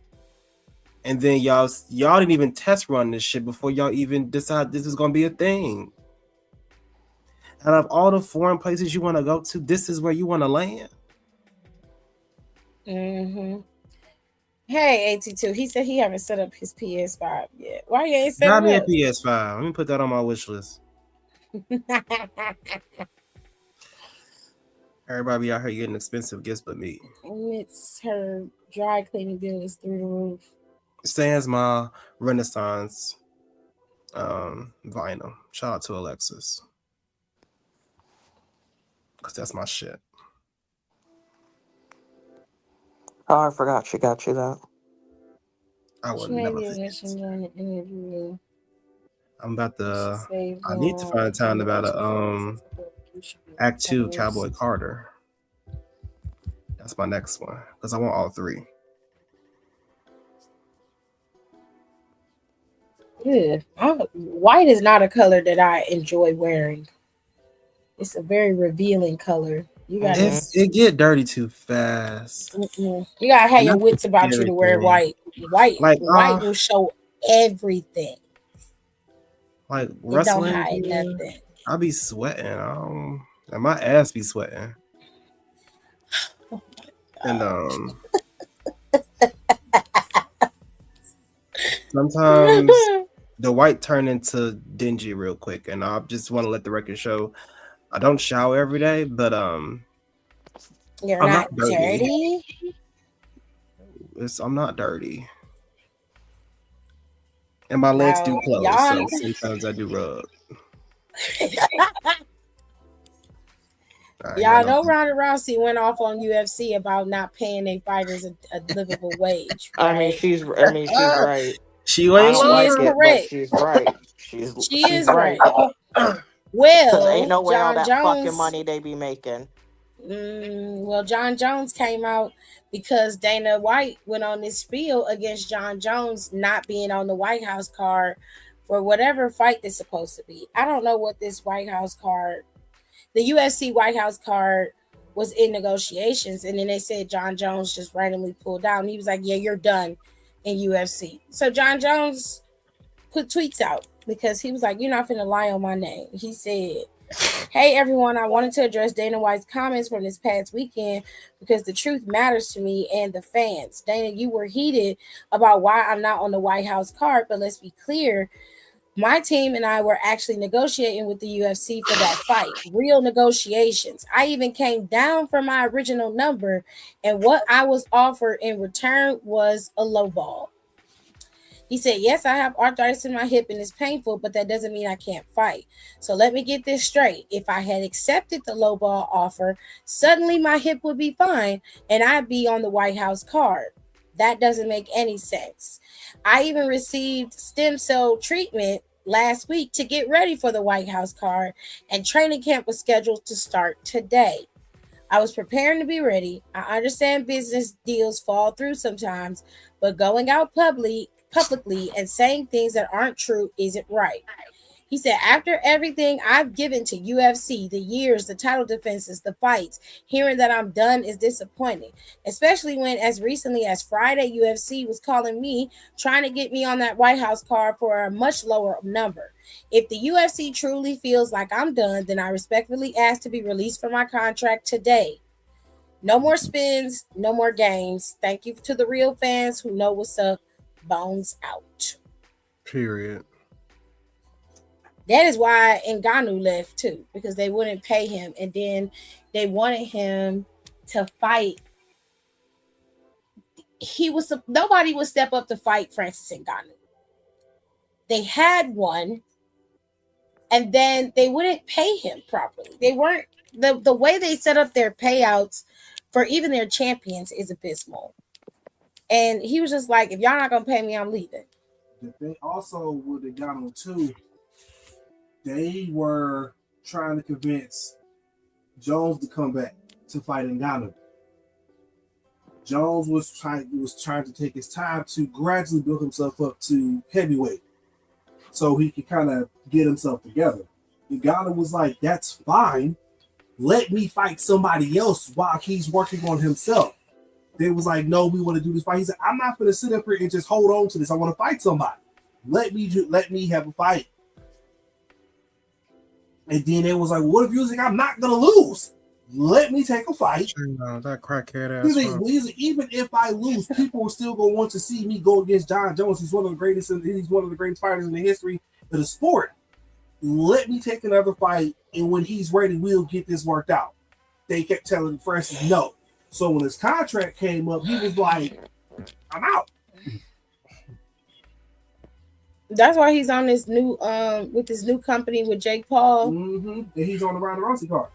then y'all didn't even test run this shit before y'all even decide this is going to be a thing. Out of all the foreign places you want to go to, this is where you want to land. Hey, AT2, he said he haven't set up his PS5 yet. Why you ain't set Got it up? me a PS5. Let me put that on my wish list. Everybody out here getting expensive gifts but me. It's her dry cleaning bill is through the roof. Sans my Renaissance vinyl. Shout out to Alexis. Because that's my shit. Oh, I forgot she got you that. I would never forget. I'm about to. I need to find time about a Act 2 Cowboy Carter. That's my next one because I want all three. Yeah, white is not a color that I enjoy wearing. It's a very revealing color. You gotta It get dirty too fast. you gotta have your wits about you to wear white. White will show everything. Like it wrestling, don't hide nothing. I be sweating. And my ass be sweating. And sometimes the white turn into dingy real quick, and I just want to let the record show I don't shower every day, but you're not dirty. I'm not dirty, and my legs do close, so sometimes I do rub. Y'all know Ronda Rousey went off on UFC about not paying their fighters a livable wage. Right? I mean, she's right. She ain't correct. She's right. She is right. Well, ain't no way all John that Jones, fucking money they be making. Well, John Jones came out because Dana White went on this spiel against John Jones not being on the White House card for whatever fight that's supposed to be. I don't know what this White House card, the UFC White House card was in negotiations, and then they said John Jones just randomly pulled out. And he was like, yeah, you're done in UFC. So John Jones put tweets out because he was like, you're not finna lie on my name. He said, hey everyone, I wanted to address Dana White's comments from this past weekend because the truth matters to me and the fans. Dana, you were heated about why I'm not on the White House card, but let's be clear. My team and I were actually negotiating with the UFC for that fight. Real negotiations. I even came down from my original number, and what I was offered in return was a low ball. He said, yes, I have arthritis in my hip and it's painful, but that doesn't mean I can't fight. So let me get this straight. If I had accepted the low ball offer, suddenly my hip would be fine and I'd be on the White House card. That doesn't make any sense. I even received stem cell treatment last week to get ready for the White House card, and training camp was scheduled to start today. I was preparing to be ready. I understand business deals fall through sometimes, but going out publicly and saying things that aren't true isn't right. He said, after everything I've given to UFC, the years, the title defenses, the fights, hearing that I'm done is disappointing, especially when as recently as Friday, UFC was calling me, trying to get me on that White House card for a much lower number. If the UFC truly feels like I'm done, then I respectfully ask to be released from my contract today. No more spins, no more games. Thank you to the real fans who know what's up. Bones out. Period. That is why Ngannou left too, because they wouldn't pay him, and then they wanted him to fight. Nobody would step up to fight Francis Ngannou. They had one, and then they wouldn't pay him properly. They weren't the way they set up their payouts for even their champions is abysmal. And he was just like, if y'all not gonna pay me, I'm leaving. The thing also with Ngannou too, they were trying to convince Jones to come back to fight Ngannou. Jones was trying to take his time to gradually build himself up to heavyweight, so he could kind of get himself together. Ngannou was like, "That's fine. Let me fight somebody else while he's working on himself." They was like, "No, we want to do this fight." He said, "I'm not going to sit up here and just hold on to this. I want to fight somebody. Let me have a fight." And then it was like, "What if you was like, I'm not going to lose? Let me take a fight." That crackhead ass. He's like, even if I lose, people are still going to want to see me go against John Jones. He's one of the greatest fighters in the history of the sport. Let me take another fight, and when he's ready, we'll get this worked out. They kept telling Francis no. So when his contract came up, he was like, "I'm out." That's why he's on this new with this new company with Jake Paul. Mm-hmm. And he's on the Ronda Rousey card.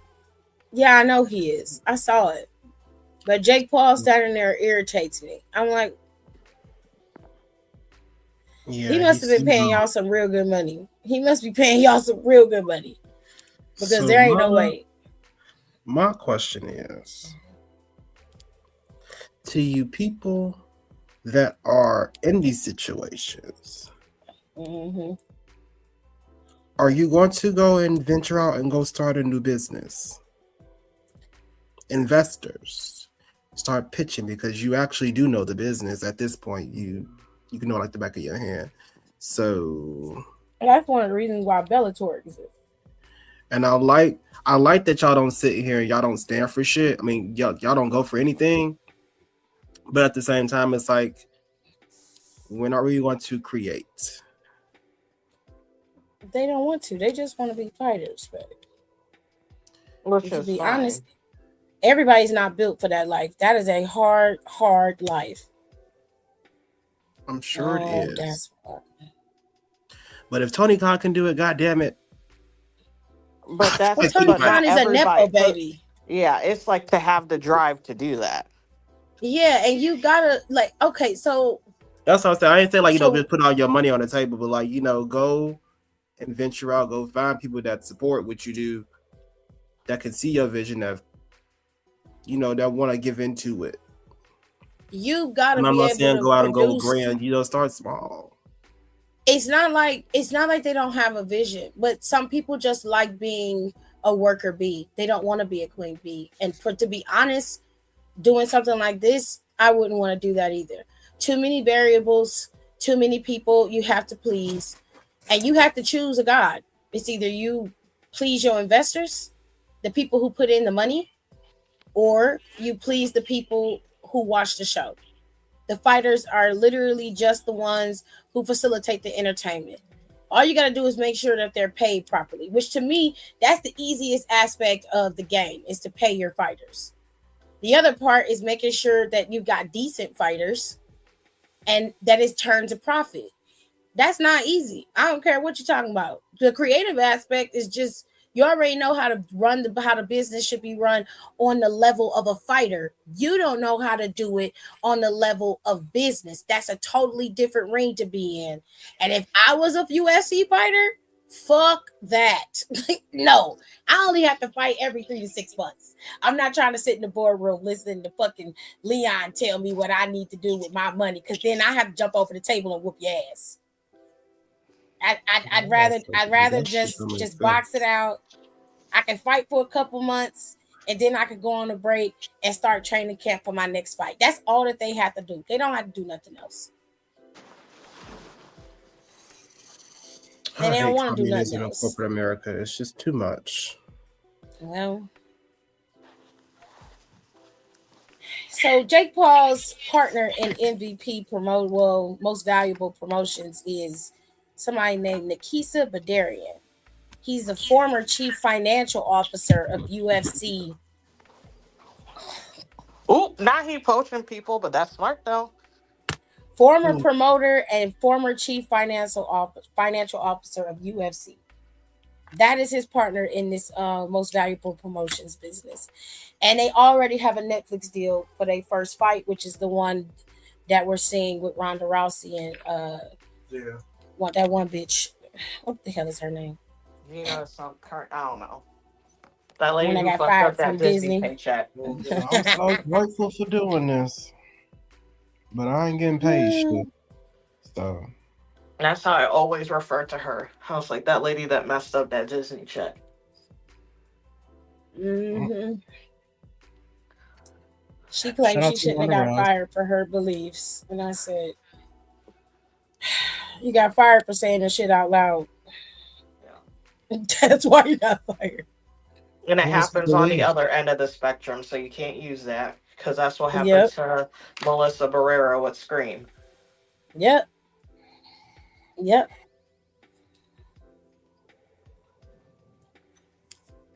Yeah, I know he is. I saw it. But Jake Paul standing there irritates me. I'm like, he must have been paying y'all some real good money. He must be paying y'all some real good money because So there ain't no way. My question is, to you people that are in these situations, are you going to go and venture out and go start a new business? Investors, start pitching because you actually do know the business at this point. You can know like the back of your hand. So that's one of the reasons why Bellator exists. And I like that y'all don't sit here and y'all don't stand for shit. I mean, y'all don't go for anything. But at the same time, it's like, when are we going to create? They don't want to. They just want to be fighters. But to be honest, everybody's not built for that life. That is a hard, hard life. I'm sure it is. That's fun. But if Tony Khan can do it, goddamn it. But that's Tony Khan is a nepo baby. Yeah, it's like to have the drive to do that. Yeah, and you gotta okay, so that's what I said. I ain't saying like just put all your money on the table, but like go and venture out, go find people that support what you do, that can see your vision, of that want to give into it. You've got to be able to go out and go grand. Start small. It's not like they don't have a vision, but some people just like being a worker bee. They don't want to be a queen bee. And to be honest, doing something like this, I wouldn't want to do that either. Too many variables, too many people you have to please, and you have to choose a god. It's either you please your investors, the people who put in the money, or you please the people who watch the show. The fighters are literally just the ones who facilitate the entertainment. All you got to do is make sure that they're paid properly, which to me, that's the easiest aspect of the game, is to pay your fighters. The other part is making sure that you've got decent fighters and that it's turned to profit. That's not easy. I don't care what you're talking about. The creative aspect is just, you already know how to run how the business should be run on the level of a fighter. You don't know how to do it on the level of business. That's a totally different ring to be in. And if I was a UFC fighter, fuck that. No, I only have to fight every 3 to 6 months. I'm not trying to sit in the boardroom listening to fucking Leon tell me what I need to do with my money, because then I have to jump over the table and whoop your ass. I'd rather just box it out. I can fight for a couple months and then I could go on a break and start training camp for my next fight. That's all that they have to do. They don't have to do nothing else. And they don't want to do nothing else. Corporate America, it's just too much. Well, so Jake Paul's partner in MVP most valuable promotions is somebody named Nikisa Badarian. He's the former chief financial officer of UFC. Ooh, not he poaching people, but that's smart though. Former promoter and former chief financial officer of UFC. That is his partner in this most valuable promotions business. And they already have a Netflix deal for their first fight, which is the one that we're seeing with Ronda Rousey and that one bitch. What the hell is her name? Some current, I don't know. That lady who fucked up that Disney paycheck. I'm so grateful for doing this, but I ain't getting paid shit. So that's how I always refer to her. I was like, that lady that messed up that Disney check. Mm-hmm. She claimed she shouldn't have got fired for her beliefs, and I said, "You got fired for saying the shit out loud." That's why you got fired. And it happens on the other end of the spectrum, so you can't use that, because that's what happened to Melissa Barrera with Scream. Yep.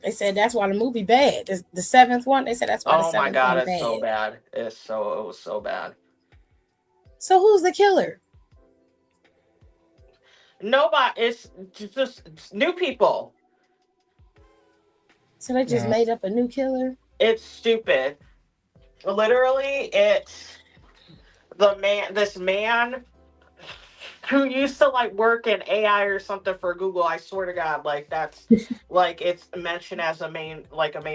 They said that's why the movie bad. The 7th one, they said that's why the 7th one bad. Oh my God, it's so bad. It was so bad. So who's the killer? Nobody. It's just new people. So they just made up a new killer? It's stupid. Literally, it's this man who used to like work in AI or something for Google. I swear to God, like that's like it's mentioned as a main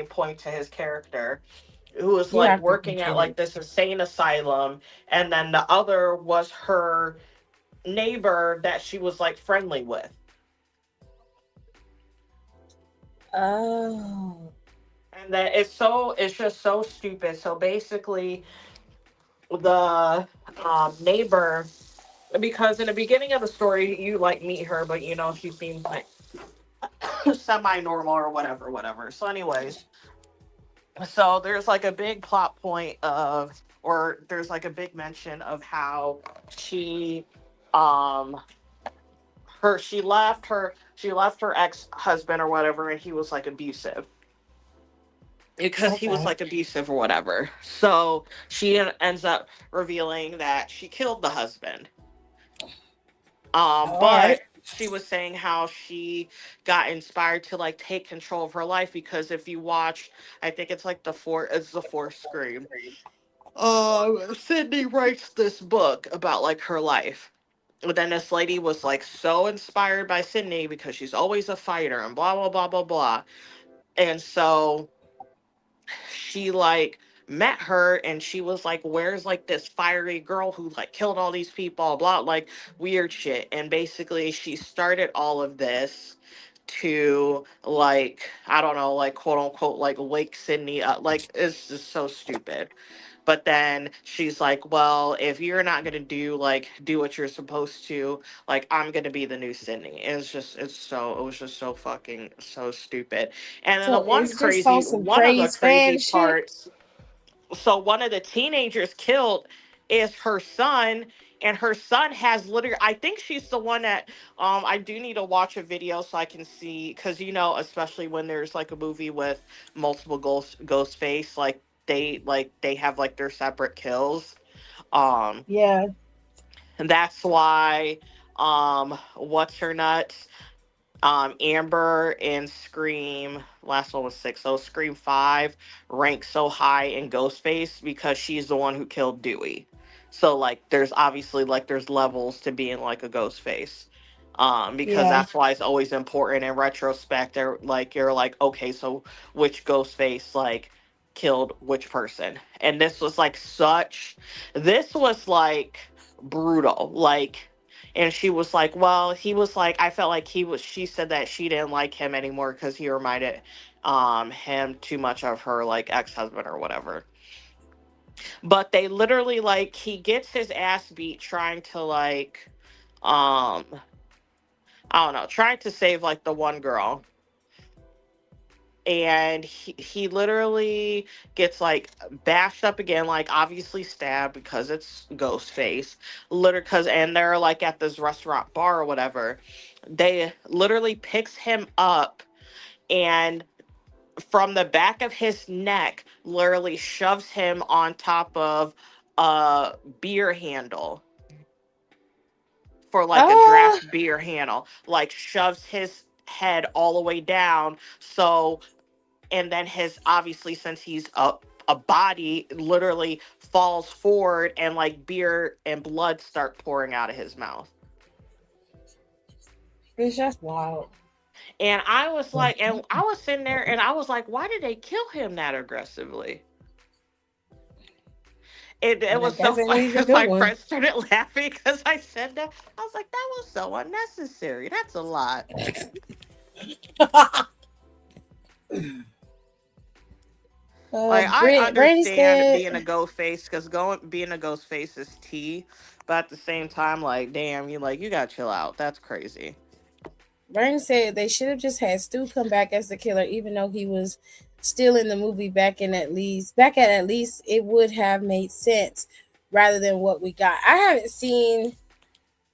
point to his character, who was You like have to be working at kidding. like this insane asylum, and then the other was her neighbor that she was like friendly with. Oh. And then it's just so stupid. So basically the neighbor, because in the beginning of the story you like meet her, but you know she seems like semi normal or whatever. So anyways, so there's like a big plot point of, or there's like a big mention of how she um she left her ex-husband or whatever, and he was like abusive, because he was Okay. like abusive or whatever. So she ends up revealing that she killed the husband. All right. But she was saying how she got inspired to like take control of her life, because if you watch, I think it's the fourth Scream. Sydney writes this book about like her life. But then this lady was like so inspired by Sydney because she's always a fighter and blah blah blah blah blah. And so she like met her, and she was like, where's like this fiery girl who like killed all these people, blah, like weird shit. And basically she started all of this to like, I don't know, like quote unquote like wake Sydney up. Like it's just so stupid. But then she's like, well, if you're not gonna do what you're supposed to, like I'm gonna be the new Sydney. And it was just so fucking so stupid. And then So it's just on some one of the crazed fan crazy shit. parts, so one of the teenagers killed is her son, and her son has literally, I think she's the one that I do need to watch a video so I can see, because you know, especially when there's like a movie with multiple ghost face, like they have like their separate kills. um Yeah. and that's why what's her nuts, Amber in Scream, last one was 6. So Scream 5 ranks so high in Ghostface because she's the one who killed Dewey. So like there's obviously like there's levels to being like a Ghostface. Because Yeah. that's why it's always important in retrospect. You're like, okay, so which Ghostface like killed which person? And this was like brutal. Like, and she was like, well, he was like, I felt like she said that she didn't like him anymore because he reminded him too much of her like ex-husband or whatever. But they literally, like, he gets his ass beat trying to like um I don't know, trying to save like the one girl. And he literally gets like bashed up again, like obviously stabbed because it's Ghostface. Literally, because, and they're like at this restaurant bar or whatever. They literally picks him up, and from the back of his neck, literally shoves him on top of a beer handle, for like a Ah. draft beer handle, like shoves his head all the way down. So, and then his, obviously since he's a body, literally falls forward, and like beer and blood start pouring out of his mouth. It's just wild. And I was sitting there and I was like, why did they kill him that aggressively? It And I was guess so it funny needs a because good my one. friend started laughing because I said that. I was like, that was so unnecessary. That's a lot. Like, I Brandy understand said. being a ghost face, because going being a ghost face is tea, but at the same time, like, damn, you gotta chill out. That's crazy. Brandy said they should have just had Stu come back as the killer, even though he was still in the movie. At least it would have made sense rather than what we got. I haven't seen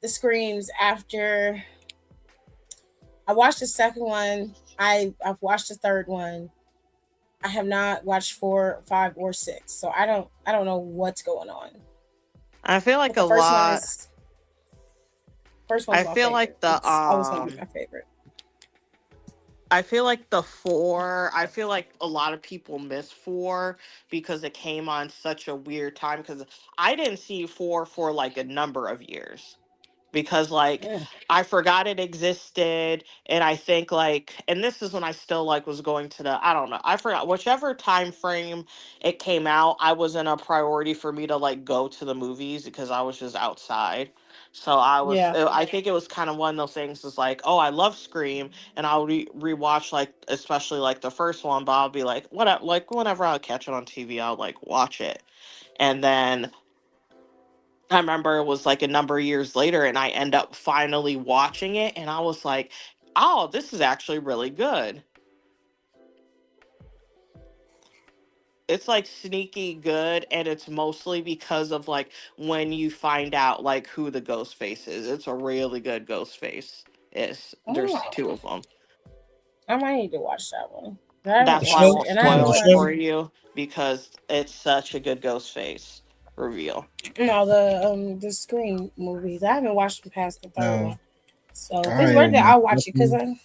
the screams after I watched the second one. I've watched the third one. I have not watched 4, 5, or 6, so I don't know what's going on. I feel like But a the lot. first one's I my feel favorite. like the It's always gonna be my favorite. I feel like the four. I feel like a lot of people miss four because it came on such a weird time. Because I didn't see four for like a number of years. because like Yeah. I forgot it existed, and I think like, and this is when I still like was going to the, I don't know, I forgot whichever time frame it came out, I wasn't a priority for me to like go to the movies because I was just outside. So Yeah. I think it was kind of one of those things. Is like, oh, I love Scream, and I'll rewatch like, especially like the first one, but I'll be like, what, like whenever I'll catch it on TV, I'll like watch it, and then I remember it was like a number of years later, and I end up finally watching it, and I was like, "Oh, this is actually really good." It's like sneaky good, and it's mostly because of like when you find out like who the ghost face is. It's a really good ghost face. There's Oh, two of them. I might need to watch that one. I haven't That's The why I watched show? it, won't and I spoil haven't The it watched show? for you because it's such a good ghost face reveal. the Scream movies. I haven't watched them past the third No, one. So if I it's ain't worth it, watched I'll watch it because nothing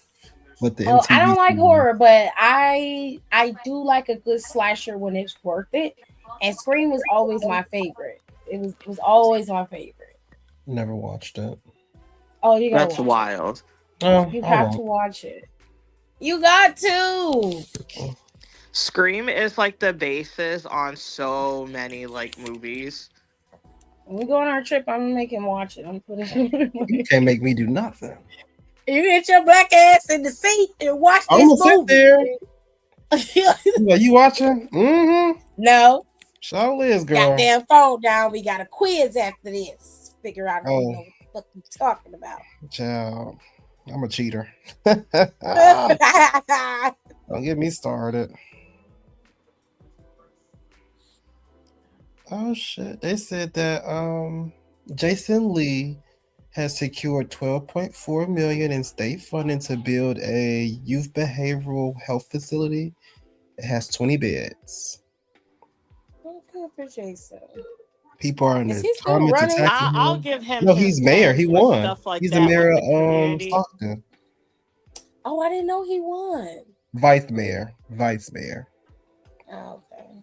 but the I MTV don't like series. horror, but I do like a good slasher when it's worth it. And Scream was always my favorite. It was always my favorite. Never watched it. Oh, you gotta That's watch it. wild. Oh, You I have to won't. watch it. You got to. Scream is like the basis on so many like movies. When we go on our trip, I'm gonna make him watch it. I'm putting You can't make me do nothing. you get your black ass in the seat and watch I'm this gonna sit movie. there. You watching? Mm-hmm. No, So is, girl. goddamn phone down. We got a quiz after this. Figure out if you Oh, know what the fuck you talking about. child. I'm a cheater. I Don't get me started. Oh shit. They said that Jason Lee has secured 12.4 million in state funding to build a youth behavioral health facility. It has 20 beds. Good for Jason. People are in Is the he still comments running? attacking I'll him. give him No, his he's mayor. He tens with won. stuff like He's the that mayor with the of community. Stockton. Oh, I didn't know he won. Vice mayor. Vice mayor. Oh, okay.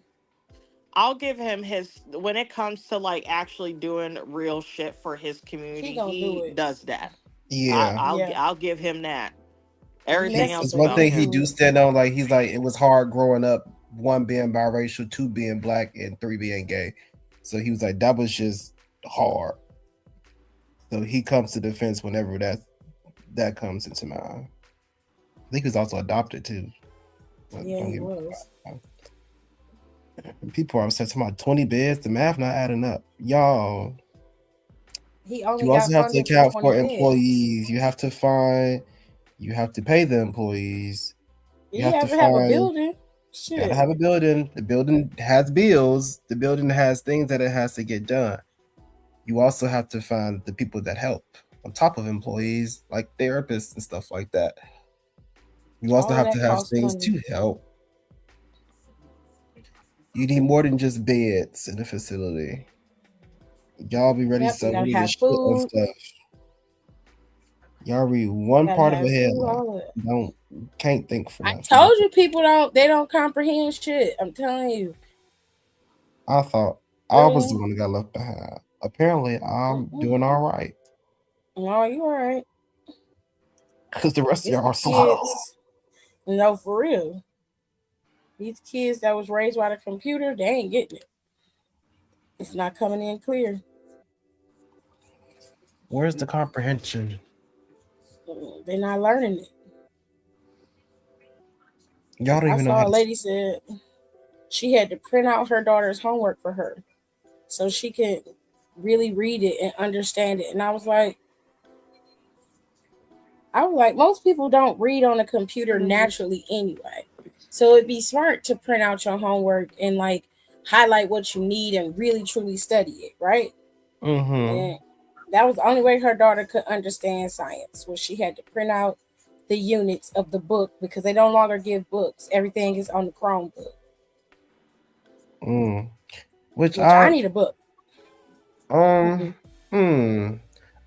I'll give him his, when it comes to like actually doing real shit for his He community, gonna do he it. does that. Yeah. Yeah. I'll give him that. He Everything messy, else It's but one about he'll thing he him. do do it. stand on. Like he's like, it was hard growing up, 1 being biracial, 2 being black, and 3 being gay. So he was like, that was just hard. So he comes to defense whenever that comes into mind. I think he was also adopted too. But Yeah, don't he get me was. wrong. People are upset about 20 beds. The math not adding up. Y'all, He only you also got have to funding for account 20 for beds. employees. You have to pay the employees. You You have have to to have a find, building. gotta Shit. have a building. The building has bills. The building has things that it has to get done. You also have to find the people that help on top of employees, like therapists and stuff like that. You also All of have to that have costs things money. to help. You need more than just beds in the facility. Y'all be ready Yep, you gotta to have shit on food. stuff. Y'all read one Gotta part of a have food, headline. all of it. Can't think for I nothing. told you people don't comprehend shit. I'm telling you. I thought I was the one that got left behind. Apparently, I'm doing all right. No, you all right. Because the rest of It's y'all the are slow. kids. No, for real. These kids that was raised by the computer, they ain't getting it. It's not coming in clear. Where's the comprehension? They're not learning it. Y'all don't I even know how saw a to. lady said she had to print out her daughter's homework for her so she could really read it and understand it. And most people don't read on a computer naturally anyway. So it'd be smart to print out your homework and like highlight what you need and really truly study it, right? Mm-hmm. And that was the only way her daughter could understand science, was she had to print out the units of the book because they no longer give books. Everything is on the Chromebook. Which I need a book. I'm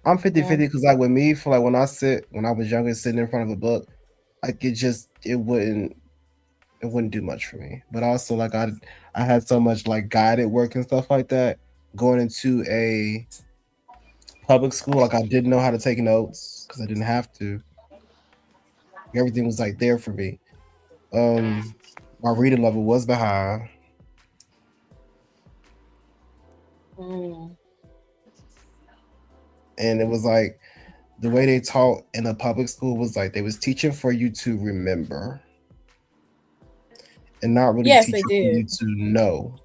50-50 because like with me, for like when I was younger, sitting in front of a book, like it wouldn't do much for me. But also like I had so much like guided work and stuff like that. Going into a public school, like I didn't know how to take notes because I didn't have to. Everything was like there for me. My reading level was behind. And it was like the way they taught in a public school was like they was teaching for you to remember and not really teaching for you to know.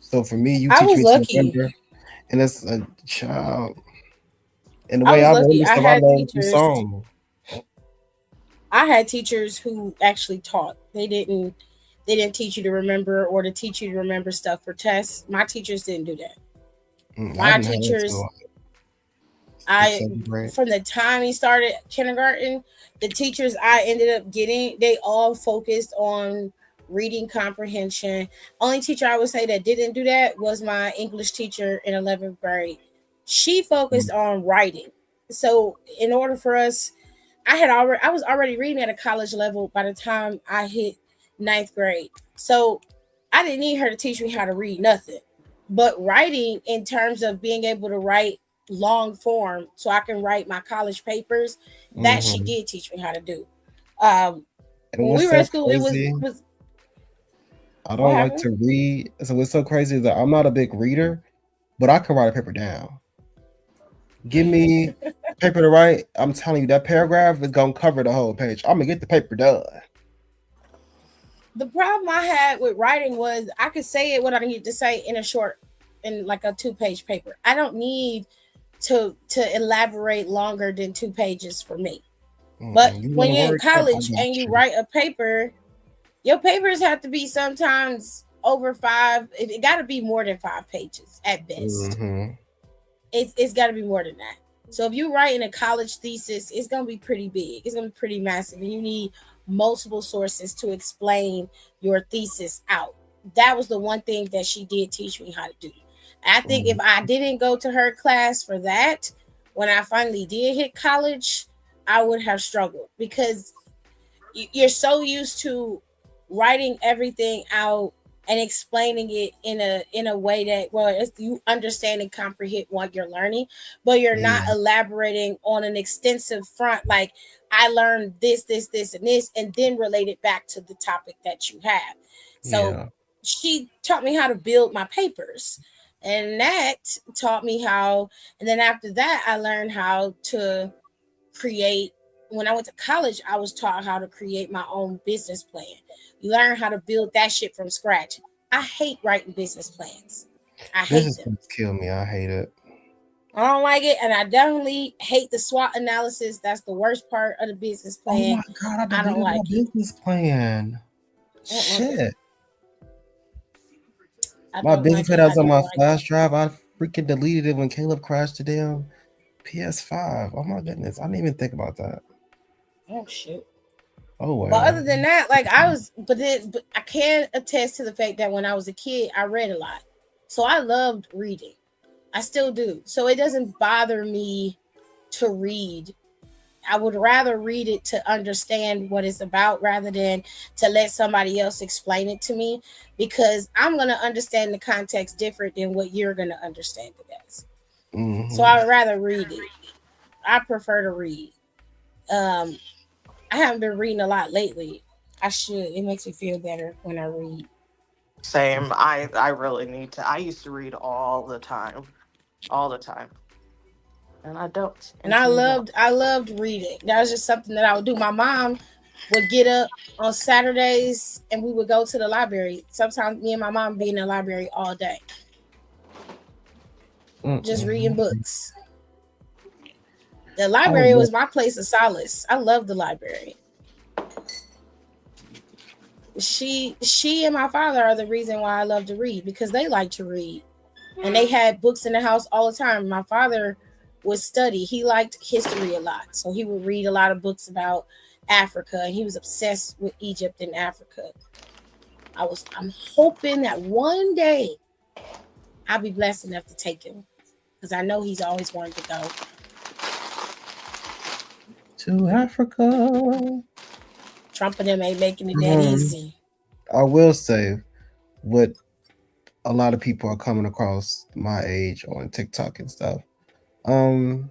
So for me, you teach me to remember, and it's a child. And the way I learned this stuff, I learned through song. I had teachers who actually taught. They didn't teach you to remember or to teach you to remember stuff for tests. My teachers didn't do that. My teachers, from the time he started kindergarten, the teachers I ended up getting, they all focused on reading comprehension. Only teacher I would say that didn't do that was my English teacher in 11th grade. She focused on writing. So in order for us, I was already reading at a college level by the time I hit 9th grade. So I didn't need her to teach me how to read nothing. But writing, in terms of being able to write long form so I can write my college papers, that she did teach me how to do. When we were at school, crazy. it was I don't like to read. So what's so crazy is that I'm not a big reader, but I can write a paper down. Give me paper to write. I'm telling you, that paragraph is gonna cover the whole page. I'm gonna get the paper done. The problem I had with writing was I could say it what I needed to say in like a 2-page paper. I don't need to elaborate longer than 2 pages for me. But when you're in college and you write a paper, your papers have to be sometimes over 5. It got to be more than 5 pages at best. It's got to be more than that. So if you're writing a college thesis, it's going to be pretty big. It's going to be pretty massive. And you need multiple sources to explain your thesis out. That was the one thing that she did teach me how to do. I think if I didn't go to her class for that, when I finally did hit college, I would have struggled because you're so used to writing everything out and explaining it in a way that, well, you understand and comprehend what you're learning, but you're not elaborating on an extensive front. Like, I learned this, and then relate it back to the topic that you have. So she taught me how to build my papers, and that taught me how. And then after that, I learned how to create. When I went to college, I was taught how to create my own business plan. You learn how to build that shit from scratch. I hate writing business plans. I hate business them. plans kill me. I hate it. I don't like it, and I definitely hate the SWOT analysis. That's the worst part of the business plan. Oh my god, I don't like my business plan. Shit. My business plan was on my flash drive. I freaking deleted it when Caleb crashed the damn PS5. Oh my goodness, I didn't even think about that. Oh shit. Oh well. But other than that, like but I can attest to the fact that when I was a kid, I read a lot. So I loved reading. I still do. So it doesn't bother me to read. I would rather read it to understand what it's about rather than to let somebody else explain it to me, because I'm going to understand the context different than what you're going to understand it as. So I would rather read it. I prefer to read. I haven't been reading a lot lately. I should. It makes me feel better when I read. Same. I really need to. I used to read all the time. And I don't. And I loved reading. That was just something that I would do. My mom would get up on Saturdays and we would go to the library. Sometimes me and my mom would be in the library all day. Just reading books. The library was my place of solace. I love the library. She and my father are the reason why I love to read, because they like to read. And they had books in the house all the time. My father would study. He liked history a lot. So he would read a lot of books about Africa. And he was obsessed with Egypt and Africa. I'm hoping that one day I'll be blessed enough to take him, because I know he's always wanted to go to Africa. Trump and them ain't making it that easy. I will say, what a lot of people are coming across my age on TikTok and stuff, I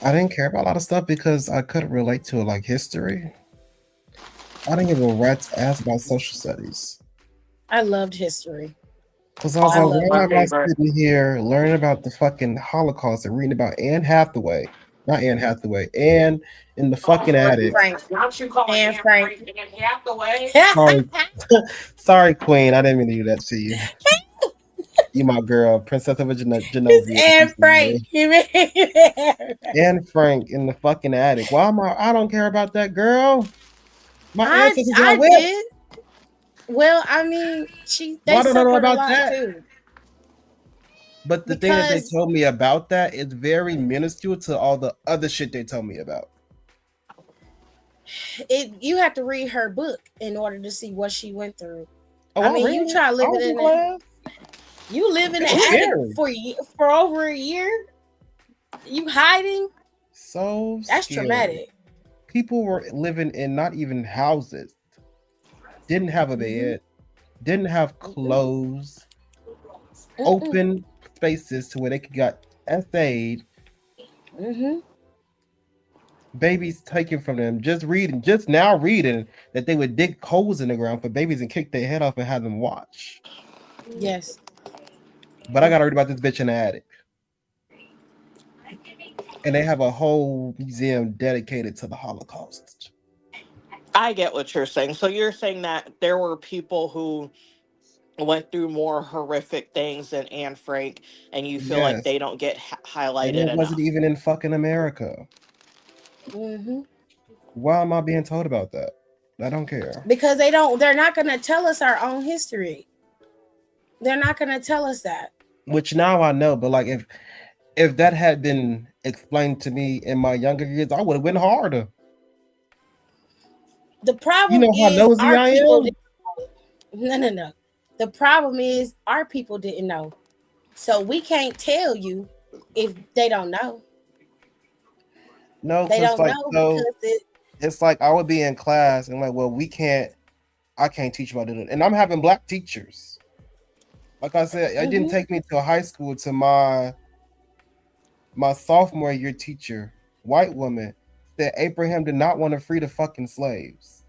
didn't care about a lot of stuff because I couldn't relate to it, like history. I didn't give a rat's ass about social studies. I loved history. Because I was like, why am I sitting here learning about the fucking Holocaust and reading about Anne Hathaway? Not Anne Hathaway. Anne in the fucking attic. Not you calling Anne Frank Anne Hathaway. Sorry. Sorry, Queen. I didn't mean to do that to you. You my girl, Princess of Genovia. Anne Frank. Anne Frank in the fucking attic. Why am I don't care about that girl. My ancestors got whipped. Well, I mean, they don't know about a lot that too. But the thing that they told me about that is very minuscule to all the other shit they told me about. You have to read her book in order to see what she went through. Oh, I mean, you try living in it. You live in the attic for over a year. You hiding. So that's scary. Traumatic. People were living in not even houses. Didn't have a bed. Didn't have clothes. Open spaces to where they could get essayed. Babies taken from them. Just now reading that they would dig holes in the ground for babies and kick their head off and have them watch. Yes. But I gotta read about this bitch in the attic. And they have a whole museum dedicated to the Holocaust. I get what you're saying. So you're saying that there were people who went through more horrific things than Anne Frank, and you feel like they don't get highlighted enough. And it wasn't even in fucking America. Why am I being told about that? I don't care. Because they're not going to tell us our own history. They're not going to tell us that. Which now I know, but like if that had been explained to me in my younger years, I would have went harder. The problem is how nosy I am? No. The problem is our people didn't know. So we can't tell you if they don't know. No, they don't like, know because it's like I would be in class and like, well, I can't teach about it. And I'm having black teachers. Like I said, it didn't take me to high school to my sophomore year teacher, white woman, said Abraham did not want to free the fucking slaves.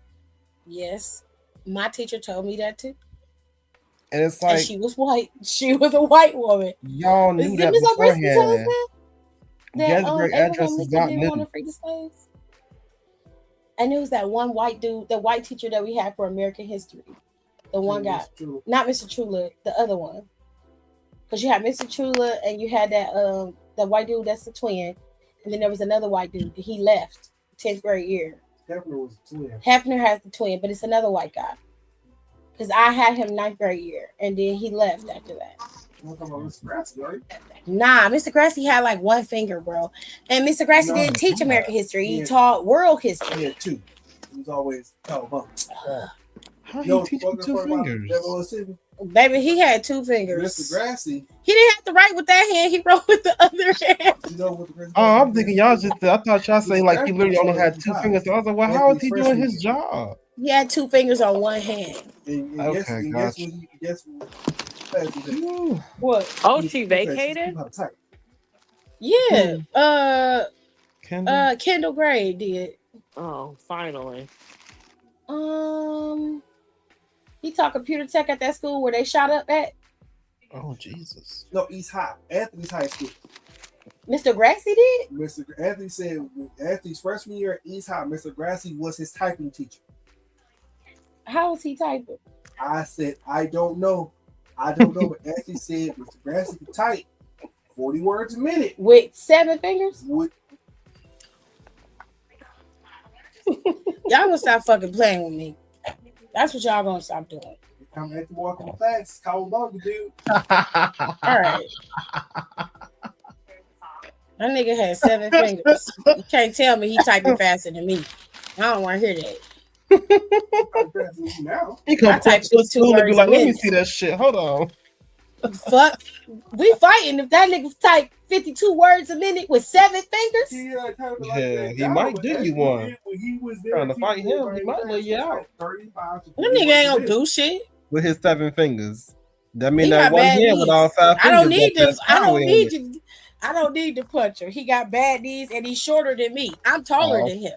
Yes. My teacher told me that too. And it's like, and she was white. She was a white woman. Y'all knew that beforehand. Gettysburg Address is not new. Want to free the slaves? And it was that one white dude, the white teacher that we had for American history. The one guy, not Mr. Trula, the other one. Because you had Mr. Trula and you had that the white dude that's the twin. And then there was another white dude. He left 10th grade year. Hefner was the twin. Hefner has the twin, but it's another white guy. Because I had him 9th grade year. And then he left after that. Mr. Grassy, right? Nah, Mr. Grassy had like one finger, bro. And Mr. Grassy didn't teach American history. He taught world history. He had two. He was always taught How he teaching 2 fingers? Baby, he had 2 fingers. Mr. Grassy. He didn't have to write with that hand. He wrote with the other hand. I'm thinking y'all just. I thought y'all saying like he literally only had 2 fingers. So I was like, well, how is he doing his job? He had 2 fingers on one hand. Okay, gotcha. What? Oh, she vacated? Yeah. Kendall Gray did. Oh, finally. He taught computer tech at that school where they shot up at. Oh, Jesus. No, East High. Anthony's high school. Mr. Grassy did? Mr. Anthony said Anthony's freshman year at East High, Mr. Grassy was his typing teacher. How was he typing? I said, I don't know. But Anthony said Mr. Grassy could type 40 words a minute. With 7 fingers? Y'all gonna stop fucking playing with me. That's what y'all gonna stop doing. Come at the walking the facts. Call on you, dude. All right. That nigga had 7 fingers. You can't tell me he typing faster than me. I don't want to hear that. He come type to school and be like, let me see that shit. Hold on. Fuck. We fighting if that nigga type 52 words a minute with 7 fingers. Yeah, he might do you one. Trying to fight him, he might lay you out. That nigga ain't gonna do shit. With his 7 fingers. That mean that one hand with all 5 fingers. I don't need I don't need to punch her. He got bad knees and he's shorter than me. I'm taller than him.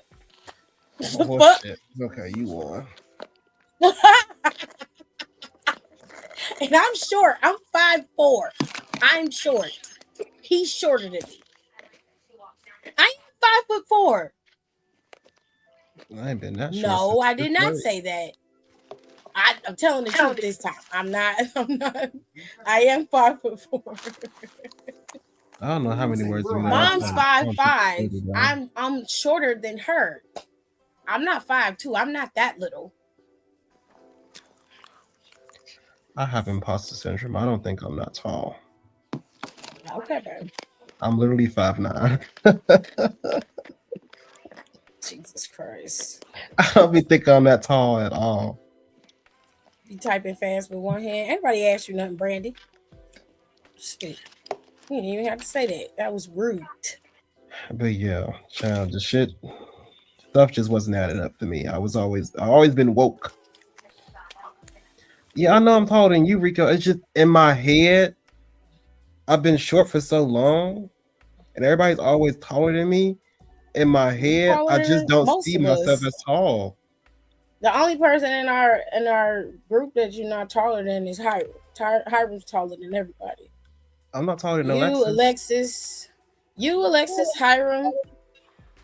Oh, shit. Okay, you won. And I'm short. I'm 5'4". I'm short. He's shorter than me. I'm 5'4". I ain't been that short. No, I did not say that. I'm telling the truth this time. I'm not. I am 5'4". I don't know how many words we Mom's 5'5". I'm shorter than her. I'm not 5'2". I'm not that little. I have imposter syndrome. I don't think I'm that tall. Okay, babe. I'm literally 5'9". Jesus Christ. I don't be think I'm that tall at all. You typing fast with one hand. Anybody ask you nothing, Brandy? Shit. You didn't even have to say that. That was rude. But yeah, child, the shit stuff just wasn't adding up for me. I've always been woke. Yeah, I know I'm taller than you, Rico. It's just in my head, I've been short for so long, and everybody's always taller than me. In my head, I just don't see myself as tall. The only person in our group that you're not taller than is Hiram. Hiram's taller than everybody. I'm not taller than Alexis. You, Alexis, Hiram.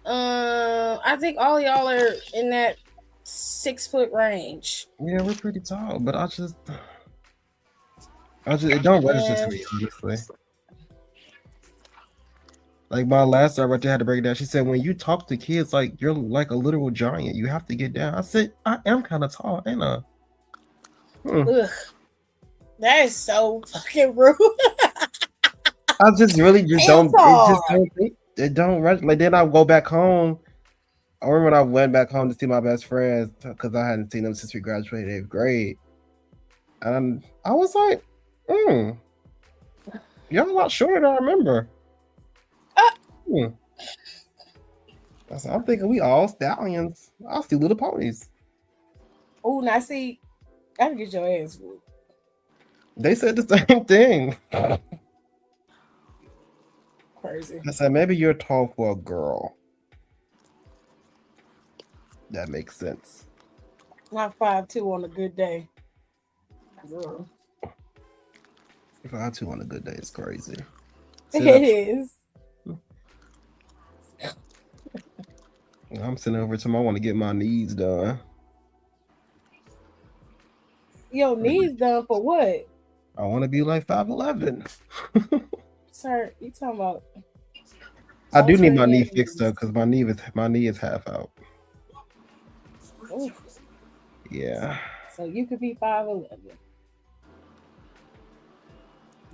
I think all y'all are in that 6 foot range. Yeah, we're pretty tall, but I just it don't register to me, honestly. Like my last director had to break it down. She said, when you talk to kids like you're like a literal giant, you have to get down. I said, I am kind of tall, ain't I? Ugh. That is so fucking rude. I just really just don't. It don't register. Like then I go back home. I remember when I went back home to see my best friends because I hadn't seen them since we graduated 8th grade, and I was like, "Y'all a lot shorter than I remember." I'm thinking we all stallions. I see little ponies. Oh, now see, I can get your ass whooped. They said the same thing. Crazy. I said maybe you're tall for a girl. That makes sense. Not 5'2" on a good day. Girl. 5'2" on a good day is crazy. It is. I'm sitting over tomorrow. I want to get my knees done. Your knees done for what? I want to be like 5'11". Sir, you talking about? I do need my knee fixed up because my knee is half out. Oof. Yeah. So you could be 5'11".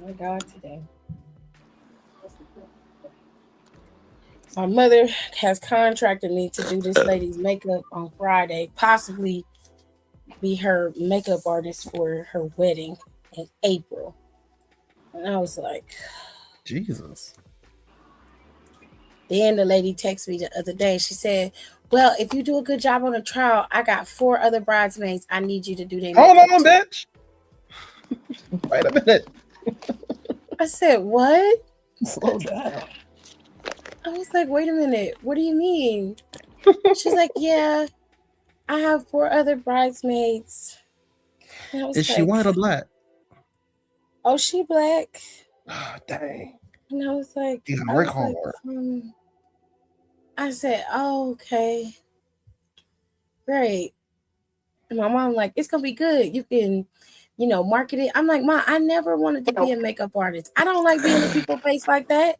My God, today. My mother has contracted me to do this lady's makeup on Friday, possibly be her makeup artist for her wedding in April. And I was like, Jesus. Then the lady texted me the other day. She said, well, if you do a good job on the trial, I got 4 other bridesmaids. I need you to do their makeup. Hold on, bitch. Wait a minute. I said, what? Slow down. I was like, wait a minute. What do you mean? She's like, yeah, I have 4 other bridesmaids. Is she white or black? Oh, she black. Oh, dang. And I was like, you gotta work hard. I said, oh, okay. Great. And my mom like, it's gonna be good. You can, market it. I'm like, Mom, I never wanted to be a makeup artist. I don't like being in people's face like that.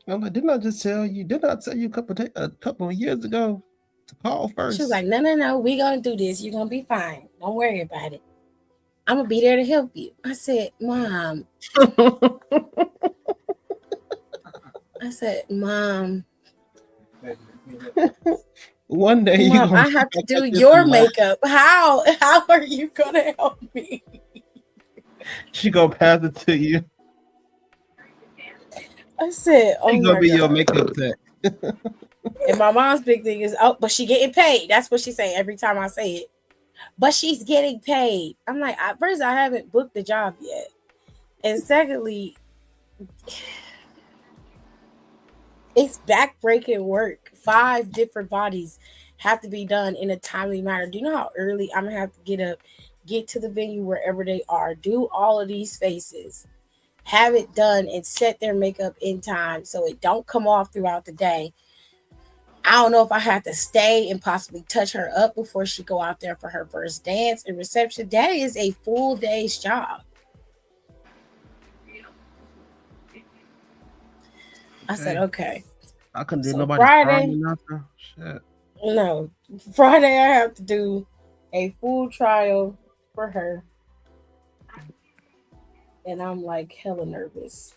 I'm like, didn't I tell you a couple of years ago to call first? She was like, no, we gonna do this. You're gonna be fine. Don't worry about it. I'm gonna be there to help you. I said, Mom. Mom. One day Mom, I have to do your makeup. How are you gonna help me? She gonna pass it to you. I said, oh, she's gonna be your makeup tech. And my mom's big thing is, but she getting paid. That's what she say every time I say it. But she's getting paid. I'm like, first, I haven't booked the job yet. And secondly, It's backbreaking work. 5 different bodies have to be done in a timely manner. Do you know how early I'm gonna have to get up, get to the venue wherever they are, do all of these faces, have it done, and set their makeup in time so it don't come off throughout the day. I don't know if I have to stay and possibly touch her up before she go out there for her first dance and reception. That is a full day's job. I said, okay. I couldn't do So nobody's Friday, or nothing. Shit. no, Friday I have to do a full trial for her. And I'm like hella nervous.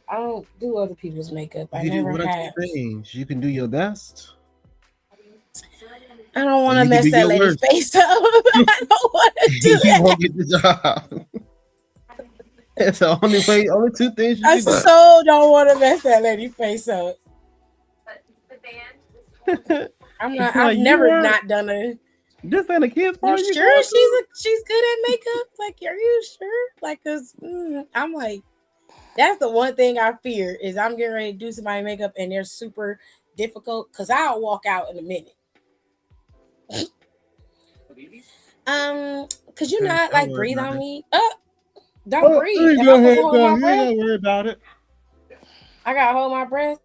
I don't do other people's makeup. I never have. Things. You can do your best. I don't want to mess that lady's face up. I don't want to do that. You won't get the job. It's the only way. Only 2 things. I so don't want to mess that lady's face up. I'm not. I've never not done it. This ain't a kid's party. You sure she's good at makeup? Like, are you sure? Like, cause I'm like, that's the one thing I fear is I'm getting ready to do somebody's makeup and they're super difficult. Cause I'll walk out in a minute. Could you not like breathe on me? Don't breathe. Go ahead. Don't worry about it. I gotta hold my breath.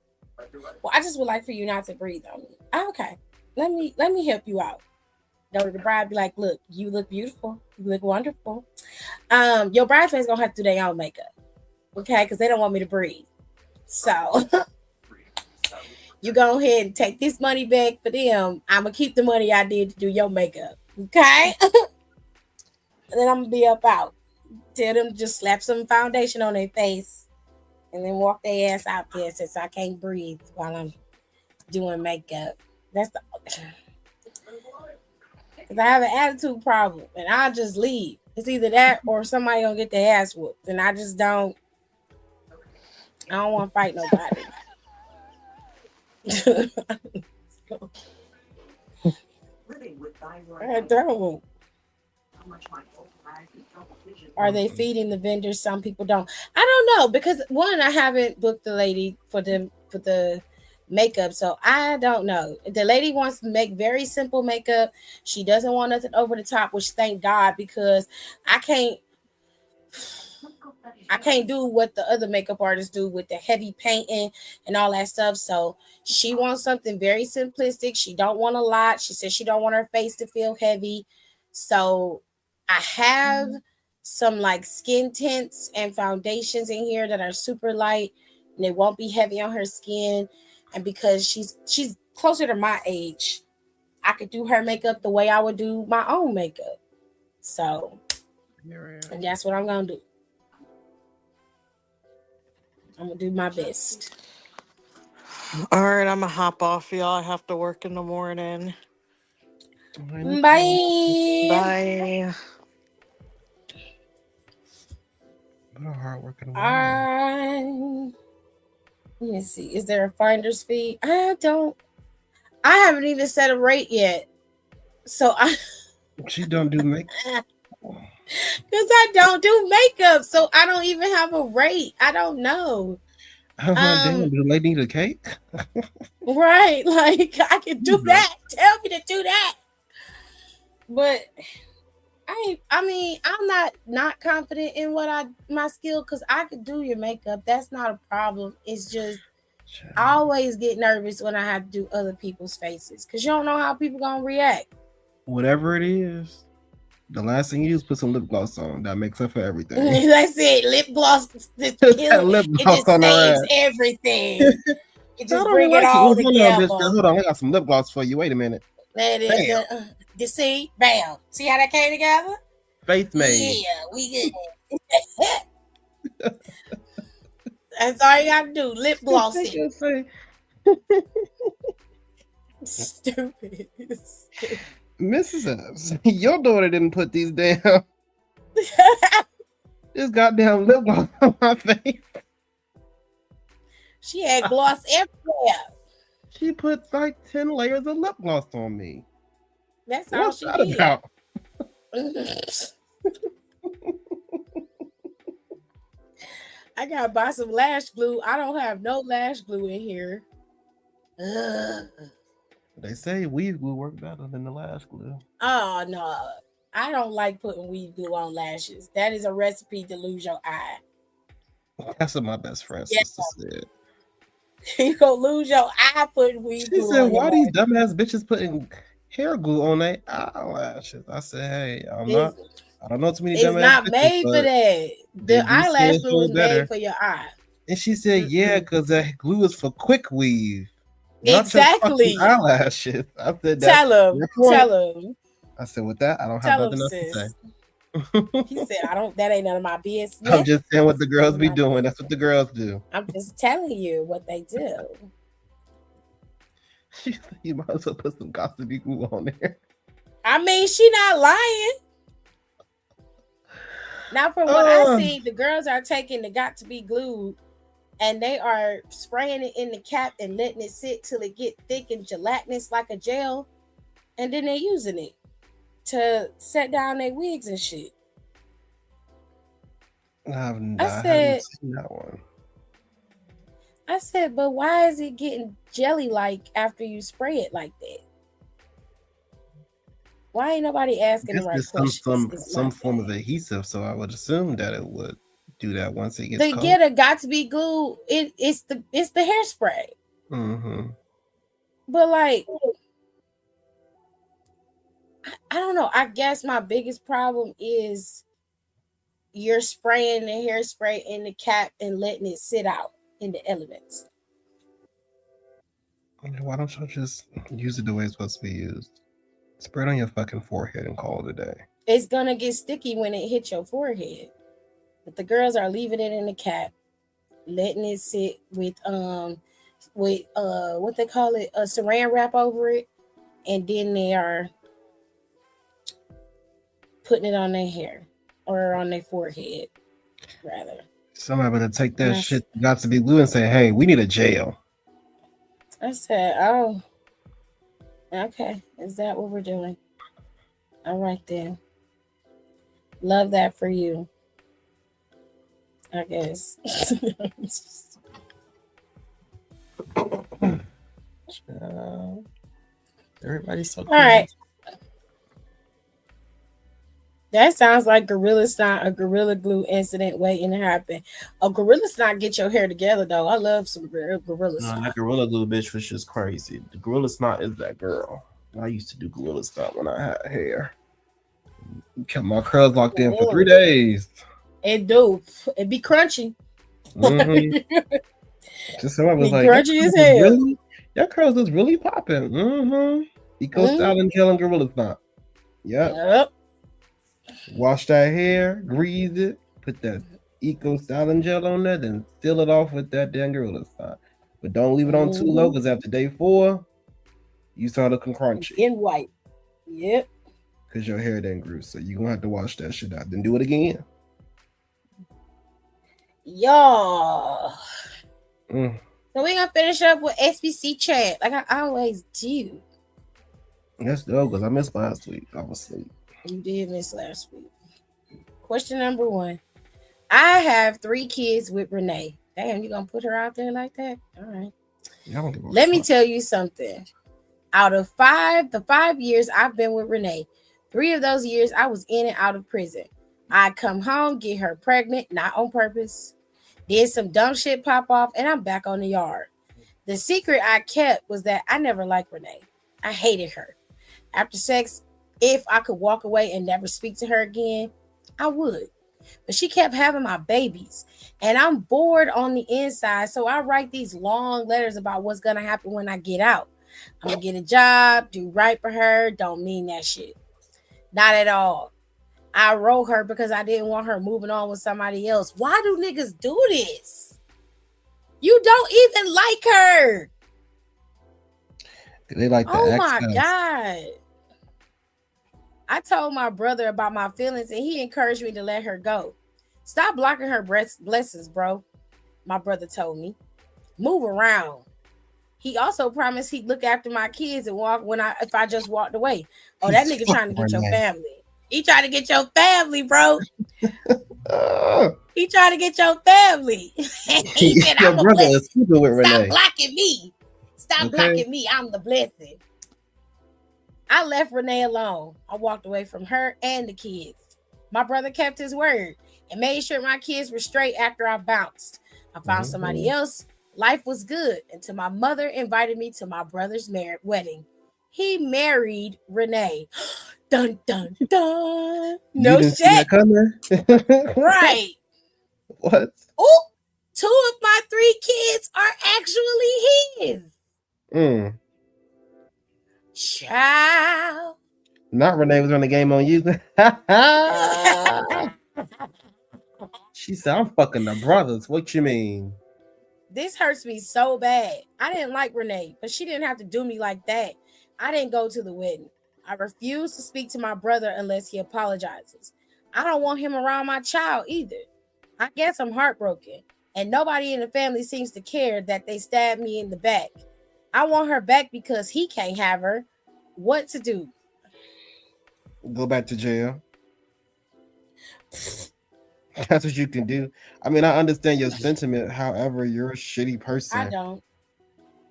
Well, I just would like for you not to breathe on me. Okay, let me help you out. Go to the bride, be like, look, you look beautiful, you look wonderful. Your bridesmaids gonna have to do their own makeup, okay? Because they don't want me to breathe. So you go ahead and take this money back for them. I'm gonna keep the money I did to do your makeup, okay? And then I'm gonna be up out. Tell them to just slap some foundation on their face and then walk their ass out there since I can't breathe while I'm doing makeup. That's the because I have an attitude problem and I'll just leave. It's either that or somebody gonna get their ass whooped. And I just don't want to fight nobody. I don't. Are they feeding the vendors? Some people don't. I don't know because one, I haven't booked the lady for the makeup, so I don't know. The lady wants to make very simple makeup. She doesn't want nothing over the top, which thank God because I can't do what the other makeup artists do with the heavy painting and all that stuff. So she wants something very simplistic. She don't want a lot. She says she don't want her face to feel heavy. So I have some like skin tints and foundations in here that are super light and it won't be heavy on her skin. And because she's closer to my age, I could do her makeup the way I would do my own makeup. So and that's what I'm gonna do. I'm gonna do my best. All right, I'm gonna hop off, y'all. I have to work in the morning. Bye. Bye. What a hard working Let me see. Is there a finder's fee? I haven't even set a rate yet. So She don't do makeup. Because I don't do makeup, so I don't even have a rate. I don't know. Damn, do they need a cake? Right, like I can do that. Tell me to do that. But I'm not confident in my skill because I could do your makeup. That's not a problem. It's just I always get nervous when I have to do other people's faces because you don't know how people gonna react. Whatever it is, the last thing you do is put some lip gloss on. That makes up for everything. That's it. Lip gloss. It just saves everything. It just bring it all together. Hold on, I got some lip gloss for you. Wait a minute. That is you see, bam. See how that came together? Faith made. Yeah, we good. That's all you gotta do. Lip glossing. Stupid. Mrs. Epps, your daughter didn't put these down. This goddamn lip gloss on my face. She had gloss everywhere. She put like 10 layers of lip gloss on me. That's all she did. About? I gotta buy some lash glue. I don't have no lash glue in here. Ugh. They say weave glue work better than the lash glue. Oh no. I don't like putting weave glue on lashes. That is a recipe to lose your eye. That's what my best friend sister said. You gonna lose your eye putting weave glue. She said, "Why these dumbass bitches putting hair glue on their eyelashes?" I said, "Hey, I don't know too many dumbass bitches. It's not made for that. The eyelash glue is made for your eye." And she said, "Yeah, because that glue is for quick weave, exactly. Not eyelashes." I said, "Tell him." I said, "With that, I don't have nothing else to say." He said, "I don't. That ain't none of my business." I'm just saying what the girls be doing. That's what the girls do. I'm just telling you what they do. You might as well put some gossipy glue on there. I mean, she not lying. Now, from what I see, the girls are taking the got to be glued, and they are spraying it in the cap and letting it sit till it get thick and gelatinous like a gel, and then they're using it to set down their wigs and shit. I haven't seen that one. I said, but why is it getting jelly-like after you spray it like that? Why ain't nobody asking the right questions? Some form of adhesive, so I would assume that it would do that once it gets cold. Get a got to be glue. It's the hairspray. Mm-hmm. But like, I don't know. I guess my biggest problem is you're spraying the hairspray in the cap and letting it sit out in the elements. Why don't you just use it the way it's supposed to be used? Spray it on your fucking forehead and call it a day. It's gonna get sticky when it hits your forehead. But the girls are leaving it in the cap, letting it sit with what they call it, a saran wrap over it, and then they are putting it on their hair or on their forehead, rather. Somebody better take that shit got to be glue and say, "Hey, we need a jail." I said, "Oh, okay. Is that what we're doing? All right then. Love that for you, I guess." Everybody's so cool. All right. That sounds like Gorilla Snot, a Gorilla Glue incident waiting to happen. A Gorilla Snot get your hair together, though. I love some Gorilla Snot. No, that Gorilla Glue bitch was just crazy. The Gorilla Snot is that girl. I used to do Gorilla Snot when I had hair. Kept my curls locked in for 3 days. It do. It be crunchy. Mm-hmm. Just so I was like, crunchy as hell. Really? Your curls was really popping. Mm-hmm. Eco Style and Gel and Gorilla Snot. Yep. Wash that hair, grease it, put that Eco Styling Gel on there, then seal it off with that damn Gorilla Snot. But don't leave it on too low, because after day 4, you start looking crunchy. In white. Yep. Because your hair then grew, so you're going to have to wash that shit out. Then do it again. Y'all. So we're going to finish up with SBC chat, like I always do. Let's go, because I missed last week. I was asleep. You did miss last week. Question number 1. I have 3 kids with Renee. Damn, you gonna put her out there like that? All right. Let me tell you something. Out of the 5 years I've been with Renee, 3 of those years I was in and out of prison. I come home, get her pregnant, not on purpose. Did some dumb shit pop off, and I'm back on the yard. The secret I kept was that I never liked Renee. I hated her. After sex, if I could walk away and never speak to her again, I would. But she kept having my babies, and I'm bored on the inside, so I write these long letters about what's going to happen when I get out. I'm going to get a job, do right for her, don't mean that shit. Not at all. I wrote her because I didn't want her moving on with somebody else. Why do niggas do this? You don't even like her. They like the Oh my God. I told my brother about my feelings and he encouraged me to let her go. Stop blocking her blessings, bro. My brother told me. Move around. He also promised he'd look after my kids and walk if I just walked away. Oh, that nigga trying to get your family. He tried to get your family, bro. Uh, He tried to get your family. He said, your I'm a brother is blessing. sleeping with Stop Renee. blocking me. Stop Okay. blocking me. I'm the blessing. I left Renee alone. I walked away from her and the kids. My brother kept his word and made sure my kids were straight after I bounced. I found somebody else. Life was good until my mother invited me to my brother's wedding. He married Renee. Dun, dun, dun. You No didn't see that shit. coming? Right. What? Oh, 2 of my 3 kids are actually his. Mm. Child. Not Renee was running the game on you. She said, I'm fucking the brothers. What you mean? This hurts me so bad. I didn't like Renee, but she didn't have to do me like that. I didn't go to the wedding. I refuse to speak to my brother unless he apologizes. I don't want him around my child either. I guess I'm heartbroken, and nobody in the family seems to care that they stabbed me in the back. I want her back because he can't have her. What to do? Go back to jail. That's what you can do. I mean, I understand your sentiment. However, you're a shitty person. I don't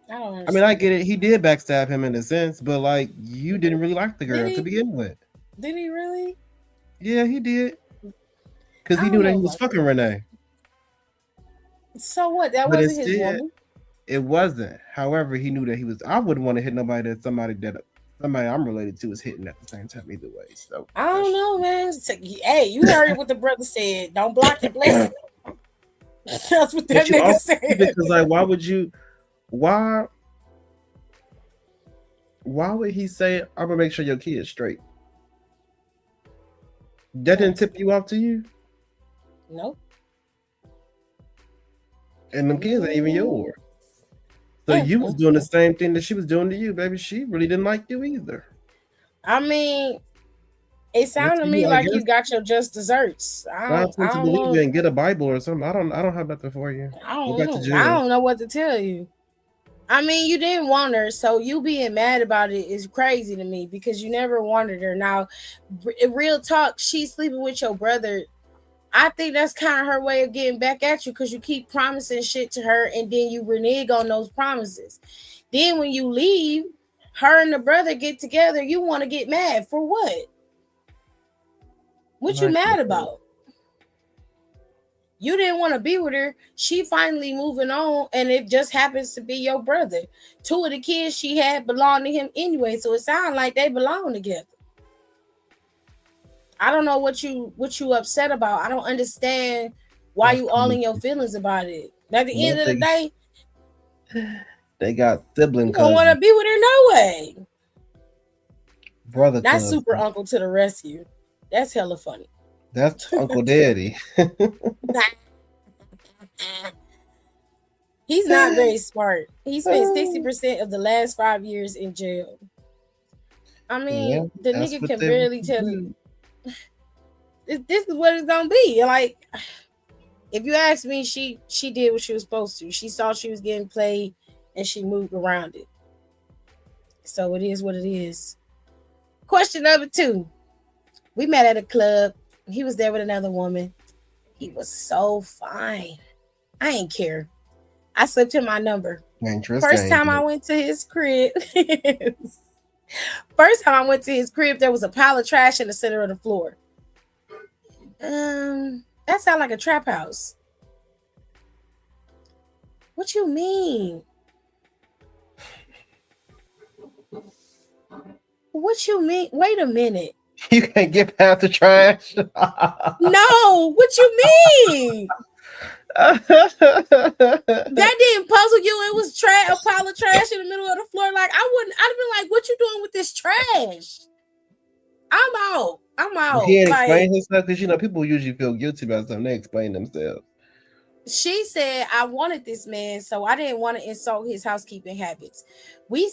understand. I mean, I get it. He did backstab him in a sense, but like, you didn't really like the girl to begin with. Did he really? Yeah, he did. Because he knew that he was fucking Renee. So what? That But wasn't his woman. It wasn't. However, he knew that he was. I wouldn't want to hit somebody I'm related to is hitting at the same time either way. So I don't know, man. Hey, you heard what the brother said. Don't block your blessing. That's what that nigga said. Because like, why would he say, I'm gonna make sure your kid's straight? That didn't tip you off to you? Nope. And them kids ain't even yours. So you was doing the same thing that she was doing to you, baby. She really didn't like you either. I mean, it sounded to me like you got your just desserts. I don't know. And get a Bible or something. I don't have nothing for you. I don't know what to tell you. I mean, you didn't want her, so you being mad about it is crazy to me because you never wanted her. Now, real talk, she's sleeping with your brother. I think that's kind of her way of getting back at you because you keep promising shit to her and then you renege on those promises. Then when you leave, her and the brother get together, you want to get mad for what? What you mad about? You didn't want to be with her. She finally moving on, and it just happens to be your brother. 2 of the kids she had belonged to him anyway, so it sounds like they belong together. I don't know what you upset about. I don't understand why you all in your feelings about it. At the end of the day, they got sibling. You don't want to be with her no way. Brother, that's super uncle to the rescue. That's hella funny. That's Uncle Daddy. He's not very smart. He spent 60% of the last 5 years in jail. I mean, the nigga can barely tell you. This is what it's gonna be. Like, if you ask me, she did what she was supposed to. She saw she was getting played and she moved around it. So it is what it is. Question number 2. We met at a club. He was there with another woman. He was so fine. I ain't care. I slipped him my number. First time I went to his crib. First time I went to his crib, there was a pile of trash in the center of the floor. That sounds like a trap house. What you mean? What you mean? Wait a minute. You can't get past the trash. No, what you mean? That didn't puzzle you. It was a pile of trash in the middle of the floor. Like, I'd have been like, what you doing with this trash? I'm out. He ain't explain himself because people usually feel guilty about something. They explain themselves. She said, I wanted this man, so I didn't want to insult his housekeeping habits. We,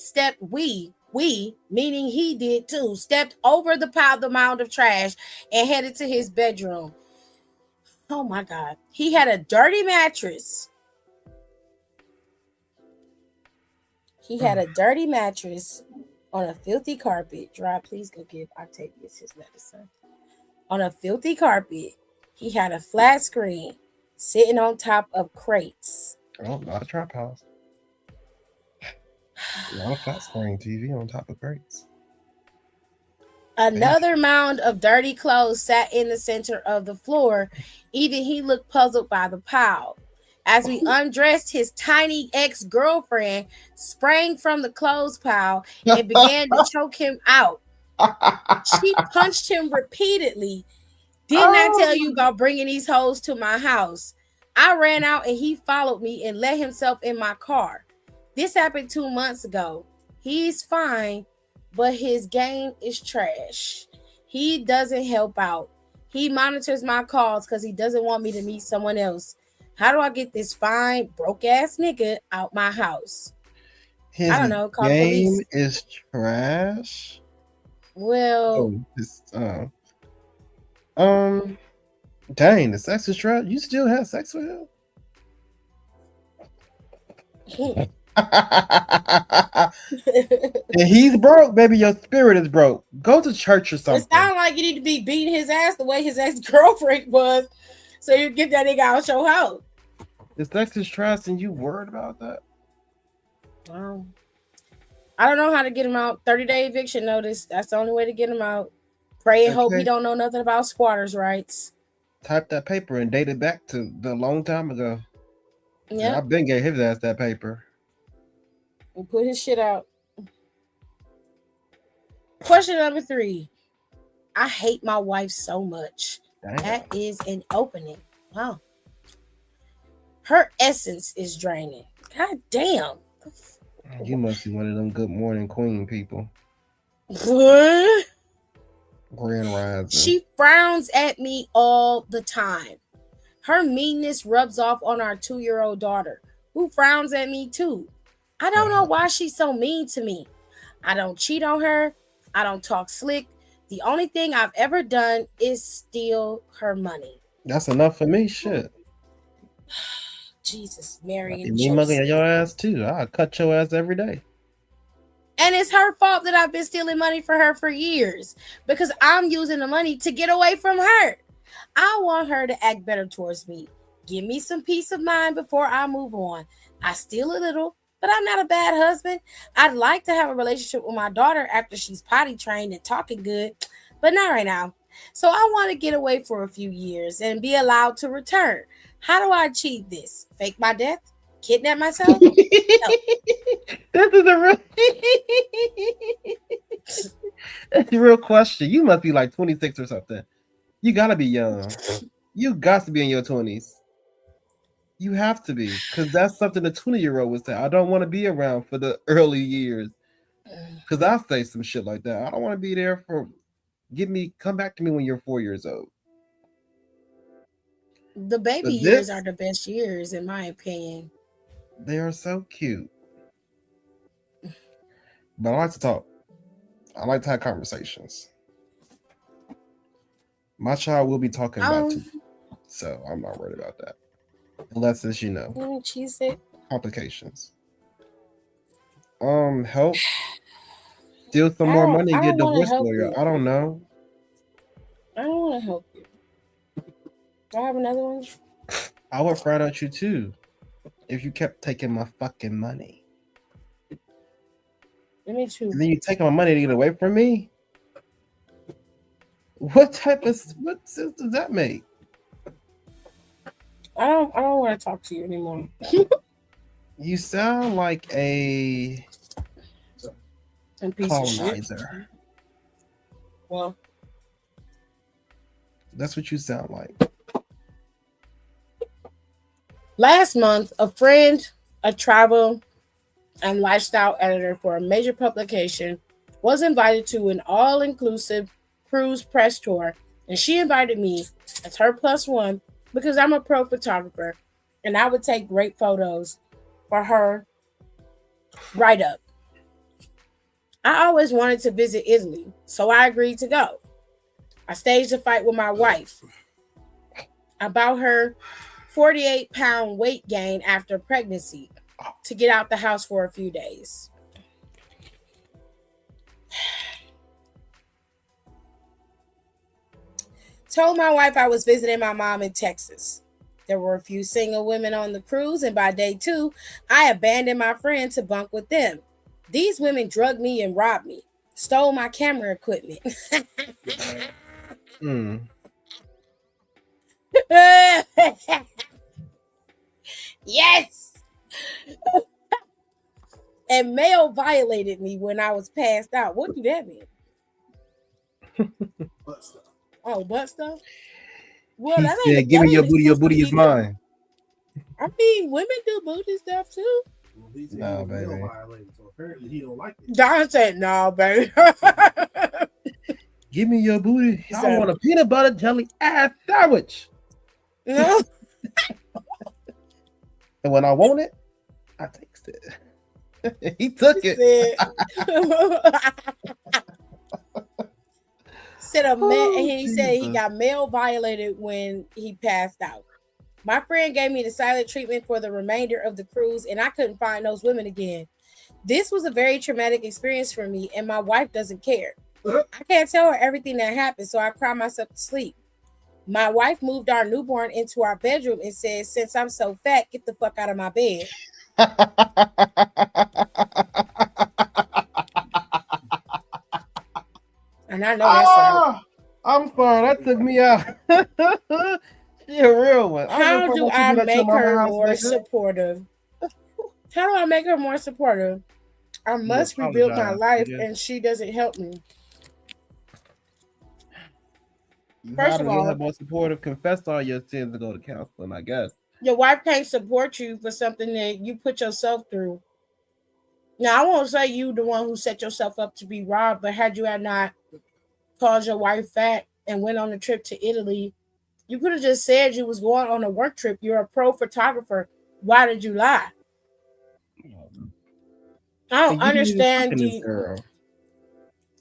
meaning he did too, stepped over the mound of trash and headed to his bedroom. Oh my God. He had a dirty mattress. He had a dirty mattress on a filthy carpet. Dry, please go give Octavius his medicine. on a filthy carpet. He had a flat screen sitting on top of crates. Oh, not a trap house. Not a flat screen TV on top of crates. Another mound of dirty clothes sat in the center of the floor. Even he looked puzzled by the pile. As we undressed, his tiny ex-girlfriend sprang from the clothes pile and began to choke him out. She punched him repeatedly. Didn't I tell you about bringing these hoes to my house? I ran out and he followed me and let himself in my car. This happened 2 months ago. He's fine, but his game is trash. He doesn't help out. He monitors my calls because he doesn't want me to meet someone else. How do I get this fine, broke-ass nigga out my house? His I don't know. Call the game police. is trash. Well, dang, the sex is trash. You still have sex with him? And he's broke, baby. Your spirit is broke. Go to church or something. It sounds like you need to be beating his ass the way his ex-girlfriend was, so you get that nigga out your house. The sex is trash, and you worried about that? Wow. I don't know how to get him out. 30-day eviction notice. That's the only way to get him out. Pray and hope he don't know nothing about squatters' rights. Type that paper and date it back to the long time ago. Yeah, I've been gave his ass that paper. And put his shit out. Question number 3. I hate my wife so much. Damn. That is an opening. Wow. Her essence is draining. God damn. You must be one of them good morning queen people. What? Grand Rising. She frowns at me all the time. Her meanness rubs off on our 2-year-old daughter, who frowns at me too. I don't know why she's so mean to me. I don't cheat on her. I don't talk slick. The only thing I've ever done is steal her money. That's enough for me. Shit. Jesus, Mary and me mugging your ass too. I'll cut your ass every day. And it's her fault that I've been stealing money for her for years because I'm using the money to get away from her. I want her to act better towards me. Give me some peace of mind before I move on. I steal a little, but I'm not a bad husband. I'd like to have a relationship with my daughter after she's potty trained and talking good, but not right now. So I want to get away for a few years and be allowed to return. How do I achieve this? Fake my death? Kidnap myself? No. This is a real That's a real question. You must be like 26 or something. You gotta be young. You got to be in your 20s. You have to be, because that's something a 20-year-old would say. I don't want to be around for the early years. Because I say some shit like that. I don't want to be there for come back to me when you're 4 years old. The baby years are the best years, in my opinion. They are so cute. But I like to talk. I like to have conversations. My child will be talking about too. So I'm not worried about that. Unless it's, complications. Help. Steal some more money and get a divorce lawyer. I don't know. I don't want to help you. Do I have another one? I would frown at you too if you kept taking my fucking money. Me too. And then you take my money to get away from me? What sense does that make? I don't want to talk to you anymore. You sound like a piece colonizer. Of shit. Well, that's what you sound like. Last month, a friend, a travel and lifestyle editor for a major publication, was invited to an all-inclusive cruise press tour, and she invited me as her +1 because I'm a pro photographer and I would take great photos for her write-up. I always wanted to visit Italy, so I agreed to go. I staged a fight with my wife about her 48-pound weight gain after pregnancy to get out the house for a few days. Told my wife I was visiting my mom in Texas. There were a few single women on the cruise, and by day 2, I abandoned my friend to bunk with them. These women drugged me and robbed me, stole my camera equipment. Yes! And male violated me when I was passed out. What do that mean? Butt stuff. Oh, butt stuff? Well, He that said, ain't "Give me your booty. Your supposed to booty is be- mine." I mean, women do booty stuff too. Well, he said Nah, he was male baby. violated, so apparently he don't like it. Don said, "No, baby." Give me your booty. I So- want a peanut butter jelly ass sandwich. No. And when I want it, I taste it. He took it. Said a man. Oh, He said he Jesus. got male violated when he passed out. My friend gave me the silent treatment for the remainder of the cruise, and I couldn't find those women again. This was a very traumatic experience for me, and my wife doesn't care. I can't tell her everything that happened, so I cry myself to sleep. My wife moved our newborn into our bedroom and said, "Since I'm so fat, get the fuck out of my bed." And I know that's right. I'm sorry, that took me out. She a real one. How do I make her more supportive? How do I make her more supportive? I must rebuild my life, and she doesn't help me. First of all, have more supportive. Confess all your sins and go to counseling, I guess. Your wife can't support you for something that you put yourself through. Now, I won't say you the one who set yourself up to be robbed, but had you had not called your wife fat and went on a trip to Italy, you could have just said you was going on a work trip. You're a pro photographer. Why did you lie? I don't understand you.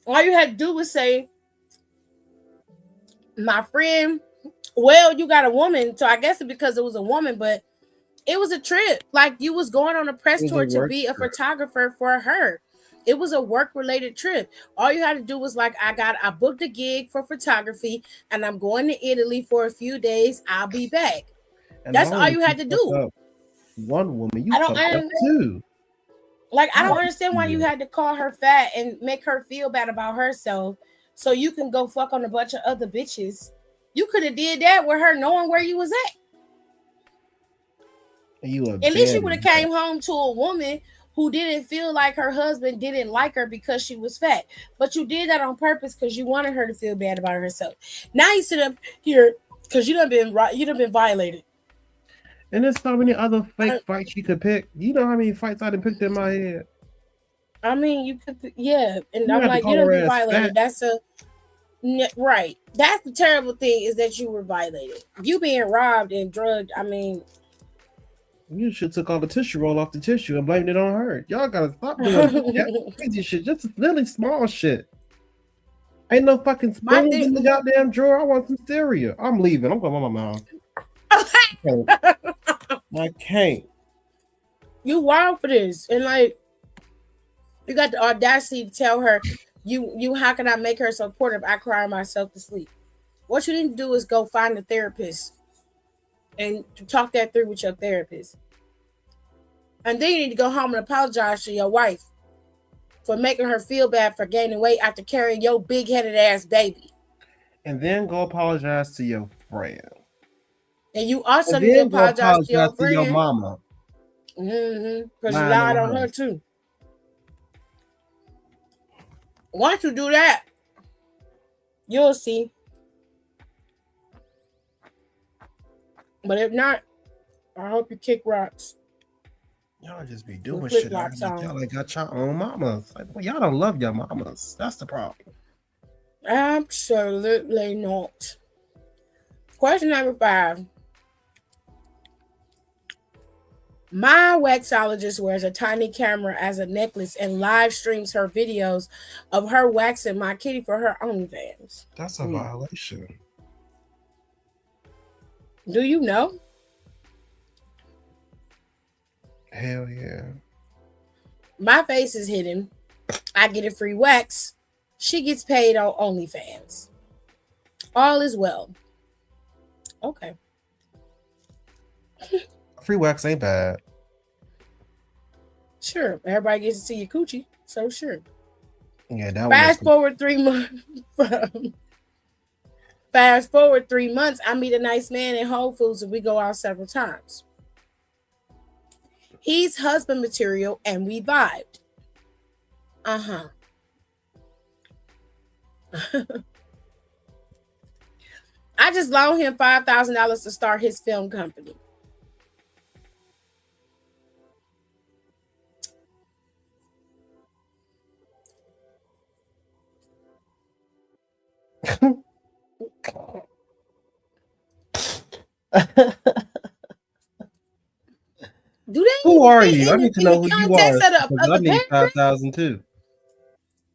All you had to do was say, "My friend, well, you got a woman." So I guess it's because it was a woman, but it was a trip. Like you was going on a press tour to be a photographer for her. It was a work-related trip. All you had to do was like, I booked a gig for photography and I'm going to Italy for a few days. I'll be back. And that's all you had to do. One woman, you I don't fucked up too. Like, I don't understand why you had to call her fat and make her feel bad about herself so you can go fuck on a bunch of other bitches. You could have did that with her knowing where you was at. At least you would have came home to a woman who didn't feel like her husband didn't like her because she was fat. But you did that on purpose because you wanted her to feel bad about herself. Now you sit up here because you done been violated. And there's so many other fake fights you could pick. You know how many fights I done picked in my head? I mean, you could, yeah. And I'm like, you done been violated. That's right. That's the terrible thing, is that you were violated. You being robbed and drugged, I mean, you should took all the tissue roll off the tissue and blamed it on her. Y'all gotta stop doing crazy shit. Just really small shit. Ain't no fucking spoons in the goddamn drawer. I want some cereal. I'm leaving. I'm going to my mom. I can't. You wild for this. And like, you got the audacity to tell her, you how can I make her supportive? I cry myself to sleep. What you need to do is go find a therapist and talk that through with your therapist. And then you need to go home and apologize to your wife for making her feel bad for gaining weight after carrying your big-headed ass baby. And then go apologize to your friend. And you also need to apologize to your friend. Your mama. Because you lied on her too. Once you do that, you'll see. But if not, I hope you kick rocks. Y'all just be doing shit. Y'all like got your own mamas. Like, well, y'all don't love your mamas. That's the problem. Absolutely not. Question number 5. My waxologist wears a tiny camera as a necklace and live streams her videos of her waxing my kitty for her OnlyFans. That's a violation. Do you know? Hell yeah. My face is hidden. I get a free wax. She gets paid on OnlyFans. All is well. Okay. Free wax ain't bad. Sure. Everybody gets to see your coochie. So sure. Yeah, that Fast forward 3 months. Fast forward 3 months, I meet a nice man in Whole Foods and we go out several times. He's husband material and we vibed. Uh-huh. I just loaned him $5,000 to start his film company. Do they? Who are you? I need to know who you are. Because I need 5,000 too.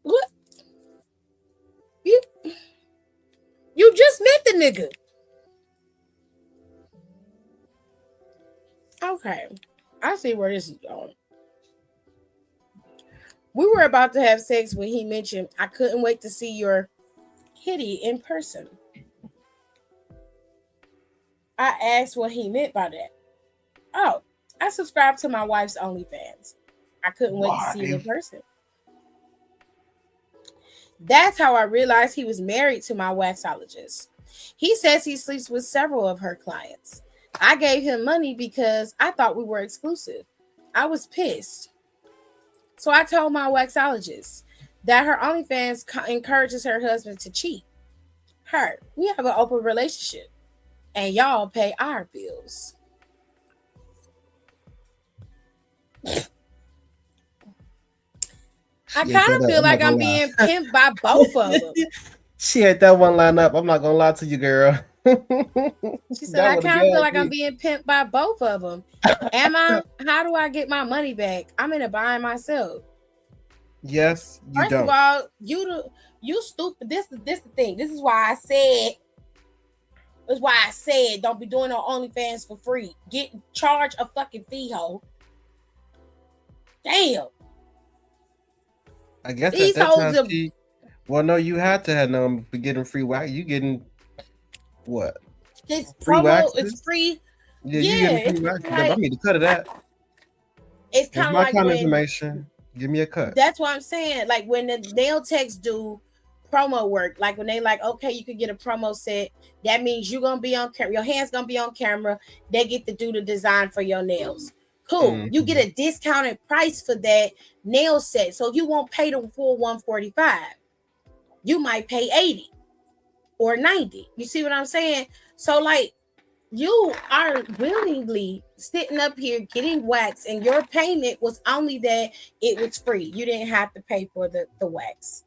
What? You just met the nigga. Okay. I see where this is going. We were about to have sex when he mentioned, I couldn't wait to see your kitty in person. I asked what he meant by that. Oh, I subscribed to my wife's OnlyFans. I couldn't wait to see it in person. That's how I realized he was married to my waxologist. He says he sleeps with several of her clients. I gave him money because I thought we were exclusive. I was pissed. So I told my waxologist that her OnlyFans encourages her husband to cheat. We have an open relationship and y'all pay our bills. I kind of feel like I'm being pimped by both of them. She had that one line up. I'm not gonna lie to you, girl. She said, I kind of feel like I'm being pimped by both of them. Am I? How do I get my money back? I'm in a bind myself. Yes, you First don't. of all, you stupid. This is the thing. This is why I said. That's why I said don't be doing no OnlyFans for free. Charge a fucking fee, ho. Damn. I guess these at that hoes time, well, no, you had to have no for getting free wax. You getting what? This free promo waxes? is free. Yeah, you getting free waxes. I need to cut of that. It's kind of like my kind of information. Give me a cut. That's what I'm saying. Like when the nail techs do promo work, like when they like, okay, you could get a promo set. That means you're gonna be on camera. Your hand's gonna be on camera. They get to do the design for your nails. Cool. Mm-hmm. You get a discounted price for that nail set, so you won't pay the full $145. You might pay $80 or $90. You see what I'm saying? So like, you are willingly sitting up here getting wax, and your payment was only that it was free. You didn't have to pay for the wax.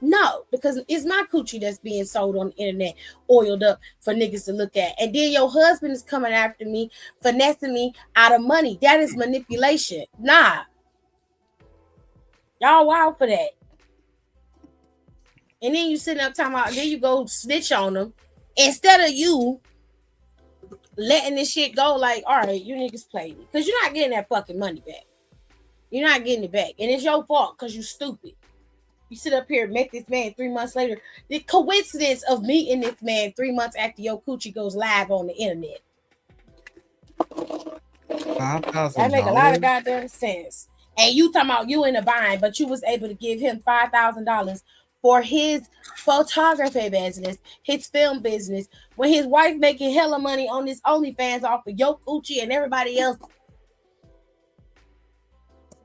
No, because it's my coochie that's being sold on the internet, oiled up for niggas to look at. And then your husband is coming after me, finessing me out of money. That is manipulation. Nah. Y'all wild for that. And then you sitting up talking about, then you go snitch on them. Instead of you letting this shit go like, all right, you niggas play me. Because you're not getting that fucking money back. You're not getting it back. And it's your fault because you stupid. You sit up here and met this man 3 months later. The coincidence of meeting this man 3 months after your coochie goes live on the internet. $5,000. That make a lot of goddamn sense. And you talking about you in a bind, but you was able to give him $5,000 for his photography business, his film business, when his wife making hella money on this OnlyFans off of your coochie and everybody else.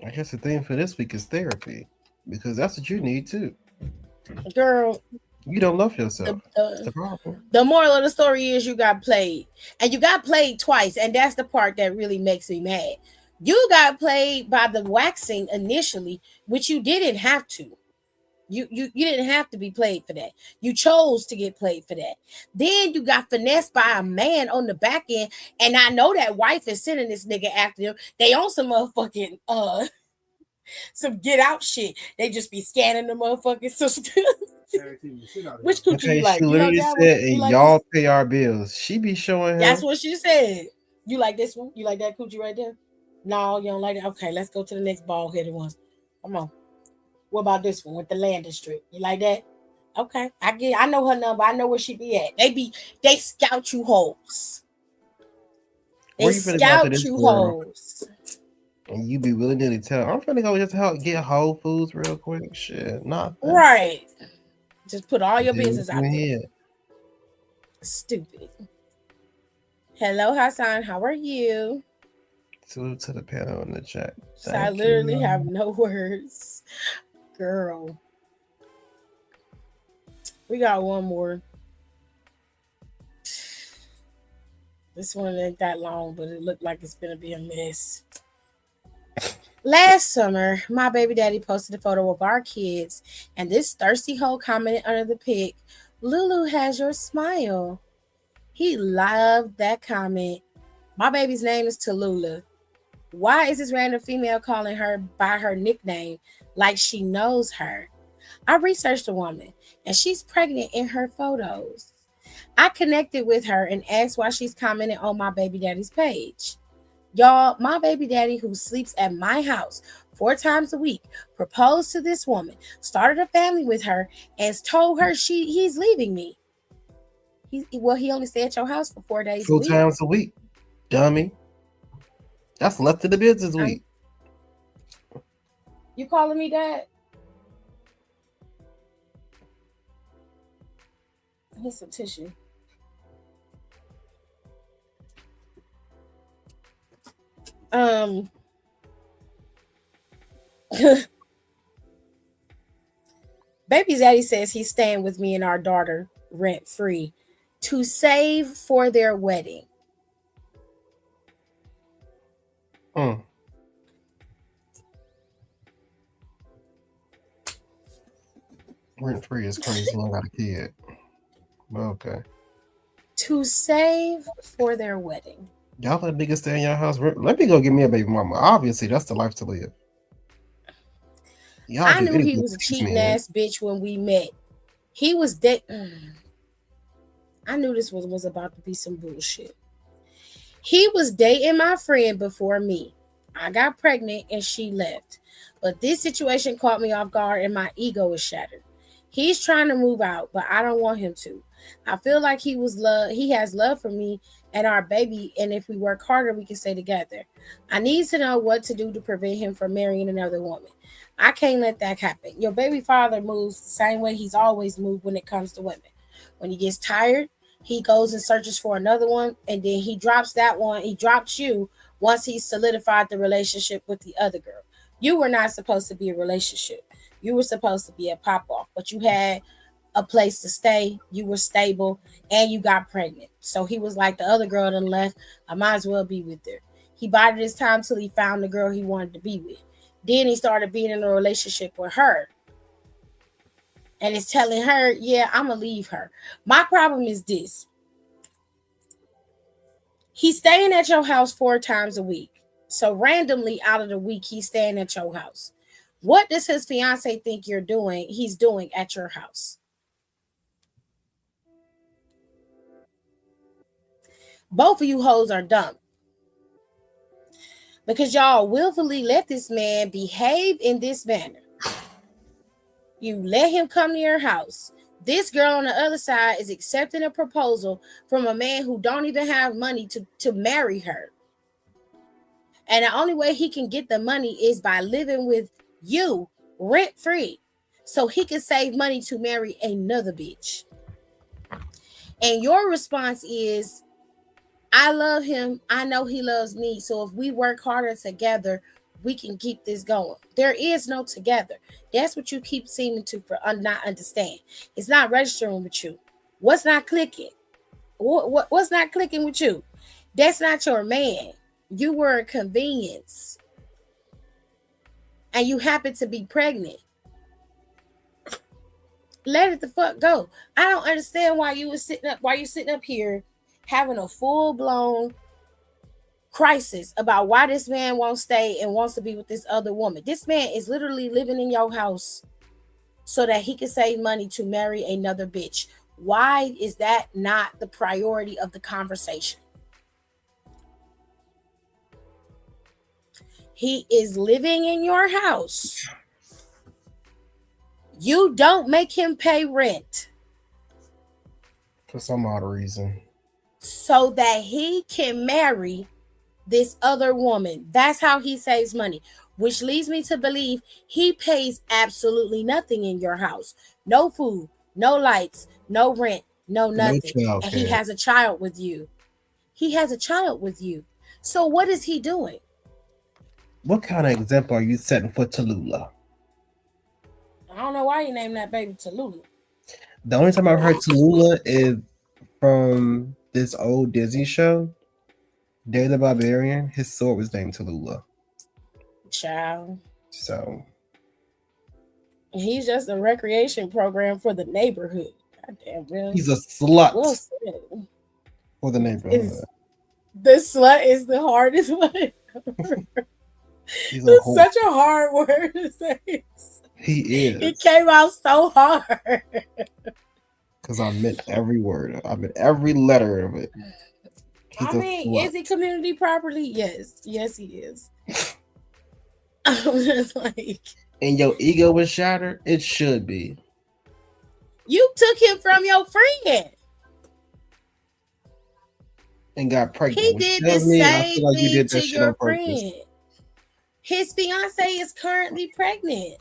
I guess the thing for this week is therapy, because that's what you need too. Girl, you don't love yourself. That's the problem. The moral of the story is you got played, and you got played twice, and that's the part that really makes me mad. You got played by the waxing initially, which you didn't have to. You didn't have to be played for that. You chose to get played for that. Then you got finessed by a man on the back end, and I know that wife is sending this nigga after them. They on some motherfucking some get out shit. They just be scanning the motherfucking system. Which coochie you like? She literally said, and like y'all pay our bills. She be showing her. That's what she said. You like this one? You like that coochie right there? No, you don't like it. Okay, let's go to the next bald-headed one. Come on. What about this one with the landing strip? You like that? Okay, I know her number. I know where she be at. They scout you hoes. They Where you finna go after scout this you girl? hoes. And you be willy nilly tell. I'm finna go just help get Whole Foods real quick. Shit, nothing. Right. Just put all your Dude, business out there. here. Stupid. Hello, Hassan. How are you? Salute to the panel in the chat. So I Thank literally you. have no words. Girl. We got one more. This one ain't that long, but it looked like it's gonna be a mess. Last summer, my baby daddy posted a photo of our kids, and this thirsty hoe commented under the pic, "Lulu has your smile." He loved that comment. My baby's name is Tallulah. Why is this random female calling her by her nickname like she knows her? I researched the woman, and she's pregnant in her photos. I connected with her and asked why she's commenting on my baby daddy's page. Y'all, my baby daddy, who sleeps at my house 4 times a week, proposed to this woman, started a family with her, and told her he's leaving me. He only stay at your house for 4 days a 2 week. times a week, dummy. That's left of the business week. You calling me dad? Here's some tissue. Baby daddy says he's staying with me and our daughter rent free to save for their wedding. Rent free is crazy. I got a kid. Okay. To save for their wedding. Y'all let niggas stay in your house. Let me go get me a baby mama. Obviously, that's the life to live. I knew he was a cheating ass bitch when we met. He was dead. I knew this was about to be some bullshit. He was dating my friend before me. I got pregnant and she left. But this situation caught me off guard and my ego was shattered. He's trying to move out, but I don't want him to. I feel like he has love for me and our baby, and if we work harder, we can stay together. I need to know what to do to prevent him from marrying another woman. I can't let that happen. Your baby father moves the same way he's always moved when it comes to women. When he gets tired, he goes and searches for another one, and then he drops that one. He drops you once he's solidified the relationship with the other girl. You were not supposed to be a relationship. You were supposed to be a pop-off, but you had a place to stay, you were stable, and you got pregnant. So he was like, the other girl done left, I might as well be with her. He bided his time till he found the girl he wanted to be with. Then he started being in a relationship with her. And it's telling her, yeah, I'm going to leave her. My problem is this. He's staying at your house 4 times a week. So randomly out of the week, he's staying at your house. What does his fiance think he's doing at your house? Both of you hoes are dumb. Because y'all willfully let this man behave in this manner. You let him come to your house. This girl on the other side is accepting a proposal from a man who don't even have money to marry her. And the only way he can get the money is by living with you rent free. So he can save money to marry another bitch. And your response is, I love him. I know he loves me. So if we work harder together, we can keep this going. There is no together. That's what you keep seeming to not understand. It's not registering with you. What's not clicking? What's not clicking with you? That's not your man. You were a convenience. And you happen to be pregnant. Let it the fuck go. I don't understand why you're sitting up here having a full-blown crisis about why this man won't stay and wants to be with this other woman. This man is literally living in your house so that he can save money to marry another bitch. Why is that not the priority of the conversation? He is living in your house. You don't make him pay rent. For some odd reason. So that he can marry this other woman. That's how he saves money, which leads me to believe he pays absolutely nothing in your house. No food, no lights, no rent, no nothing. No And care. he has a child with you. He has a child with you. So what is he doing? What kind of example are you setting for Tallulah? I don't know why you named that baby Tallulah. The only time I've heard Tallulah is from this old Disney show, Day the Barbarian. His sword was named Tallulah. Child. So he's just a recreation program for the neighborhood. Goddamn, Will. He's a slut Well said. for the neighborhood. The slut is the hardest one. It's such a hard word to say. He is. It came out so hard. Because I meant every word. I meant every letter of it. I mean, is he community property? Yes. Yes, he is. I'm just like... And your ego was shattered? It should be. You took him from your friend. And got pregnant. He did the same thing to your friend. His fiance is currently pregnant.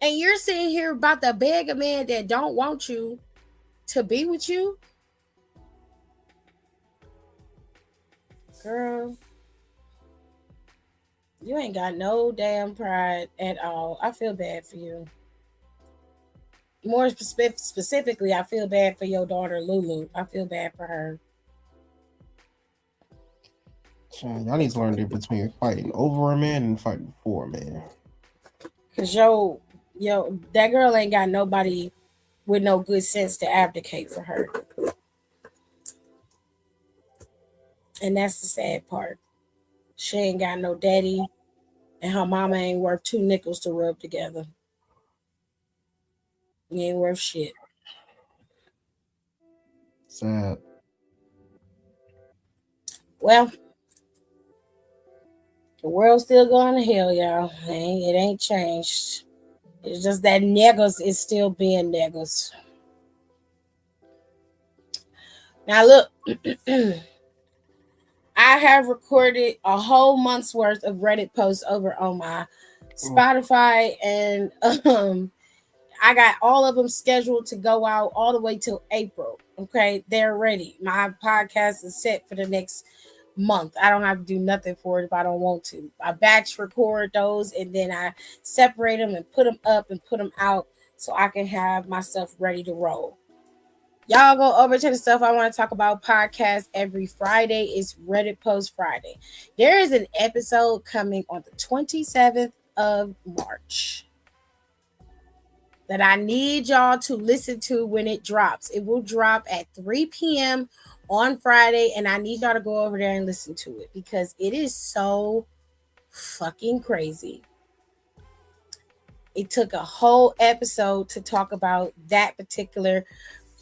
And you're sitting here about to beg a man that don't want you to be with you? Girl, you ain't got no damn pride at all. I feel bad for you. More specifically, I feel bad for your daughter, Lulu. I feel bad for her. Y'all need to learn the difference between fighting over a man and fighting for a man. Because that girl ain't got nobody with no good sense to abdicate for her. And that's the sad part. She ain't got no daddy, and her mama ain't worth 2 nickels to rub together. You ain't worth shit. Sad. Well, the world's still going to hell, y'all. It ain't changed. It's just that niggas is still being niggas. Now look, I have recorded a whole month's worth of Reddit posts over on my Spotify, and I got all of them scheduled to go out all the way till April. Okay, they're ready. My podcast is set for the next month. I don't have to do nothing for it if I don't want to. I batch record those, and then I separate them and put them up and put them out so I can have my stuff ready to roll. Y'all go over to the stuff I want to talk about podcast every Friday. It's Reddit Post Friday. There is an episode coming on the 27th of March that I need y'all to listen to when it drops. It will drop at 3 p.m. on Friday, and I need y'all to go over there and listen to it because it is so fucking crazy. It took a whole episode to talk about that particular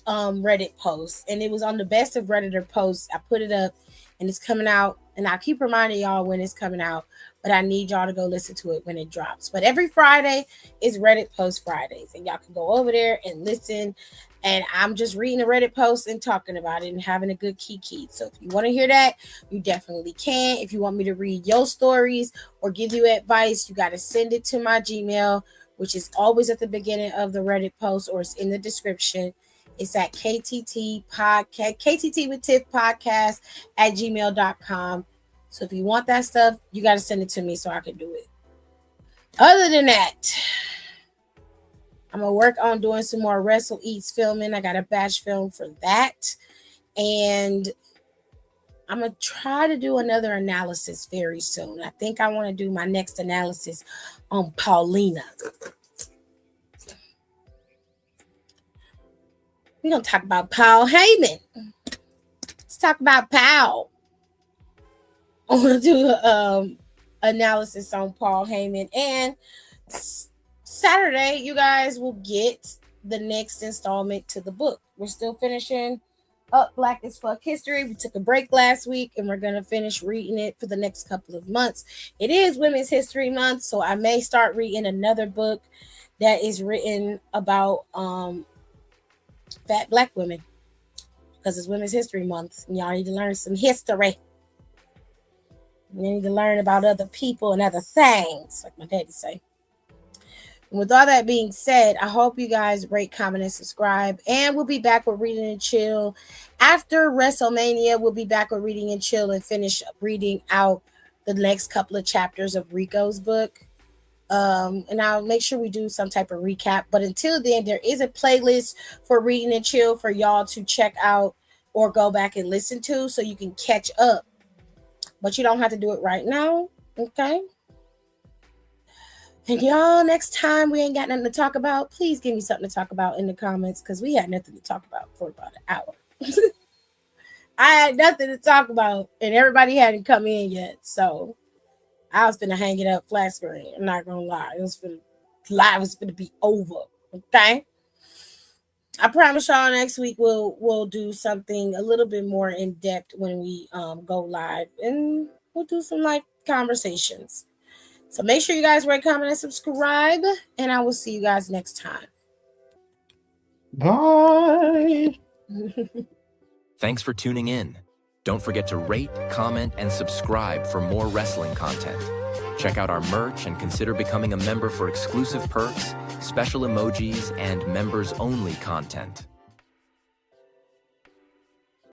Reddit post, and it was on the best of Redditor posts. I put it up, and it's coming out, and I keep reminding y'all when it's coming out, but I need y'all to go listen to it when it drops. But every Friday is Reddit Post Fridays, and y'all can go over there and listen, and I'm just reading the Reddit post and talking about it and having a good kiki. So if you want to hear that, you definitely can. If you want me to read your stories or give you advice, you got to send it to my Gmail, which is always at the beginning of the Reddit post, or it's in the description. It's at KTT with Tiff podcast at gmail.com. So if you want that stuff, you got to send it to me so I can do it. Other than that, I'm going to work on doing some more Wrestle Eats filming. I got a batch film for that. And I'm going to try to do another analysis very soon. I think I want to do my next analysis on Paulina. We're going to talk about Paul Heyman. Let's talk about Paul. I want to do analysis on Paul Heyman. And Saturday, you guys will get the next installment to the book. We're still finishing Up Black as Fuck History. We took a break last week and we're going to finish reading it for the next couple of months. It is Women's History Month, so I may start reading another book that is written about fat Black women because it's Women's History Month and y'all need to learn some history. You need to learn about other people and other things, like my daddy say. And with all that being said, I hope you guys rate, comment, and subscribe. And we'll be back with Reading and Chill. After WrestleMania, we'll be back with Reading and Chill and finish reading out the next couple of chapters of Rico's book. And I'll make sure we do some type of recap. But until then, there is a playlist for Reading and Chill for y'all to check out or go back and listen to so you can catch up. But you don't have to do it right now, okay? And y'all, next time we ain't got nothing to talk about, please give me something to talk about in the comments because we had nothing to talk about for about an hour. I had nothing to talk about and everybody hadn't come in yet. So I was finna hang it up flat screen. I'm not gonna lie. Live was finna be over. Okay. I promise y'all next week we'll do something a little bit more in depth when we go live and we'll do some like conversations. So make sure you guys rate, comment, and subscribe, and I will see you guys next time. Bye. Thanks for tuning in. Don't forget to rate, comment, and subscribe for more wrestling content. Check out our merch and consider becoming a member for exclusive perks, special emojis, and members-only content.